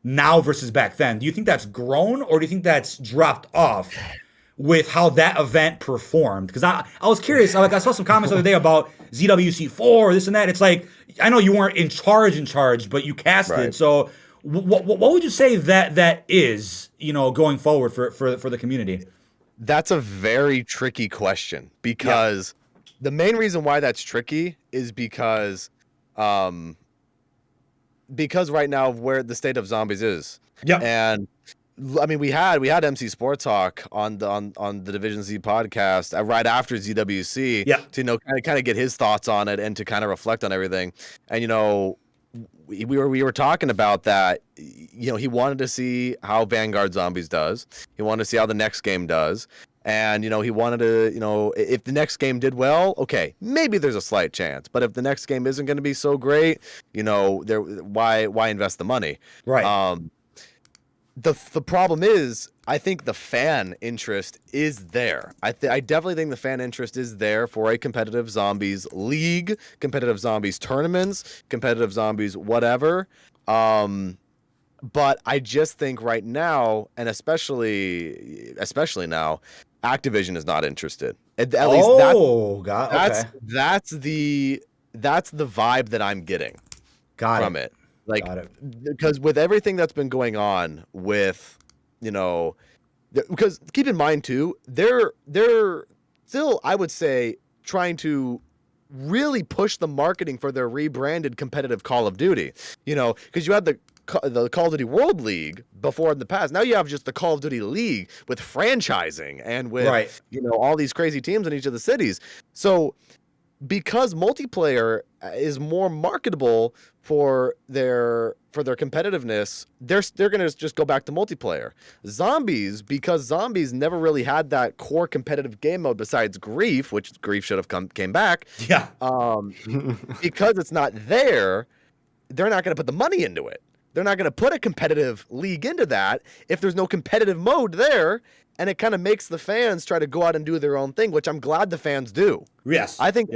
now versus back then? Do you think that's grown, or do you think that's dropped off with how that event performed? Because I was curious. I saw some comments the other day about ZWC4, this and that. It's like, I know you weren't in charge, but you casted. Right. So what would you say that is, going forward for the community? That's a very tricky question, because the main reason why that's tricky is because right now of where the state of zombies is. Yeah. And I mean, we had MC Sports Talk on the Division Z podcast right after ZWC to kind of get his thoughts on it and to kind of reflect on everything. And we were talking about that. He wanted to see how Vanguard Zombies does. He wanted to see how the next game does. And he wanted to, if the next game did well, okay, maybe there's a slight chance. But if the next game isn't going to be so great, why invest the money? Right. The problem is, I think the fan interest is there. I definitely think the fan interest is there for a competitive zombies league, competitive zombies tournaments, competitive zombies whatever. But I just think right now, and especially now, Activision is not interested. At least that's the vibe that I'm getting from it. Like, because with everything that's been going on with, because keep in mind too, they're still, I would say, trying to really push the marketing for their rebranded competitive Call of Duty, because you had the Call of Duty World League before in the past. Now you have just the Call of Duty League with franchising and with, all these crazy teams in each of the cities. So because multiplayer is more marketable for their competitiveness, they're going to just go back to multiplayer. Zombies, because zombies never really had that core competitive game mode besides Grief, which Grief should have came back. Yeah. Because it's not there, they're not going to put the money into it. They're not going to put a competitive league into that if there's no competitive mode there, and it kind of makes the fans try to go out and do their own thing, which I'm glad the fans do. Yes. I think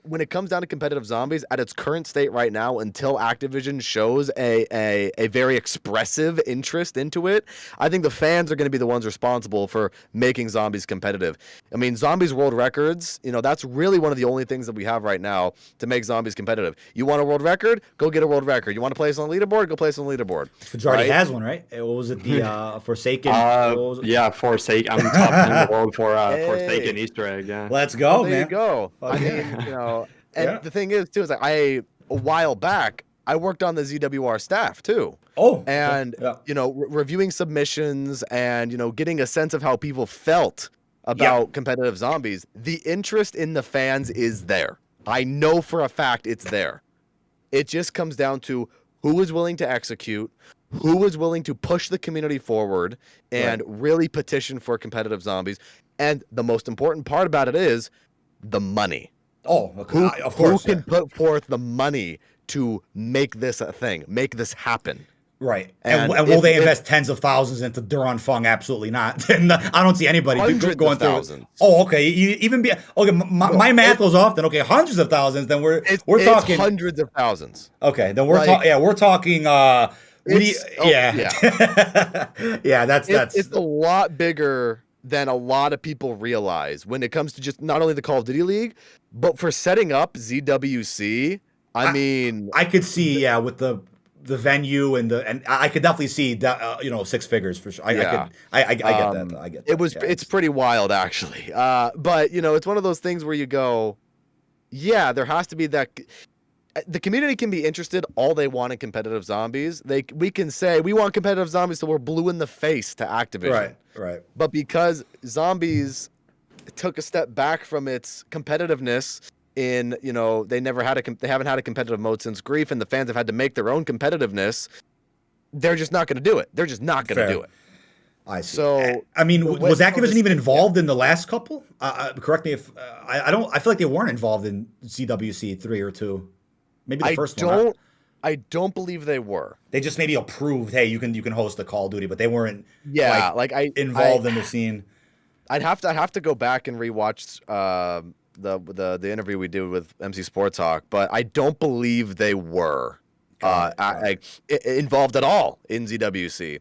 when it comes down to competitive zombies at its current state right now, until Activision shows a very expressive interest into it, I think the fans are going to be the ones responsible for making zombies competitive. I mean, zombies world records, that's really one of the only things that we have right now to make zombies competitive. You want a world record? Go get a world record. You want to place on the leaderboard? Go place on the leaderboard. Majority has one, right? What was it? The Forsaken? Forsaken. I'm top 10 in the world for Forsaken Easter egg. Yeah. Let's go, man. There you go. I mean, and the thing is too, is like a while back I worked on the ZWR staff too. Oh, and reviewing submissions and getting a sense of how people felt about competitive zombies. The interest in the fans is there. I know for a fact it's there. It just comes down to who is willing to execute, who is willing to push the community forward and really petition for competitive zombies. And the most important part about it is the money. Oh, okay. Of course. Who can put forth the money to make this a thing, make this happen? Right. And will they invest tens of thousands into Duran Fung? Absolutely not. I don't see anybody going through it. Oh, okay. My math was off. Then hundreds of thousands. Then we're talking hundreds of thousands. Okay. Then we're talking. That's it's a lot bigger than a lot of people realize when it comes to just not only the Call of Duty League, but for setting up ZWC. I mean, I could see with the venue and I could definitely see that 6 figures for sure. I get that. I get that. It's pretty wild actually. But it's one of those things where you go, there has to be that. The community can be interested all they want in competitive zombies. We can say we want competitive zombies, so we're blue in the face to Activision. Right. But because zombies took a step back from its competitiveness in, they haven't had a competitive mode since Grief, and the fans have had to make their own competitiventive they're just not going to do it. They're just not going to do it. I see. So I mean, was Activision even involved in the last couple? Correct me if I feel like they weren't involved in CWC 3 or 2. Maybe the first one. I don't believe they were. They just maybe approved, hey, you can host the Call of Duty, but they weren't involved in the scene. I'd have to go back and rewatch the interview we did with MC Sports Talk, but I don't believe they were. involved at all in ZWC.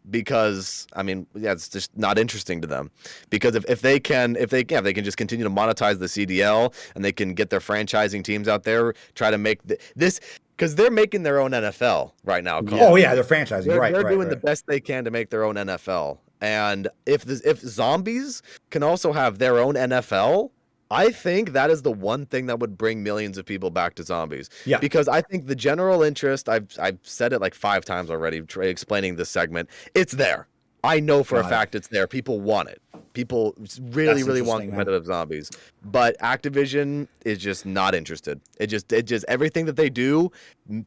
Because I mean, yeah, it's just not interesting to them. Because if they can just continue to monetize the CDL and they can get their franchising teams out there, try to make this, because they're making their own NFL right now. Oh yeah, they're franchising. They're doing the best they can to make their own NFL. And if zombies can also have their own NFL, I think that is the one thing that would bring millions of people back to zombies. Yeah. Because I think the general interest, I've said it like 5 times already, explaining this segment, it's there. I know for a fact it's there. People want it. People really want competitive zombies. But Activision is just not interested. It just everything that they do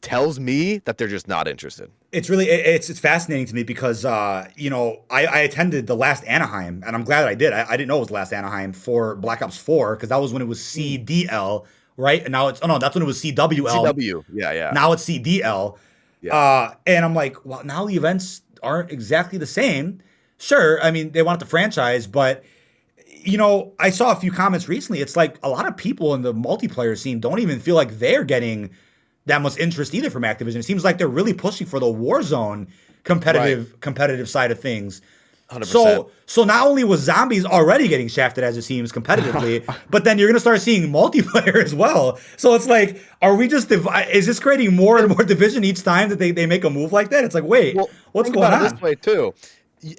tells me that they're just not interested. It's really it's fascinating to me because I attended the last Anaheim, and I'm glad that I did. I didn't know it was the last Anaheim for Black Ops 4 because that was when it was CDL, right? And now it's that's when it was CWL. CW, yeah. Now it's CDL. Yeah. And I'm like, well, now the events aren't exactly the same. Sure, I mean they want the franchise, but I saw a few comments recently. It's like a lot of people in the multiplayer scene don't even feel like they're getting that much interest either from Activision. It seems like they're really pushing for the Warzone competitive side of things. 100%. So not only was zombies already getting shafted as it seems competitively, but then you're gonna start seeing multiplayer as well. So it's like, are we just is this creating more and more division each time that they make a move like that? It's like, wait, what's going on? This way too.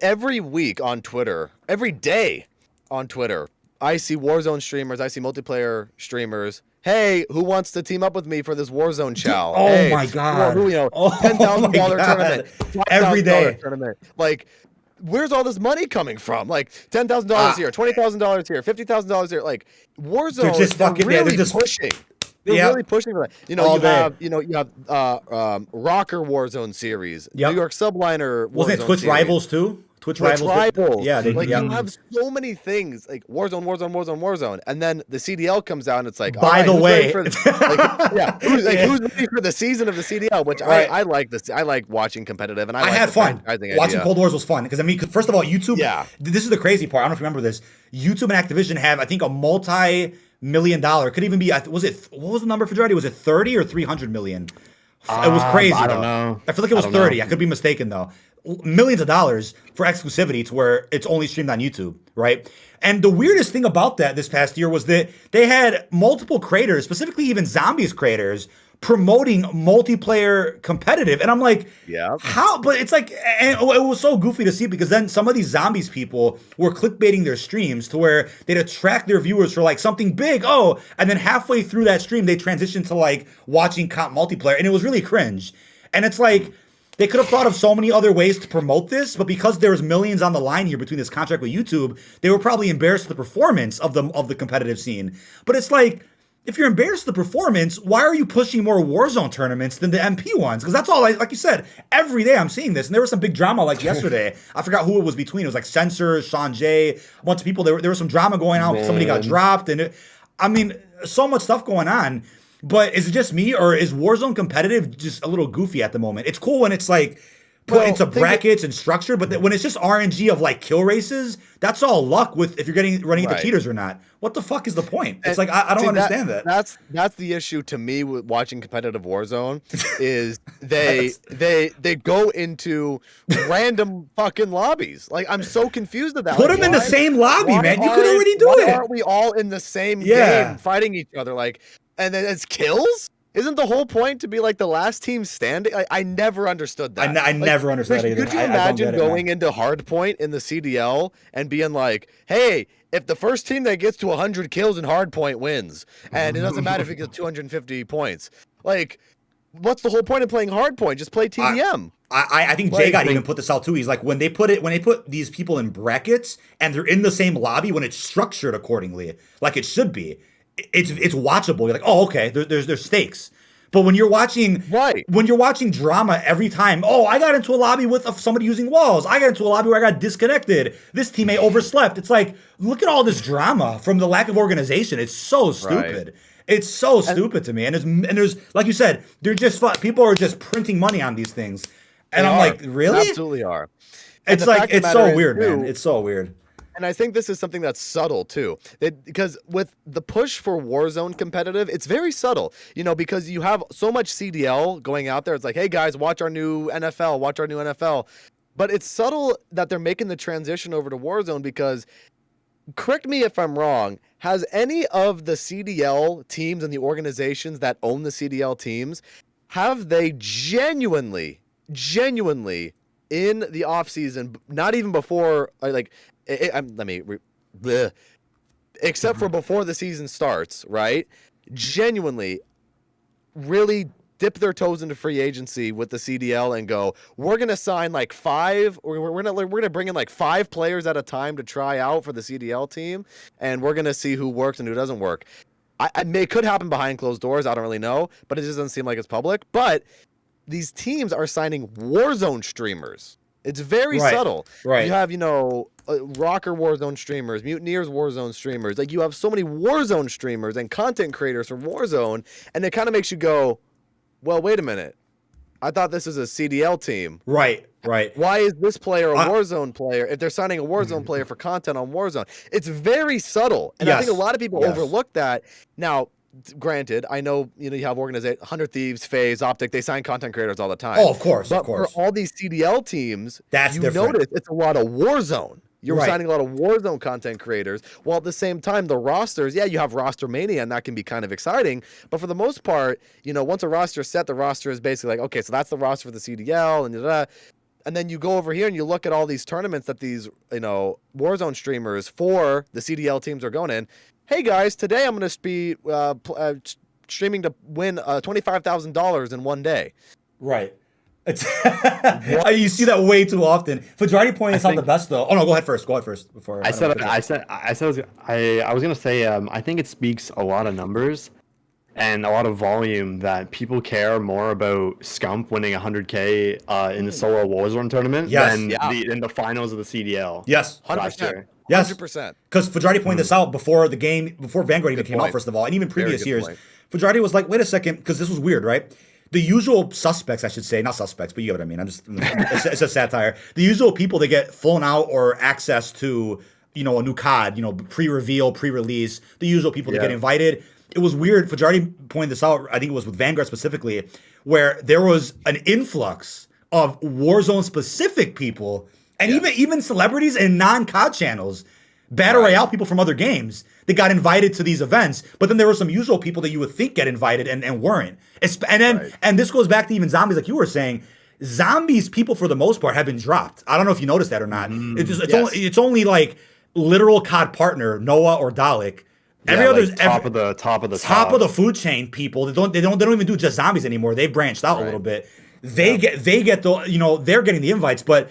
Every week on Twitter, every day on Twitter, I see Warzone streamers, I see multiplayer streamers. Hey, who wants to team up with me for this Warzone chow? Oh hey, my god! $10,000 tournament, every day tournament. Like, where's all this money coming from? Like $10,000 here, $20,000 here, $50,000 here. Like Warzone, they're just fucking really pushing. They're really pushing for that. You have Rocker Warzone series, New York Subliner Warzone Wasn't it Twitch series. Rivals too? Twitch Rivals. Yeah, you have so many things like Warzone, and then the CDL comes out and it's like, by the way, who's ready for the season of the CDL? Which I like this. I like watching competitive, and I had fun. Watching Cold Wars was fun because first of all, YouTube. Yeah. This is the crazy part. I don't know if you remember this. YouTube and Activision have, I think, a multi-million-dollar. Could even be. What was the number for Jardy? Was it 30 or 300 million? It was crazy. I don't know. I feel like it was 30. I could be mistaken though. Millions of dollars for exclusivity to where it's only streamed on YouTube, right? And the weirdest thing about that this past year was that they had multiple creators, specifically even zombies creators, promoting multiplayer competitive. And I'm like, how? But it's like, and it was so goofy to see because then some of these zombies people were clickbaiting their streams to where they'd attract their viewers for like something big. And then halfway through that stream, they transitioned to like watching comp multiplayer. And it was really cringe. And it's like, they could have thought of so many other ways to promote this, but because there was millions on the line here between this contract with YouTube, they were probably embarrassed with the performance of the competitive scene. But it's like, if you're embarrassed with the performance, why are you pushing more Warzone tournaments than the MP ones? Because that's all, like you said, every day I'm seeing this. And there was some big drama like yesterday. I forgot who it was between. It was like Censor, Sean J, a bunch of people. There was some drama going on. Man. Somebody got dropped. And so much stuff going on. But is it just me, or is Warzone competitive just a little goofy at the moment? It's cool when it's like put into brackets and structure, but when it's just RNG of like kill races, that's all luck with if you're running into cheaters or not. What the fuck is the point? It's like I don't understand that. That's the issue to me with watching competitive Warzone is they go into random fucking lobbies. Like I'm so confused at that. Put them in the same lobby, man. You could already do it. Why aren't we all in the same game fighting each other? Like. And then it's kills? Isn't the whole point to be like the last team standing? I never understood that. I never understood that either. Could you imagine going into Hardpoint in the CDL and being like, hey, if the first team that gets to 100 kills in Hardpoint wins, and it doesn't matter if it gets 250 points. Like, what's the whole point of playing Hardpoint? Just play TDM. I think Jay got even put this out too. He's like, when they put these people in brackets and they're in the same lobby, when it's structured accordingly, like it should be, it's watchable. You're like, oh, okay, there's stakes. But when you're watching drama every time, I got into a lobby with somebody using walls. I got into a lobby where I got disconnected. This teammate overslept. It's like, look at all this drama from the lack of organization. It's so stupid. Right. It's so stupid to me. And there's like you said, people are just printing money on these things. And I'm like, really? Absolutely are. It's like, it's so weird, man. It's so weird. And I think this is something that's subtle too, because with the push for Warzone competitive, it's very subtle, because you have so much CDL going out there. It's like, hey guys, watch our new NFL. But it's subtle that they're making the transition over to Warzone because, correct me if I'm wrong, has any of the CDL teams and the organizations that own the CDL teams, have they genuinely in the off season, not even before, except for before the season starts, right? Genuinely, really dip their toes into free agency with the CDL and go, we're gonna sign like 5, or we're gonna bring in like 5 players at a time to try out for the CDL team, and we're gonna see who works and who doesn't work. It could happen behind closed doors. I don't really know, but it just doesn't seem like it's public. But these teams are signing Warzone streamers. It's very subtle. Right. You have, Rocker Warzone streamers, Mutineers Warzone streamers. Like, you have so many Warzone streamers and content creators from Warzone, and it kind of makes you go, well, wait a minute. I thought this is a CDL team. Right. Why is this player a Warzone player if they're signing a Warzone player for content on Warzone? It's very subtle, and I think a lot of people overlook that. Now, granted, I know you have organizations, 100 Thieves, FaZe, Optic, they sign content creators all the time. Oh, of course. But for all these CDL teams, that's you different. notice it's a lot of Warzone. You're signing a lot of Warzone content creators, while at the same time, the rosters, you have roster mania, and that can be kind of exciting. But for the most part, once a roster is set, the roster is basically like, okay, so that's the roster for the CDL, and then you go over here and you look at all these tournaments that these, Warzone streamers for the CDL teams are going in. Hey guys, today I'm going to be streaming to win $25,000 in one day. Right. You see that way too often. Fajrati pointed this out the best though. Oh no, go ahead first. Before I was gonna say I think it speaks a lot of numbers and a lot of volume that people care more about Scump winning 100K in the solo Warzone tournament than in the finals of the CDL. Yes, 100%. Yes, 100%. Because Fajrati pointed this out before the game, before Vanguard even came out. First of all, and even previous years, Fajrati was like, "Wait a second," because this was weird, right? The usual suspects, I should say, not suspects, but you get what I mean. It's a satire. The usual people that get flown out or access to, a new COD, pre-reveal, pre-release, the usual people that get invited. It was weird. Fajrati pointed this out, I think it was with Vanguard specifically, where there was an influx of Warzone-specific people, and even celebrities and non-COD channels, Battle Royale people from other games, that got invited to these events, but then there were some usual people that you would think get invited and weren't. And this goes back to even zombies, like you were saying. Zombies, people for the most part have been dropped. I don't know if you noticed that or not. It's only like literal COD partner Noah or Dalek. Every other's top of the food chain people. They don't even do just zombies anymore. They've branched out a little bit. They get the they're getting the invites, but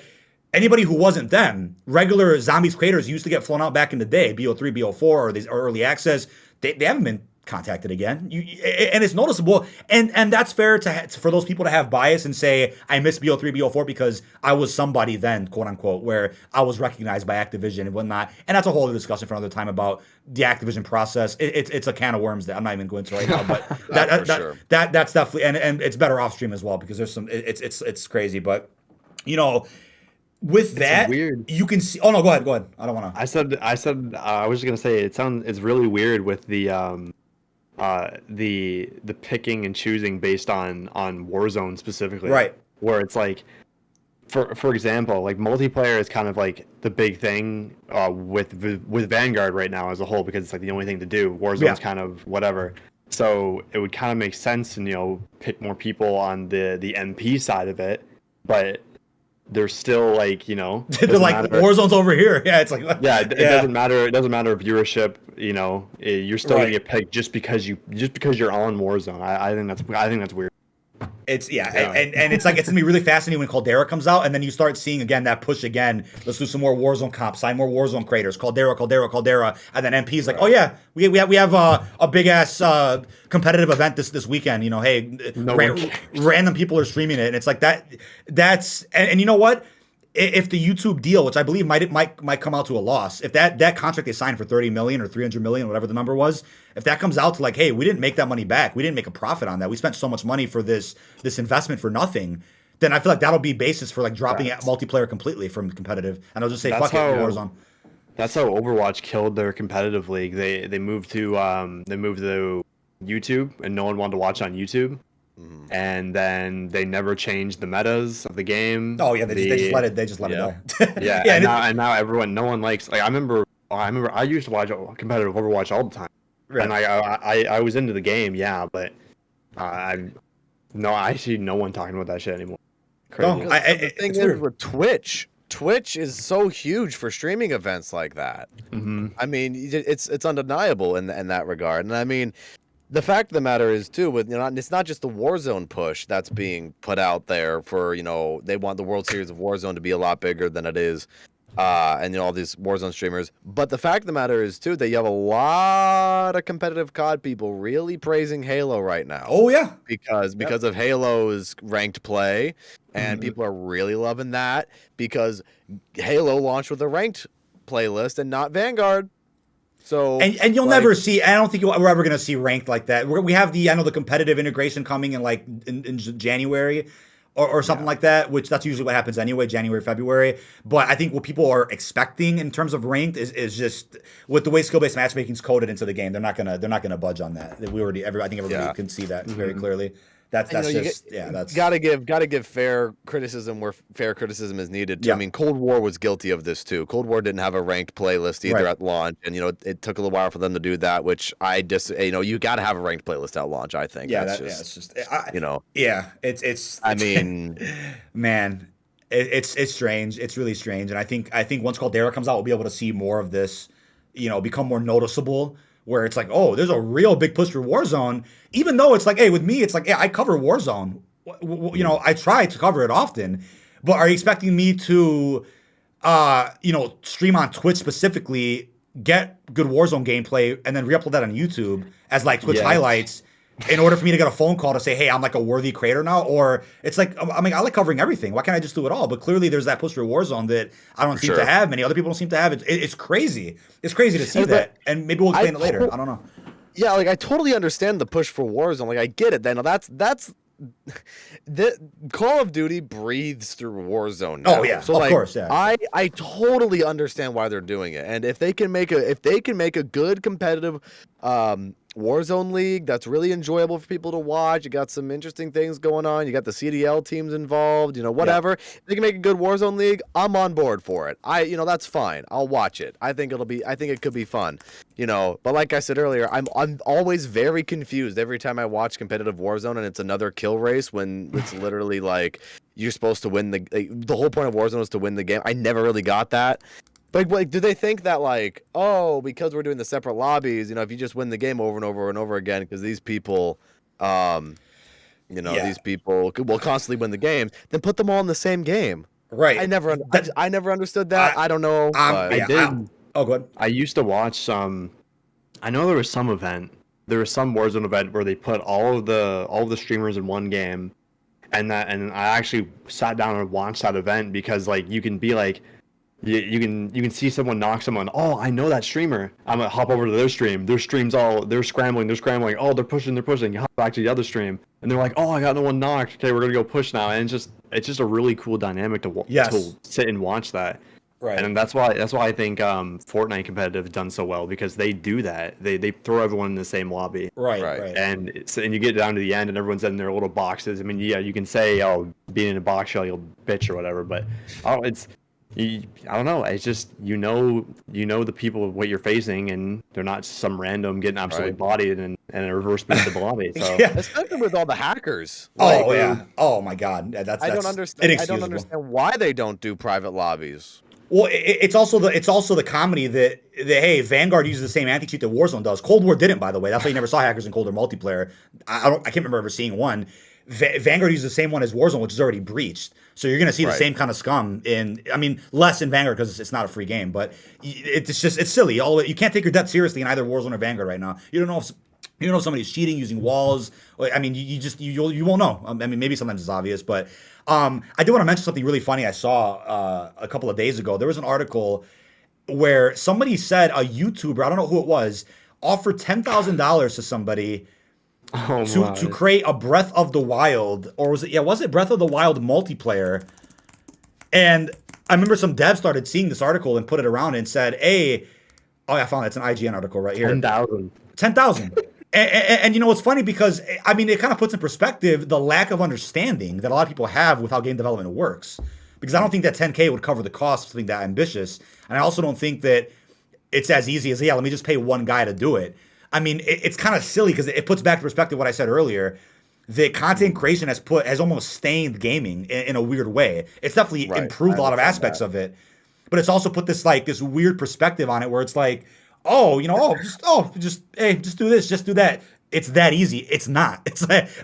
anybody who wasn't them, regular zombies creators used to get flown out back in the day, BO3, BO4, or these early access, they haven't been contacted again. And it's noticeable, and that's fair for those people to have bias and say, I missed BO3, BO4 because I was somebody then, quote unquote, where I was recognized by Activision and whatnot. And that's a whole other discussion for another time about the Activision process. It's a can of worms that I'm not even going to right now, but that's definitely, and it's better off stream as well because there's some, it's crazy, but with that, you can see. Oh no, go ahead. I don't want to. I was just gonna say it's really weird with the picking and choosing based on Warzone specifically, right? Where it's like, for example, like multiplayer is kind of like the big thing with Vanguard right now as a whole because it's like the only thing to do. Warzone's kind of whatever. So it would kind of make sense to pick more people on the MP side of it, but they're still like they're like Warzone's over here. Yeah, it's like it doesn't matter. It doesn't matter viewership. You're still gonna get picked just because you're on Warzone. I think that's weird. And it's like it's gonna be really fascinating when Caldera comes out, and then you start seeing again that push again. Let's do some more Warzone comps, sign more Warzone creators. Caldera, and then MP is like, oh yeah, we have a big ass competitive event this weekend. Random people are streaming it, and it's like that. And you know what? If the YouTube deal, which I believe might come out to a loss, if that contract they signed for $30 million or $300 million, whatever the number was, if that comes out to like, hey, we didn't make that money back, we didn't make a profit on that, we spent so much money for this investment for nothing, then I feel like that'll be basis for like dropping multiplayer completely from competitive, and I'll just say fuck it, Warzone. That's how Overwatch killed their competitive league. They moved to YouTube, and no one wanted to watch on YouTube. And then they never changed the metas of the game. Oh yeah, they just let it die. Yeah, and now everyone, no one likes. Like I remember I used to watch competitive Overwatch all the time, Right. and I was into the game, yeah, but I see no one talking about that shit anymore. Crazy. No, The thing is with Twitch is so huge for streaming events like that. I mean, it's undeniable in that regard, and I mean. The fact of the matter is too, with it's not just the Warzone push that's being put out there for they want the World Series of Warzone to be a lot bigger than it is, and all these Warzone streamers. But the fact of the matter is too that you have a lot of competitive COD people really praising Halo right now. Oh yeah, because of Halo's ranked play, and people are really loving that because Halo launched with a ranked playlist and not Vanguard. So and you'll never see. I don't think we're ever going to see ranked like that. We have the competitive integration coming in January or something like that, which that's usually what happens anyway, January, February. But I think what people are expecting in terms of ranked is just with the way skill-based matchmaking is coded into the game, they're not gonna budge on that. I think everybody can see that very clearly. That's gotta give fair criticism where fair criticism is needed. I mean, Cold War was guilty of this too. Cold War didn't have a ranked playlist either at launch, and it took a little while for them to do that. Which I just you got to have a ranked playlist at launch. I think. It's. I mean, man, it's strange. It's really strange, and I think once Caldera comes out, we'll be able to see more of this. Become more noticeable. Where it's like, oh, there's a real big push for Warzone, even though it's like, hey, with me, it's like, yeah, I cover Warzone. I try to cover it often, but are you expecting me to, stream on Twitch specifically, get good Warzone gameplay, and then re-upload that on YouTube as like Twitch highlights in order for me to get a phone call to say, hey, I'm like a worthy creator now? Or it's like, I mean, I like covering everything. Why can't I just do it all? But clearly there's that push for Warzone that I don't seem to have. Many other people don't seem to have. It's crazy. It's crazy to see that. And maybe we'll explain it later. I don't know. Yeah, like I totally understand the push for Warzone. Like I get it. Then that's the Call of Duty breathes through Warzone now. Oh yeah, so, of course. Yeah. I totally understand why they're doing it, and if they can make a good competitive Warzone league that's really enjoyable for people to watch, you got some interesting things going on, you got the CDL teams involved, whatever. If they can make a good Warzone league, I'm on board for it. That's fine. I'll watch it. I think it could be fun. But like I said earlier, I'm always very confused every time I watch competitive Warzone and it's another kill race when it's literally like you're supposed to win the whole point of Warzone is to win the game. I never really got that. But do they think that because we're doing the separate lobbies, if you just win the game over and over and over again, because these people, these people will constantly win the game, then put them all in the same game. Right. I never understood that. I don't know. I did. Oh, go ahead. I used to watch some. I know there was some event. There was some Warzone event where they put all of the streamers in one game, and I actually sat down and watched that event because you can be like. You can see someone knock someone. Oh, I know that streamer. I'm gonna hop over to their stream. Their stream's they're scrambling. Oh, they're pushing. You hop back to the other stream, and they're like, oh, I got no one knocked. Okay, we're gonna go push now. And it's just a really cool dynamic to sit and watch that. Right. And that's why I think Fortnite competitive done so well because they do that. They throw everyone in the same lobby. Right. And you get down to the end and everyone's in their little boxes. I mean, yeah, you can say, oh, being in a box shell, you'll bitch or whatever, but I don't know. It's just you know the people what you're facing, and they're not some random getting absolutely bodied and a reverse boost to the lobby. So especially with all the hackers. Oh my God. I don't understand. I don't understand why they don't do private lobbies. Well, it's also the comedy that hey, Vanguard uses the same anti-cheat that Warzone does. Cold War didn't, by the way. That's why you never saw hackers in Cold War multiplayer. I can't remember ever seeing one. Vanguard uses the same one as Warzone, which is already breached. So you're going to see the same kind of scum less in Vanguard because it's not a free game, but it's silly. You can't take your death seriously in either Warzone or Vanguard right now. You don't know if somebody's cheating using walls. I mean, you won't know. I mean, maybe sometimes it's obvious, but I do want to mention something really funny I saw a couple of days ago. There was an article where somebody said a YouTuber, I don't know who it was, offered $10,000 to somebody to create a Breath of the Wild, or was it Breath of the Wild multiplayer? And I remember some devs started seeing this article and put it around and said, hey, oh, I found it. It's an IGN article right here. 10,000. 10,000. And you know, it's funny because, I mean, it kind of puts in perspective the lack of understanding that a lot of people have with how game development works. Because I don't think that 10K would cover the cost of something that ambitious. And I also don't think that it's as easy as, yeah, let me just pay one guy to do it. I mean, it's kind of silly because it puts back to perspective what I said earlier. The content creation has almost stained gaming in a weird way. It's definitely improved a lot of aspects of it. But it's also put this weird perspective on it where it's like, just do this, just do that. It's that easy. It's not.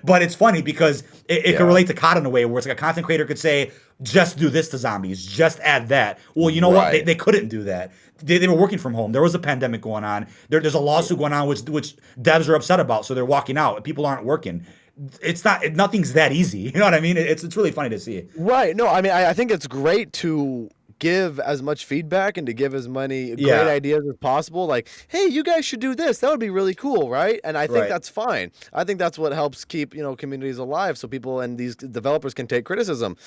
But it's funny because it can relate to COD in a way where it's like a content creator could say, just do this to zombies, just add that. Well, you know what? They couldn't do that. They were working from home. There was a pandemic going on. There's a lawsuit going on, which devs are upset about. So they're walking out. People aren't working. Nothing's that easy. You know what I mean? It's really funny to see. Right. No, I mean, I think it's great to give as much feedback and to give as many great ideas as possible. Like, hey, you guys should do this. That would be really cool, right? And I think that's fine. I think that's what helps keep, communities alive so people and these developers can take criticism.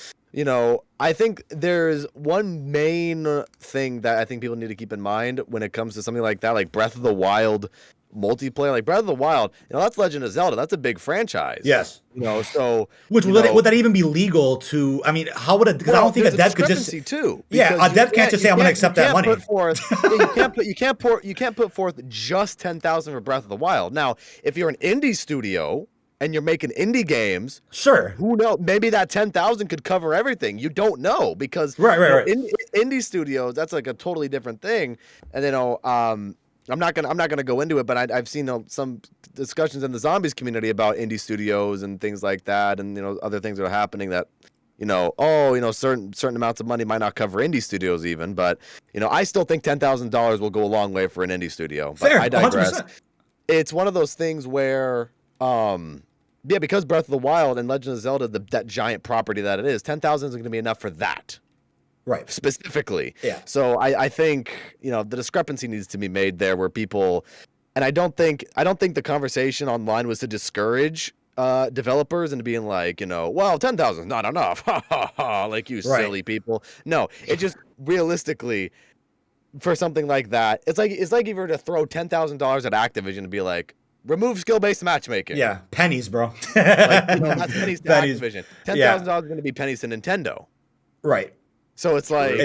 I think there's one main thing that I think people need to keep in mind when it comes to something like that, like Breath of the Wild multiplayer. Like Breath of the Wild, that's Legend of Zelda. That's a big franchise. Yes. So would that even be legal to? I mean, how would it? Because I don't think a dev could just too. Yeah, a dev can't just say I'm going to accept that money. You can't put forth just 10,000 for Breath of the Wild. Now, if you're an indie studio and you're making indie games, sure. Who knows? Maybe that 10,000 could cover everything. You don't know because indie studios, that's like a totally different thing. And I'm not gonna go into it, but I've seen some discussions in the zombies community about indie studios and things like that, and other things that are happening that, certain amounts of money might not cover indie studios even, but I still think $10,000 will go a long way for an indie studio. But fair, I digress. 100%. It's one of those things where, because Breath of the Wild and Legend of Zelda, that giant property that it is, 10,000 isn't going to be enough for that. Right. Specifically. Yeah. So I think, the discrepancy needs to be made there where people, and I don't think the conversation online was to discourage developers and being like, well, 10,000 is not enough. Like you silly people. No, it just realistically for something like that, it's like if you were to throw $10,000 at Activision and be like, remove skill-based matchmaking. Yeah, pennies, bro. That's pennies to Activision. $10,000 is going to be pennies to Nintendo. Right. So it's like,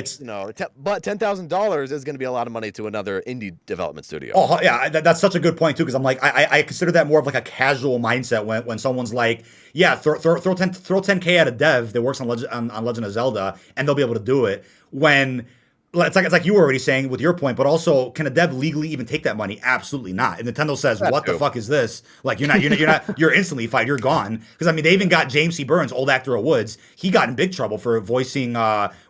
but $10,000 is going to be a lot of money to another indie development studio. Oh yeah, that's such a good point too, because I'm like, I consider that more of like a casual mindset when someone's like, yeah, throw 10K at a dev that works on Legend of Zelda, and they'll be able to do it. When it's like you were already saying with your point, but also, can a dev legally even take that money? Absolutely not. And Nintendo says, "What the fuck is this?" Like you're instantly fired. You're gone. Because I mean, they even got James C. Burns, old actor of Woods. He got in big trouble for voicing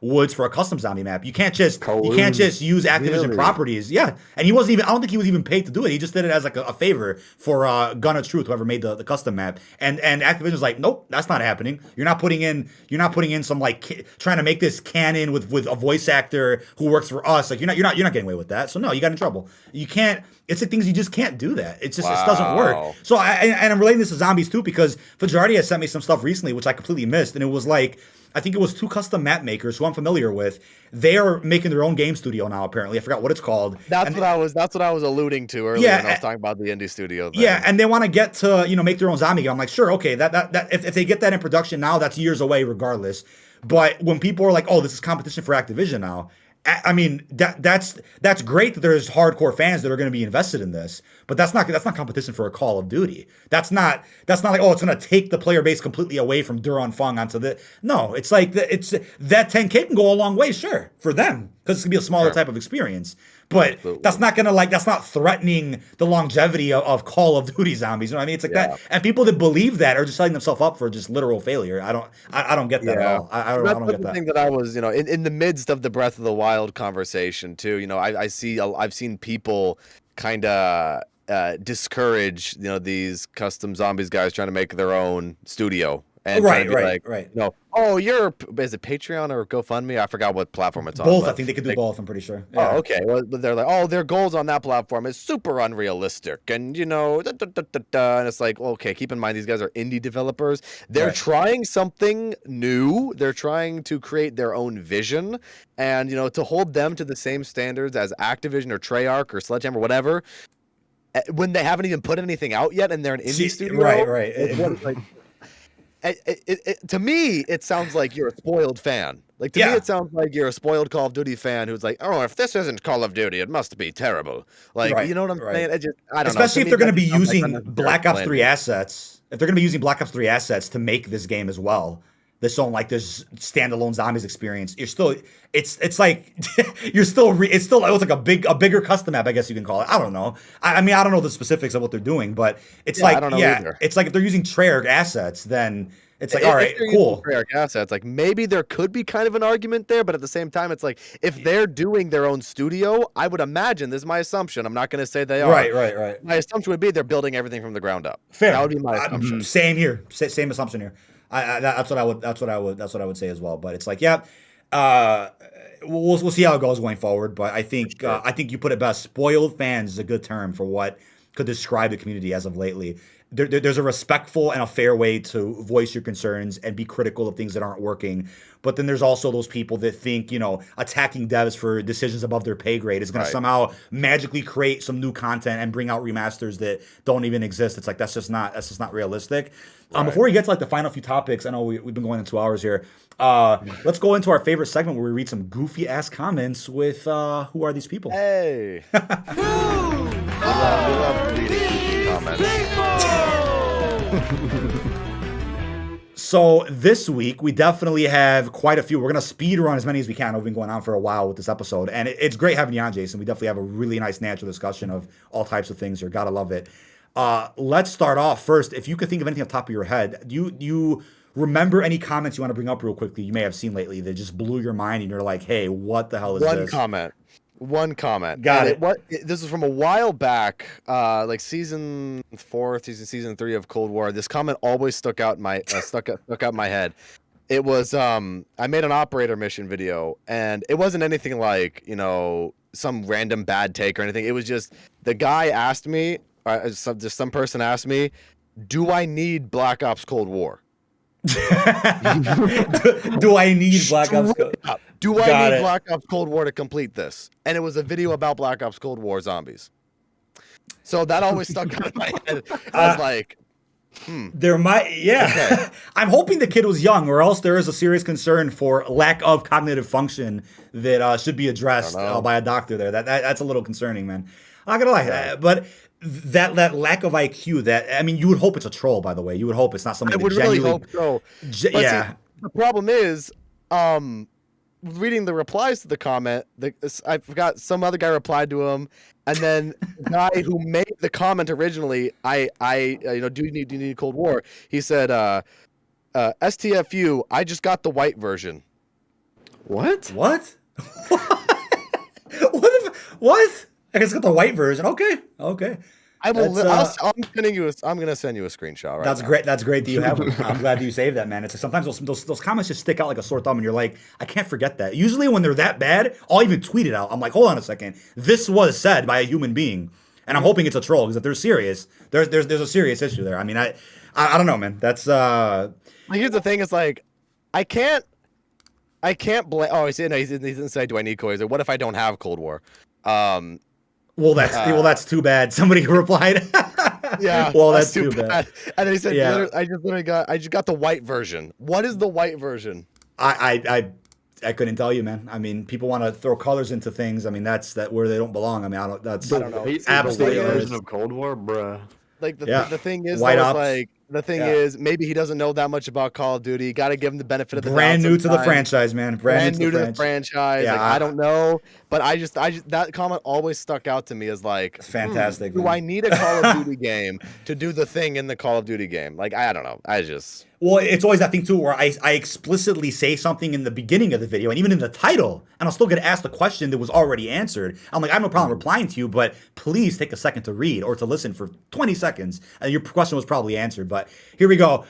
Woods for a custom zombie map. You can't just use Activision properties. Yeah, and he wasn't even. I don't think he was even paid to do it. He just did it as like a favor for Gun of Truth, whoever made the custom map. And Activision was like, nope, that's not happening. You're not putting in some like trying to make this canon with a voice actor who works for us. Like you're not getting away with that. So no, you got in trouble. You can't. It's like things you just can't do that. It's just it doesn't work. So I'm relating this to zombies too, because Fajardi has sent me some stuff recently which I completely missed, and it was like, I think it was 2 custom map makers who I'm familiar with. They are making their own game studio now. Apparently, I forgot what it's called. That's what I was alluding to earlier when I was talking about the indie studio thing. Yeah, and they want to get to make their own zombie game. I'm like, sure, okay, that if they get that in production now, that's years away regardless. But when people are like, oh, this is competition for Activision now. I mean, that's great that there's hardcore fans that are going to be invested in this, but that's not competition for a Call of Duty. That's not like, oh, it's going to take the player base completely away from Duran Fung onto the. No, it's like that 10K can go a long way, sure, for them, because it's going to be a smaller type of experience. But that's not threatening the longevity of Call of Duty zombies. You know what I mean? It's like that, and people that believe that are just setting themselves up for just literal failure. I don't get that at all. I don't get that. The thing that I was, in the midst of the Breath of the Wild conversation too. I've seen people kind of discourage these custom zombies guys trying to make their own studio and Right, trying to be like, right. you know, oh, is it Patreon or GoFundMe? I forgot what platform it's on. Both. But, I think they could do like, both. I'm pretty sure. Yeah. oh, okay. Well, they're like, oh, their goals on that platform is super unrealistic, and you know, and it's like, well, okay, keep in mind these guys are indie developers. They're Right. trying something new. They're trying to create their own vision, and you know, to hold them to the same standards as Activision or Treyarch or Sledgehammer, whatever, when they haven't even put anything out yet, and they're an indie studio, Right. like, to me, it sounds like you're a spoiled fan. Like, to me, it sounds like you're a spoiled Call of Duty fan who's like, oh, if this isn't Call of Duty, it must be terrible. Like, Right, you know what I'm saying? I don't Especially know. if they're going to be using like Black Ops 3 assets. If they're going to be using Black Ops 3 assets to make this game as well. This own like this standalone zombies experience. You're still it's like you're still it looks like a bigger custom map, I guess you can call it. I don't know. I mean I don't know the specifics of what they're doing, but it's like I don't know either. It's like if they're using Treyarch assets, then it's like all right, cool. Treyarch assets, like maybe there could be kind of an argument there, but at the same time, it's like if they're doing their own studio, I would imagine, this is my assumption. I'm not going to say they are. Right. My assumption would be they're building everything from the ground up. Fair. That would be my assumption. Same here. Same assumption here. That's what I would say as well. But it's like, we'll see how it goes going forward. But I think you put it best. Spoiled fans is a good term for what could describe the community as of lately. There's a respectful and a fair way to voice your concerns and be critical of things that aren't working. But then there's also those people that think, you know, attacking devs for decisions above their pay grade is going to somehow magically create some new content and bring out remasters that don't even exist. It's like that's just not realistic. Before we get to like the final few topics, I know we've been going in 2 hours here. Let's go into our favorite segment where we read some goofy ass comments with who are these people? Hey. We love reading goofy comments. So this week we definitely have quite a few. We're gonna speed run as many as we can. We've been going on for a while with this episode, and it's great having you on, Jason. We definitely have a really nice natural discussion of all types of things here. Gotta love it. Let's start off first. If you could think of anything off the top of your head, do you remember any comments you want to bring up real quickly you may have seen lately that just blew your mind and you're like, hey, what the hell is this? One comment. Got it. This is from a while back, like season 4, season 3 of Cold War. This comment always stuck out my head. It was I made an operator mission video, and it wasn't anything like, you know, some random bad take or anything. It was just the guy asked me, some person asked me, do I need Black Ops Cold War? do I need Black Ops Cold War? Do I need Black Ops Cold War to complete this? And it was a video about Black Ops Cold War zombies. So that always stuck out in my head. I was like, There might, okay. I'm hoping the kid was young, or else there is a serious concern for lack of cognitive function that should be addressed by a doctor there. That's a little concerning, man. I'm not gonna lie, but that lack of IQ. You would hope it's a troll. By the way, you would hope it's not something. I would really hope so. See, the problem is, reading the replies to the comment, I forgot some other guy replied to him, and then the guy who made the comment originally, do you need Cold War? He said, STFU, I just got the white version. What? What? What? I guess got the white version. Okay. I'm gonna send you a screenshot. Right. That's now. Great. That's great that you have them. I'm glad that you saved that, man. It's like sometimes those comments just stick out like a sore thumb, and you're like, I can't forget that. Usually when they're that bad, I'll even tweet it out. I'm like, hold on a second, this was said by a human being, and I'm hoping it's a troll because if they're serious, there's a serious issue there. I mean, I don't know, man. That's Here's the thing: is like, I can't blame. Oh, he didn't say, do I need Cold War? What if I don't have Cold War? Well, that's too bad. Somebody replied. Yeah. Well, that's too bad. And then he said, I just got the white version. What is the white version? I couldn't tell you, man. I mean, people want to throw colors into things. I mean, that's where they don't belong. I mean, I don't know. Absolutely version of Cold War, bruh. Like the thing is, is maybe he doesn't know that much about Call of Duty. Got to give him the benefit of the brand new to the franchise, man. Brand new to the franchise. Yeah, like, I don't know, but I just that comment always stuck out to me as like, it's fantastic. Do I need a Call of Duty game to do the thing in the Call of Duty game? Like, I don't know. Well, it's always that thing too where I explicitly say something in the beginning of the video and even in the title, and I'll still get asked a question that was already answered. I'm like, I have no problem replying to you, but please take a second to read or to listen for 20 seconds, and your question was probably answered. But here we go.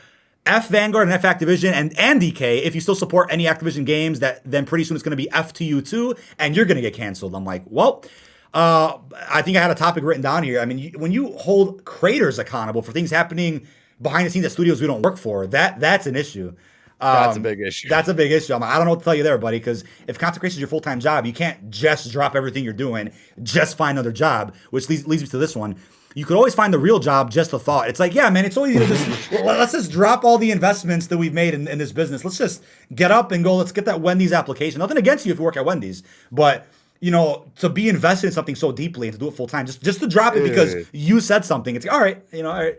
F Vanguard and F Activision and DK. If you still support any Activision games, that then pretty soon it's going to be F to you too, and you're going to get canceled. I'm like, well, I think I had a topic written down here. I mean, when you hold creators accountable for things happening behind the scenes at studios we don't work for, that's an issue. That's a big issue. That's a big issue. I don't know what to tell you there, buddy, because if content creation is your full-time job, you can't just drop everything you're doing, just find another job, which leads me to this one. You could always find the real job, just a thought. It's like, yeah, man, it's so easy to just, let's just drop all the investments that we've made in this business. Let's just get up and go, let's get that Wendy's application. Nothing against you if you work at Wendy's, but to be invested in something so deeply and to do it full time, just to drop it because you said something. It's like, all right, all right.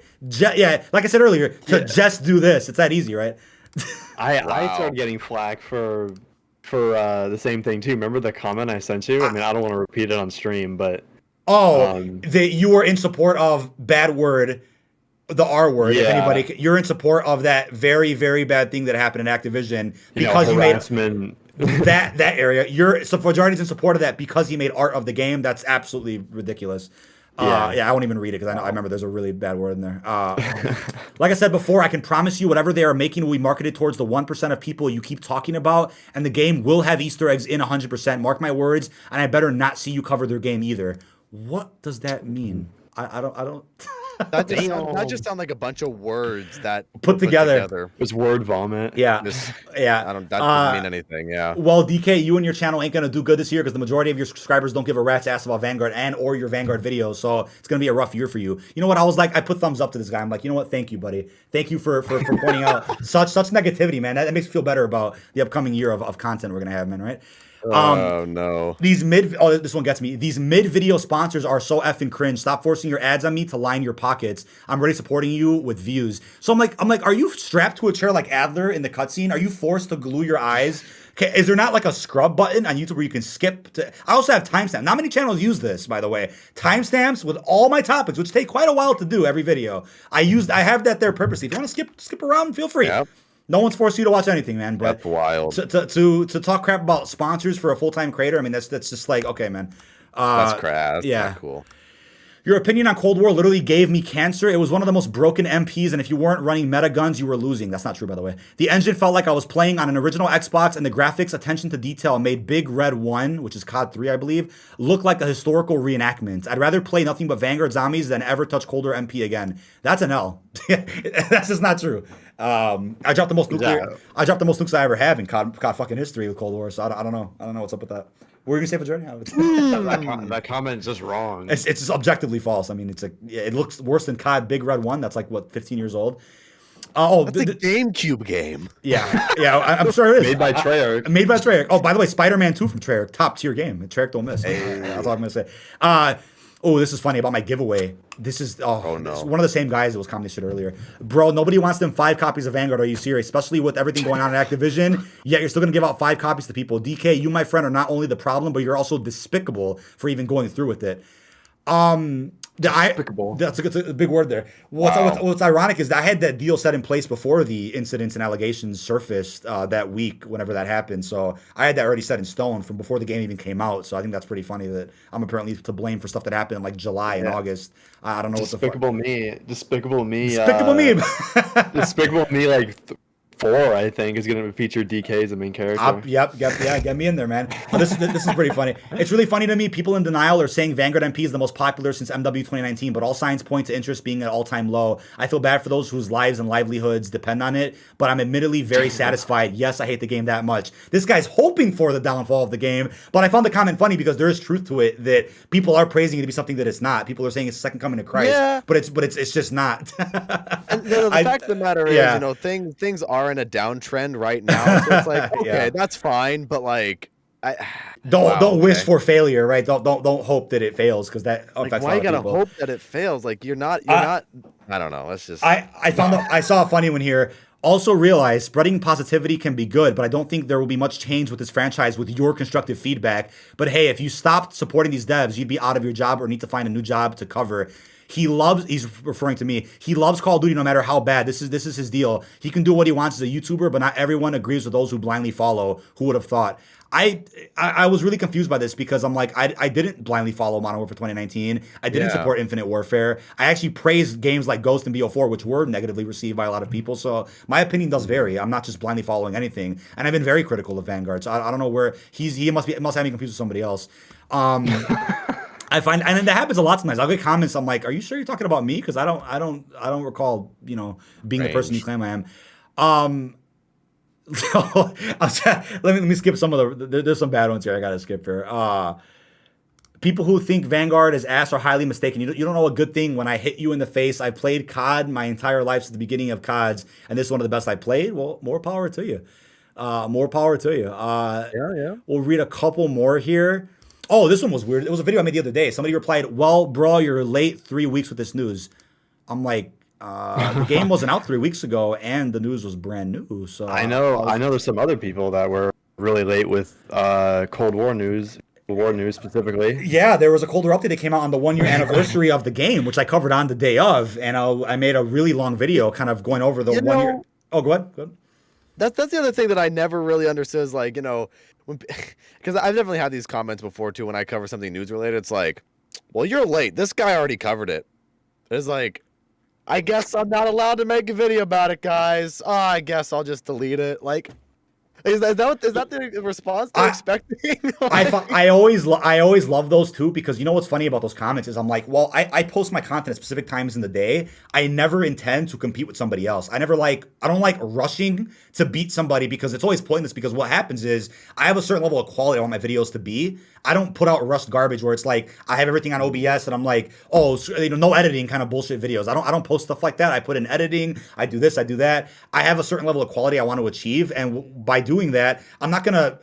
Like I said earlier, just do this. It's that easy, right? I started getting flack for the same thing too. Remember the comment I sent you? I mean, I don't want to repeat it on stream, but that you were in support of bad word, the R word. Yeah. If anybody, you're in support of that very, very bad thing that happened in Activision because you made that area. Majority's in support of that because he made art of the game. That's absolutely ridiculous. I won't even read it because I remember there's a really bad word in there. Like I said before, I can promise you whatever they are making will be marketed towards the 1% of people you keep talking about, and the game will have Easter eggs in 100%. Mark my words, and I better not see you cover their game either. What does that mean? I don't. That just sound like a bunch of words that put together. It's word vomit. Yeah. That doesn't mean anything. Yeah. Well, DK, you and your channel ain't gonna do good this year because the majority of your subscribers don't give a rat's ass about Vanguard or your Vanguard videos. So it's gonna be a rough year for you. You know what? I put thumbs up to this guy. I'm like, you know what? Thank you, buddy. Thank you for pointing out such negativity, man. That makes me feel better about the upcoming year of content we're gonna have, man. Right? Oh no! This one gets me. These mid-video sponsors are so effing cringe. Stop forcing your ads on me to line your pockets. I'm already supporting you with views. So I'm like, are you strapped to a chair like Adler in the cutscene? Are you forced to glue your eyes? Is there not like a scrub button on YouTube where you can skip to? I also have timestamps. Not many channels use this, by the way. Timestamps with all my topics, which take quite a while to do every video. I have that there purposely. If you want to skip around, feel free. Yep. No one's forced you to watch anything, man. But that's wild. To talk crap about sponsors for a full-time creator, I mean, that's just like, okay, man. That's crass. Yeah. Not cool. Your opinion on Cold War literally gave me cancer. It was one of the most broken MPs, and if you weren't running meta guns, you were losing. That's not true, by the way. The engine felt like I was playing on an original Xbox, and the graphics, attention to detail, made Big Red 1, which is COD 3, I believe, look like a historical reenactment. I'd rather play nothing but Vanguard zombies than ever touch Cold War MP again. That's an L. That's just not true. I dropped the most nukes I ever have in COD fucking history with Cold War, so I don't know. I don't know what's up with that. What were you gonna say for Jordan? That comment's just wrong. It's just objectively false. I mean, it looks worse than COD Big Red 1. That's like, what, 15 years old? That's a GameCube game. Yeah, I'm sure it is. Made by Treyarch. Oh, by the way, Spider-Man 2 from Treyarch, top tier game. Treyarch don't miss. Hey. That's all I'm gonna say. This is funny about my giveaway. This is no. It's one of the same guys that was commenting shit earlier. Bro, nobody wants them 5 copies of Vanguard. Are you serious? Especially with everything going on in Activision. Yet you're still gonna give out 5 copies to people. DK, you, my friend, are not only the problem, but you're also despicable for even going through with it. Despicable. That's a big word there. What's ironic is that I had that deal set in place before the incidents and allegations surfaced that week, whenever that happened. So I had that already set in stone from before the game even came out. So I think that's pretty funny that I'm apparently to blame for stuff that happened in like July and August. I don't know what the fuck. Despicable me. Despicable me. Despicable me. Like 4, I think, is going to feature DK as the main character. Yep, get me in there, man. But this is pretty funny. It's really funny to me. People in denial are saying Vanguard MP is the most popular since MW 2019, but all signs point to interest being at all-time low. I feel bad for those whose lives and livelihoods depend on it, but I'm admittedly very satisfied. Yes, I hate the game that much. This guy's hoping for the downfall of the game, but I found the comment funny because there is truth to it that people are praising it to be something that it's not. People are saying it's the second coming of Christ, but it's just not. And the fact of the matter is, things are in a downtrend right now, so it's like, okay, that's fine, but like, don't wish for failure, right? Don't hope that it fails, because that affects why a lot you gotta of people. hope that it fails? Like you're not. I don't know. Let's just. I saw a funny one here. Also realize spreading positivity can be good, but I don't think there will be much change with this franchise with your constructive feedback. But hey, if you stopped supporting these devs, you'd be out of your job or need to find a new job to cover. he's referring to me. He loves Call of Duty no matter how bad. This is his deal. He can do what he wants as a YouTuber, but not everyone agrees with those who blindly follow. Who would have thought? I was really confused by this because I'm like, I didn't blindly follow Modern Warfare 2019. I didn't support Infinite Warfare. I actually praised games like Ghost and BO4, which were negatively received by a lot of people. So my opinion does vary. I'm not just blindly following anything. And I've been very critical of Vanguard. So I don't know where he must have me confused with somebody else. I find, and then that happens a lot sometimes. I'll get comments. I'm like, "Are you sure you're talking about me?" Because I don't recall, being the person you claim I am. So, let me skip some of there's some bad ones here I gotta skip here. People who think Vanguard is ass are highly mistaken. You don't know a good thing when I hit you in the face. I've played COD my entire life since the beginning of CODs, and this is one of the best I played. Well, more power to you. More power to you. Yeah. We'll read a couple more here. Oh, this one was weird. It was a video I made the other day. Somebody replied, "Well, bro, you're late 3 weeks with this news." I'm like, the game wasn't out 3 weeks ago, and the news was brand new. So I know there's some other people that were really late with Cold War news specifically. Yeah, there was a Cold War update that came out on the 1 year anniversary of the game, which I covered on the day of, and I made a really long video kind of going over the 1 year. Oh, go ahead. That's the other thing that I never really understood is like, because I've definitely had these comments before too when I cover something news related. It's like, well, you're late. This guy already covered it. It's like, I guess I'm not allowed to make a video about it, guys. Oh, I guess I'll just delete it. Like, is that the response they're expecting? I always love those too, because you know what's funny about those comments is I'm like, well, I post my content at specific times in the day. I never intend to compete with somebody else. I don't like rushing to beat somebody, because it's always pointless, because what happens is I have a certain level of quality I want my videos to be. I don't put out rushed garbage where it's like I have everything on OBS and I'm like, oh, no editing kind of bullshit videos. I don't post stuff like that. I put in editing. I do this. I do that. I have a certain level of quality I want to achieve, and by doing that, I'm not gonna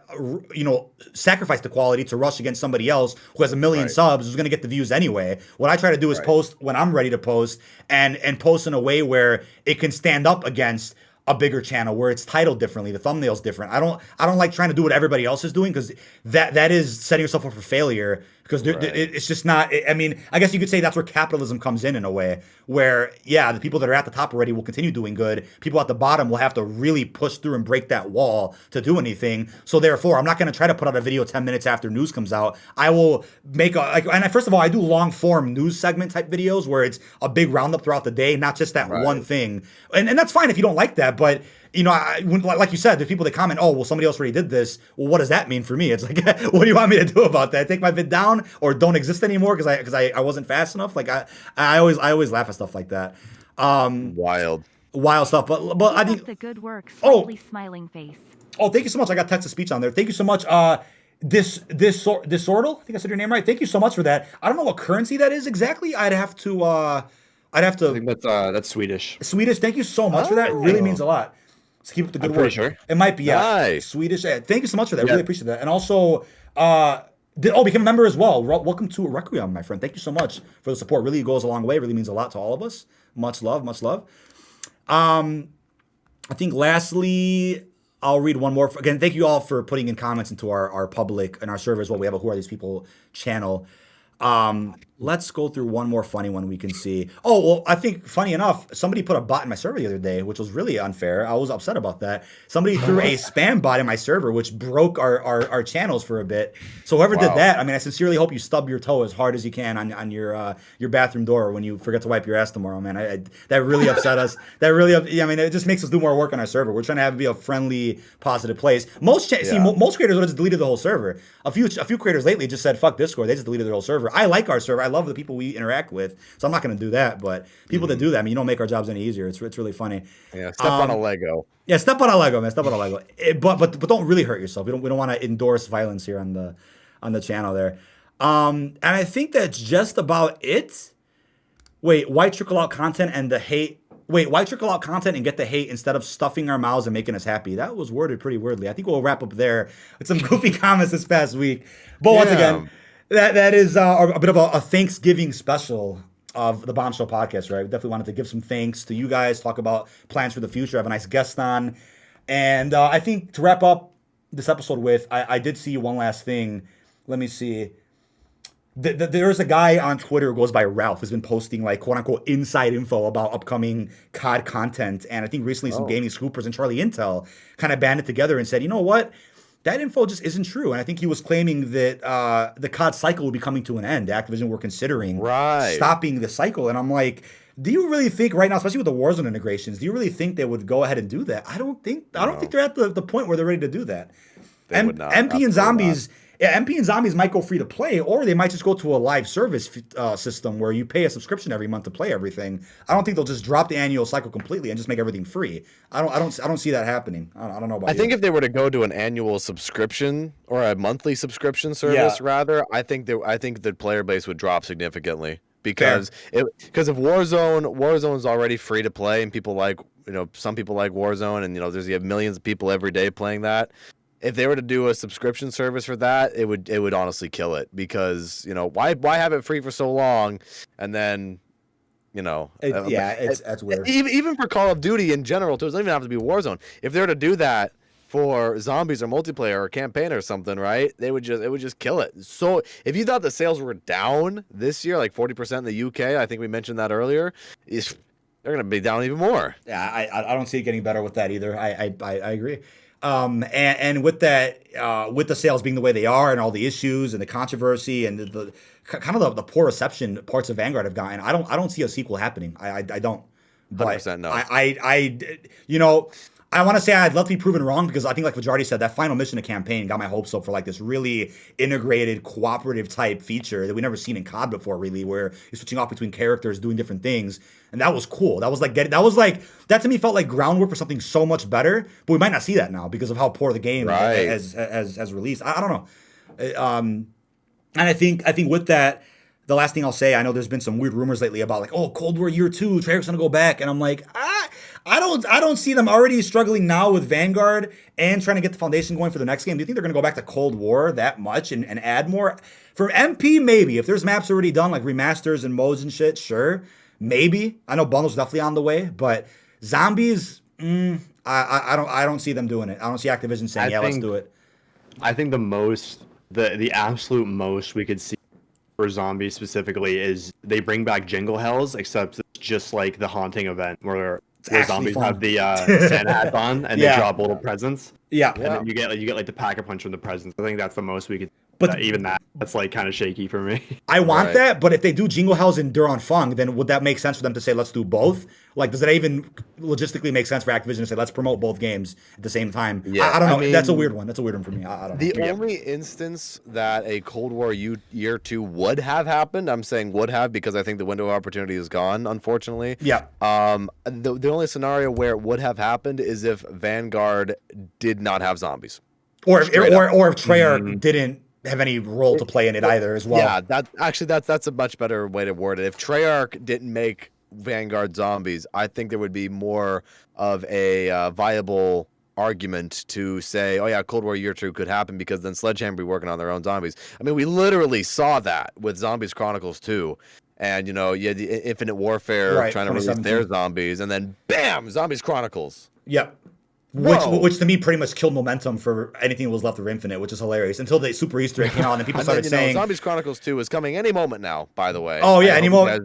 sacrifice the quality to rush against somebody else who has a million subs, who's gonna get the views anyway. What I try to do is post when I'm ready to post, and post in a way where it can stand up against a bigger channel, where it's titled differently, the thumbnail's different. I don't like trying to do what everybody else is doing, because that is setting yourself up for failure, because it's just not. I mean, I guess you could say that's where capitalism comes in a way, where the people that are at the top already will continue doing good. People at the bottom will have to really push through and break that wall to do anything. So therefore, I'm not going to try to put out a video 10 minutes after news comes out. I will make first of all, I do long form news segment type videos where it's a big roundup throughout the day, not just that one thing. And that's fine if you don't like that, but like you said, there's people that comment, oh, well, somebody else already did this. Well, what does that mean for me? It's like, what do you want me to do about that? Take my vid down or don't exist anymore because I wasn't fast enough? Like I always laugh at stuff like that. Wild stuff. But I think the good work. Slightly smiling face. Oh, thank you so much. I got text to speech on there. Thank you so much. Disortal, I think I said your name right. Thank you so much for that. I don't know what currency that is exactly. I'd have to. I think that's Swedish. Swedish. Thank you so much for that. It really means a lot. So keep up the good work. Sure. It might be nice. Swedish. Thank you so much for that. I really appreciate that. And also, become a member as well. Welcome to Requiem, my friend. Thank you so much for the support. Really goes a long way. Really means a lot to all of us. Much love. Much love. I think lastly, I'll read one more. Again, thank you all for putting in comments into our public and our server as well. We have a Who Are These People channel. Let's go through one more funny one we can see. Oh, well, I think funny enough, somebody put a bot in my server the other day, which was really unfair. I was upset about that. Somebody threw a spam bot in my server, which broke our channels for a bit. So whoever did that, I mean, I sincerely hope you stub your toe as hard as you can on your bathroom door when you forget to wipe your ass tomorrow, man. That really upset us. It just makes us do more work on our server. We're trying to be a friendly, positive place. Most creators would have just deleted the whole server. A few creators lately just said, fuck Discord. They just deleted their whole server. I like our server. I love the people we interact with, so I'm not going to do that. But people that do that, I mean, you don't make our jobs any easier. It's really funny. Yeah, step on a Lego. Yeah, step on a Lego, man. Step on a Lego. But don't really hurt yourself. We don't want to endorse violence here on the channel there. And I think that's just about it. Wait, why trickle out content and the hate? Wait, why trickle out content and get the hate instead of stuffing our mouths and making us happy? That was worded pretty weirdly. I think we'll wrap up there with some goofy comments this past week. But once again, that is a bit of a Thanksgiving special of the Bombshell podcast, right? We definitely wanted to give some thanks to you guys, talk about plans for the future, have a nice guest on. And I think to wrap up this episode with, I did see one last thing. Let me see. There's a guy on Twitter who goes by Ralph who's been posting like quote unquote inside info about upcoming COD content, and I think recently some gaming scoopers and Charlie Intel kind of banded together and said, you know what, that info just isn't true. And I think he was claiming that the COD cycle would be coming to an end. Activision were considering stopping the cycle, and I'm like, do you really think right now, especially with the Warzone integrations, do you really think they would go ahead and do that? I don't think they're at the point where they're ready to do that. They would not. MP and Absolutely Zombies. Yeah, MP and Zombies might go free to play, or they might just go to a live service system where you pay a subscription every month to play everything. I don't think they'll just drop the annual cycle completely and just make everything free. I don't see that happening. I don't know about. I think if they were to go to an annual subscription or a monthly subscription service, rather, I think the player base would drop significantly because if Warzone's already free to play and people like some people like Warzone and you have millions of people every day playing that. If they were to do a subscription service for that, it would honestly kill it because why have it free for so long and then that's weird. Even for Call of Duty in general too, it doesn't even have to be Warzone. If they were to do that for zombies or multiplayer or campaign or something, right? It would just kill it. So if you thought the sales were down this year, like 40% in the UK, I think we mentioned that earlier, they're gonna be down even more. Yeah, I don't see it getting better with that either. I agree. And with that, with the sales being the way they are, and all the issues and the controversy and the kind of the poor reception parts of Vanguard have gotten, I don't see a sequel happening. I don't. But 100% no. I want to say I'd love to be proven wrong because I think, like Vajardi said, that final mission of campaign got my hopes up for like this really integrated, cooperative type feature that we never seen in COD before, really, where you're switching off between characters, doing different things, and that was cool. That to me felt like groundwork for something so much better. But we might not see that now because of how poor the game has released. I don't know, and I think with that. The last thing I'll say, I know there's been some weird rumors lately about like, oh, Cold War Year 2, Treyarch's gonna go back, and I'm like, I don't see them already struggling now with Vanguard and trying to get the foundation going for the next game. Do you think they're gonna go back to Cold War that much and add more? For MP, maybe. If there's maps already done, like remasters and modes and shit, sure, maybe. I know bundles definitely on the way, but zombies, I don't see them doing it. I don't see Activision saying, let's do it. I think the absolute most we could see for zombies specifically is they bring back Jingle Hells, except it's just like the haunting event where zombies have the Santa hats on and they drop little presents. Yeah, and then you get like the pack-a-punch from the presents. I think that's the most we could. But even that's like kind of shaky for me. I want that, but if they do Jingle Hells and Duron Fung, then would that make sense for them to say let's do both? Like, does it even logistically make sense for Activision to say let's promote both games at the same time? Yeah, I don't know. I mean, that's a weird one. That's a weird one for me. I don't know. The only instance that a Cold War Year 2 would have happened, I'm saying would have because I think the window of opportunity is gone, unfortunately. Yeah. The only scenario where it would have happened is if Vanguard did not have zombies, or if Treyarch didn't have any role to play in it either as well. Yeah, that's a much better way to word it. If Treyarch didn't make Vanguard zombies, I think there would be more of a viable argument to say, oh yeah, Cold War Year 2 could happen because then Sledgehammer would be working on their own zombies. I mean, we literally saw that with Zombies Chronicles 2. And, you had the Infinite Warfare trying to release their zombies, and then bam, Zombies Chronicles. Yep. Which to me pretty much killed momentum for anything that was left of Infinite, which is hilarious. Until the Super Easter egg came out and people started saying Zombies Chronicles 2 is coming any moment now, by the way. Oh yeah, any moment.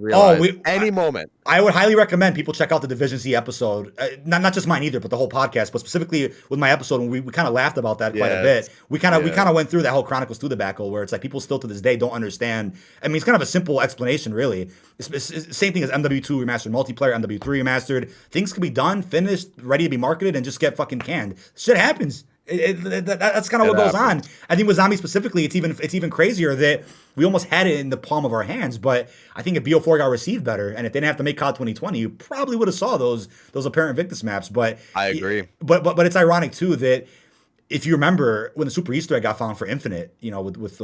Any moment. I would highly recommend people check out the Division Z episode. Not just mine either, but the whole podcast. But specifically with my episode, when we kind of laughed about that quite a bit. We kind of went through that whole Chronicles 2 debacle where it's like people still to this day don't understand. I mean, it's kind of a simple explanation, really. It's same thing as MW2 remastered multiplayer, MW3 remastered. Things can be done, finished, ready to be marketed, and just get fucking canned. Shit happens. That's kind of what goes on. I think with zombies specifically, it's even crazier that we almost had it in the palm of our hands. But I think if BO4 got received better, and if they didn't have to make COD 2020, you probably would have saw those apparent Victus maps. But I agree. But it's ironic too that if you remember when the Super Easter egg got found for Infinite, with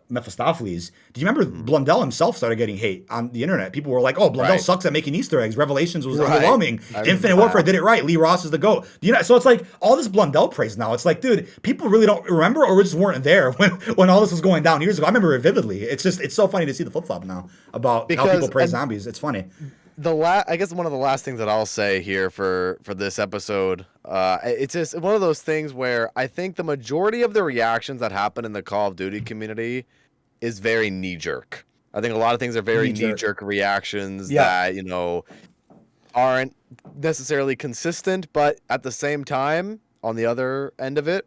Mephistopheles, do you remember Blundell himself started getting hate on the internet? People were like, "Oh, Blundell sucks at making Easter eggs. Revelations was overwhelming. Infinite Warfare did it right. Lee Ross is the GOAT." So it's like all this Blundell praise now. It's like, dude, people really don't remember or just weren't there when all this was going down years ago. I remember it vividly. It's so funny to see the flip flop now about how people praise zombies. It's funny. I guess one of the last things that I'll say here for this episode, it's just one of those things where I think the majority of the reactions that happen in the Call of Duty community is very knee jerk. I think a lot of things are very knee jerk reactions that, you know, aren't necessarily consistent, but at the same time, on the other end of it,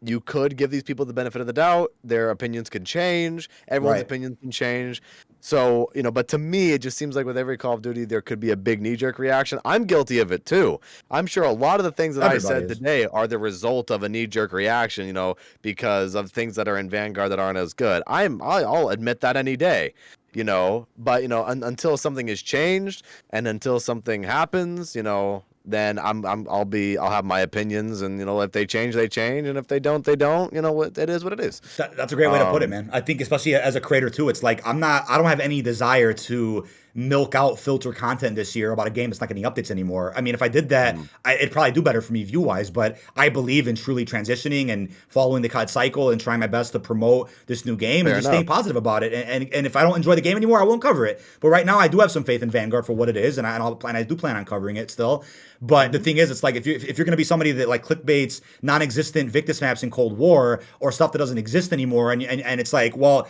you could give these people the benefit of the doubt. Their opinions could change. Everyone's opinions can change. So, you know, but to me, it just seems like with every Call of Duty, there could be a big knee-jerk reaction. I'm guilty of it too. I'm sure a lot of the things that I said today are the result of a knee-jerk reaction, you know, because of things that are in Vanguard that aren't as good. I'll admit that any day. You know, but you know, until something is changed and until something happens, you know, then I'll have my opinions, and you know, if they change, they change, and if they don't, they don't. You know, it is what it is. That's a great way to put it, man. I think especially as a creator too, it's like I don't have any desire to milk out filter content this year about a game that's not getting updates anymore. I mean, if I did that, it'd probably do better for me view-wise, but I believe in truly transitioning and following the COD cycle and trying my best to promote this new game and just staying positive about it. And if I don't enjoy the game anymore, I won't cover it. But right now, I do have some faith in Vanguard for what it is, and I do plan on covering it still. But the thing is, it's like if you're going to be somebody that like clickbaits non-existent Victus maps in Cold War or stuff that doesn't exist anymore, and it's like, well,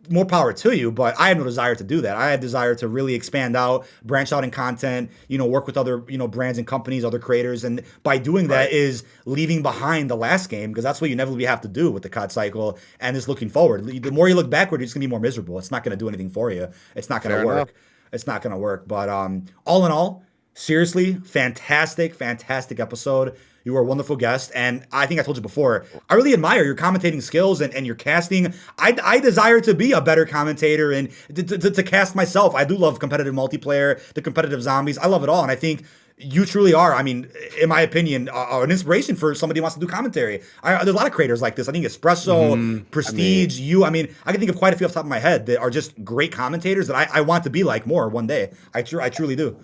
more power to you, but I have no desire to do that. I have desire to really expand out, branch out in content, you know, work with other, you know, brands and companies, other creators. And by doing that is leaving behind the last game, because that's what you inevitably have to do with the COD cycle, and is looking forward. The more you look backward, you're just gonna be more miserable. It's not gonna do anything for you. It's not gonna work. It's not gonna work. But all in all, seriously, fantastic episode. You were a wonderful guest, and I think I told you before, I really admire your commentating skills and your casting. I desire to be a better commentator and to cast myself. I do love competitive multiplayer, the competitive zombies. I love it all, and I think you truly are, I mean, in my opinion, an inspiration for somebody who wants to do commentary. There's a lot of creators like this. I think Espresso, Prestige, I can think of quite a few off the top of my head that are just great commentators that I want to be like more one day. I truly do.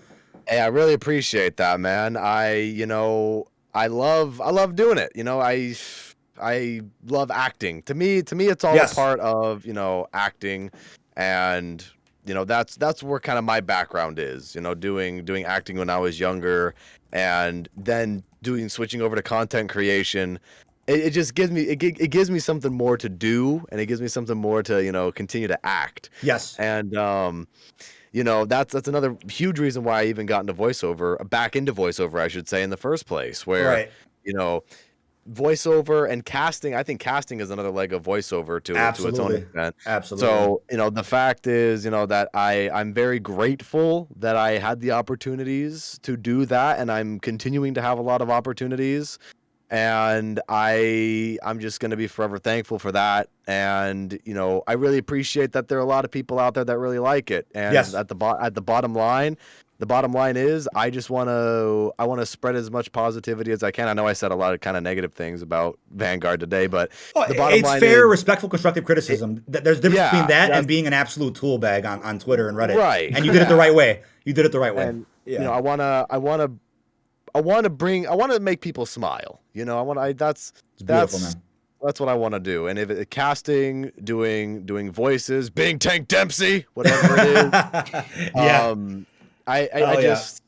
Hey, I really appreciate that, man. I love doing it. You know, I love acting. To me, it's all a part of, you know, acting, and you know, that's where kind of my background is. You know, doing acting when I was younger, and then switching over to content creation. It just gives me something more to do, and it gives me something more to, you know, continue to act. Yes. And you know, that's another huge reason why I even got into back into voiceover, I should say, in the first place, where, you know, voiceover and casting, I think casting is another leg of voiceover to its own extent. Absolutely. So, you know, the fact is, you know, that I'm very grateful that I had the opportunities to do that, and I'm continuing to have a lot of opportunities. And I'm just going to be forever thankful for that. And, you know, I really appreciate that there are a lot of people out there that really like it. And at the bottom line is I want to spread as much positivity as I can. I know I said a lot of kind of negative things about Vanguard today, but the bottom line fair, respectful, constructive criticism. There's a difference between that and being an absolute tool bag on Twitter and Reddit. Right. And you did it the right way. And, you know, I want to make people smile. You know, that's what I want to do. And if it casting, doing voices, being Tank Dempsey, whatever it is. I just,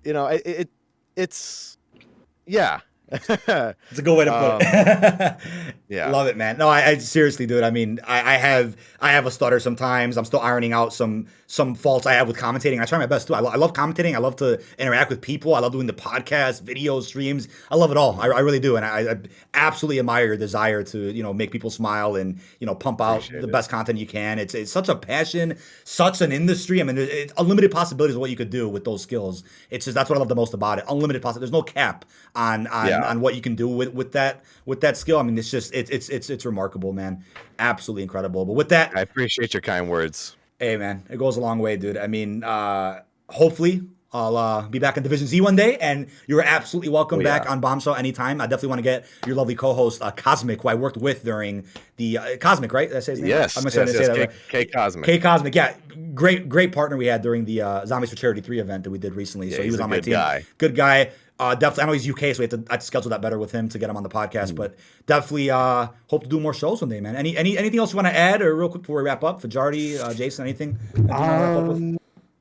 you know, it's it's a good way to put it. Yeah, love it, man. No, I seriously, dude. I mean, I have a stutter sometimes. I'm still ironing out some faults I have with commentating. I try my best too. I love commentating. I love to interact with people. I love doing the podcast, videos, streams. I love it all. I really do, and I absolutely admire your desire to, you know, make people smile and, you know, pump out the best content you can. It's such a passion, such an industry. I mean, it's unlimited possibilities of what you could do with those skills. It's just, that's what I love the most about it. Unlimited possibilities. There's no cap on what you can do with that skill. I mean, it's just it's remarkable, man. Absolutely incredible. But with that, I appreciate your kind words. Hey, man, it goes a long way, dude. I mean, hopefully I'll be back in Division Z one day, and you're absolutely welcome back on Bombshell anytime. I definitely want to get your lovely co-host, Cosmic, who I worked with during the Cosmic, right? That's his name? Yes. I'm going to say that right. K Cosmic. K Cosmic, yeah. Great partner we had during the Zombies for Charity 3 event that we did recently. Yeah, so he was on my team. Guy. Good guy. Definitely, I know he's UK, so I have to schedule that better with him to get him on the podcast. But definitely hope to do more shows one day, man. Anything else you want to add, or real quick before we wrap up? Fajardi, Jason, anything?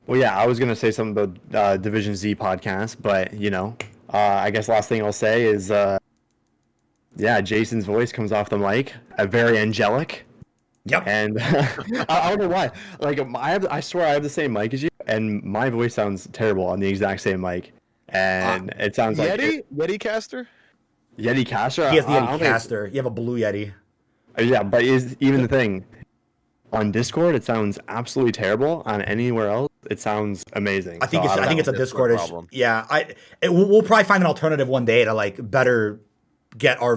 Well, yeah, I was gonna say something about Division Z podcast, but you know, I guess last thing I'll say is, Jason's voice comes off the mic, very angelic. Yep. And I don't know why. Like I swear I have the same mic as you, and my voice sounds terrible on the exact same mic, and it sounds like Yeti caster. Yeti caster. He has the Yeti caster. You have a blue Yeti. Yeah, but is even the thing on Discord it sounds absolutely terrible. On anywhere else it sounds amazing. I think it's a Discord issue. problem. Yeah, we'll probably find an alternative one day to like better get our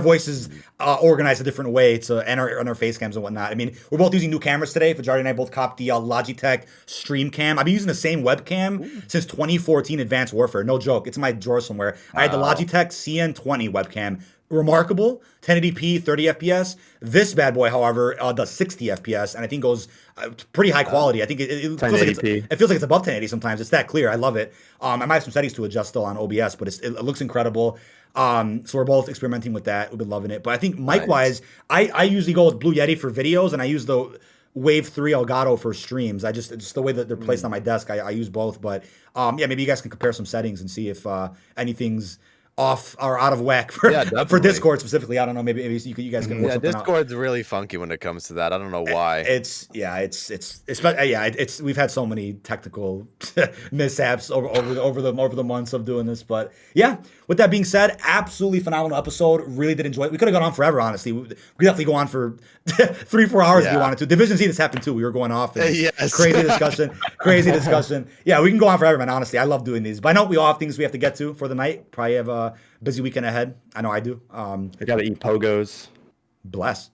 voices organized a different way and our face cams and whatnot. I mean, we're both using new cameras today. Fajardi and I both copped the Logitech Stream Cam. I've been using the same webcam since 2014 Advanced Warfare. No joke. It's in my drawer somewhere. I had the Logitech CN20 webcam. Remarkable, 1080p, 30 FPS. This bad boy, however, does 60 FPS, and I think goes pretty high quality. I think it feels like it's above 1080 sometimes. It's that clear. I love it. I might have some settings to adjust still on OBS, but it looks incredible. So we're both experimenting with that. We've been loving it. But I think mic-wise, I usually go with Blue Yeti for videos, and I use the Wave 3 Elgato for streams. It's just the way that they're placed on my desk. I use both. But yeah, maybe you guys can compare some settings and see if anything's off or out of whack for Discord specifically. I don't know. Maybe you guys can work something out. Discord's really funky when it comes to that. I don't know why. We've had so many technical mishaps over the months of doing this, but yeah. With that being said, absolutely phenomenal episode. Really did enjoy it. We could have gone on forever, honestly. We could definitely go on for 3-4 hours if you wanted to. Division Z, this happened too. We were going off. Yes. Crazy discussion. Yeah, we can go on forever, man. Honestly, I love doing these. But I know we all have things we have to get to for the night. Probably have a busy weekend ahead. I know I do. I gotta eat pogos. Bless.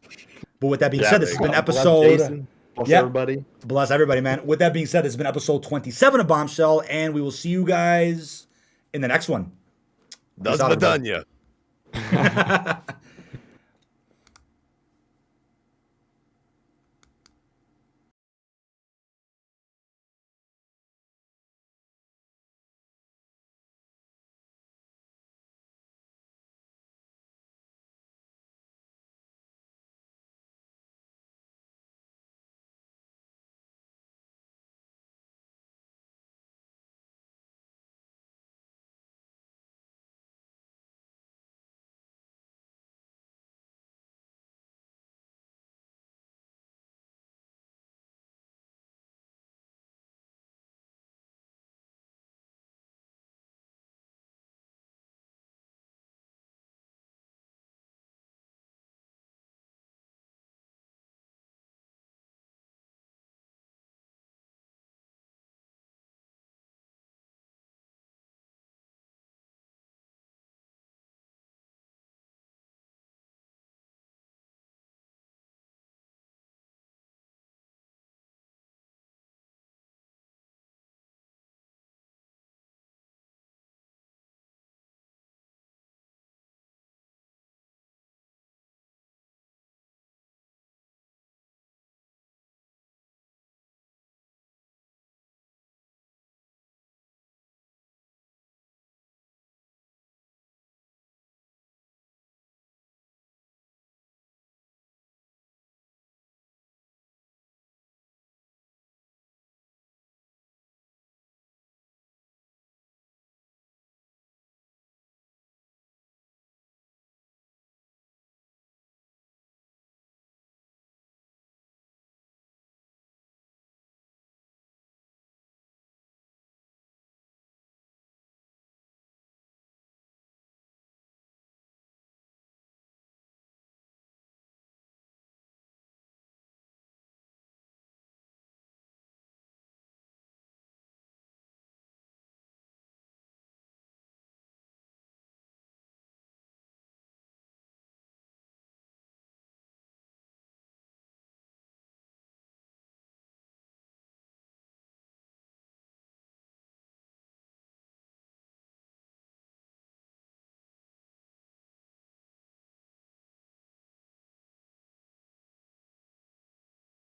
But with that being said, this has been episode. Bless everybody. Bless everybody, man. With that being said, this has been episode 27 of Bombshell, and we will see you guys in the next one. That's Madanya.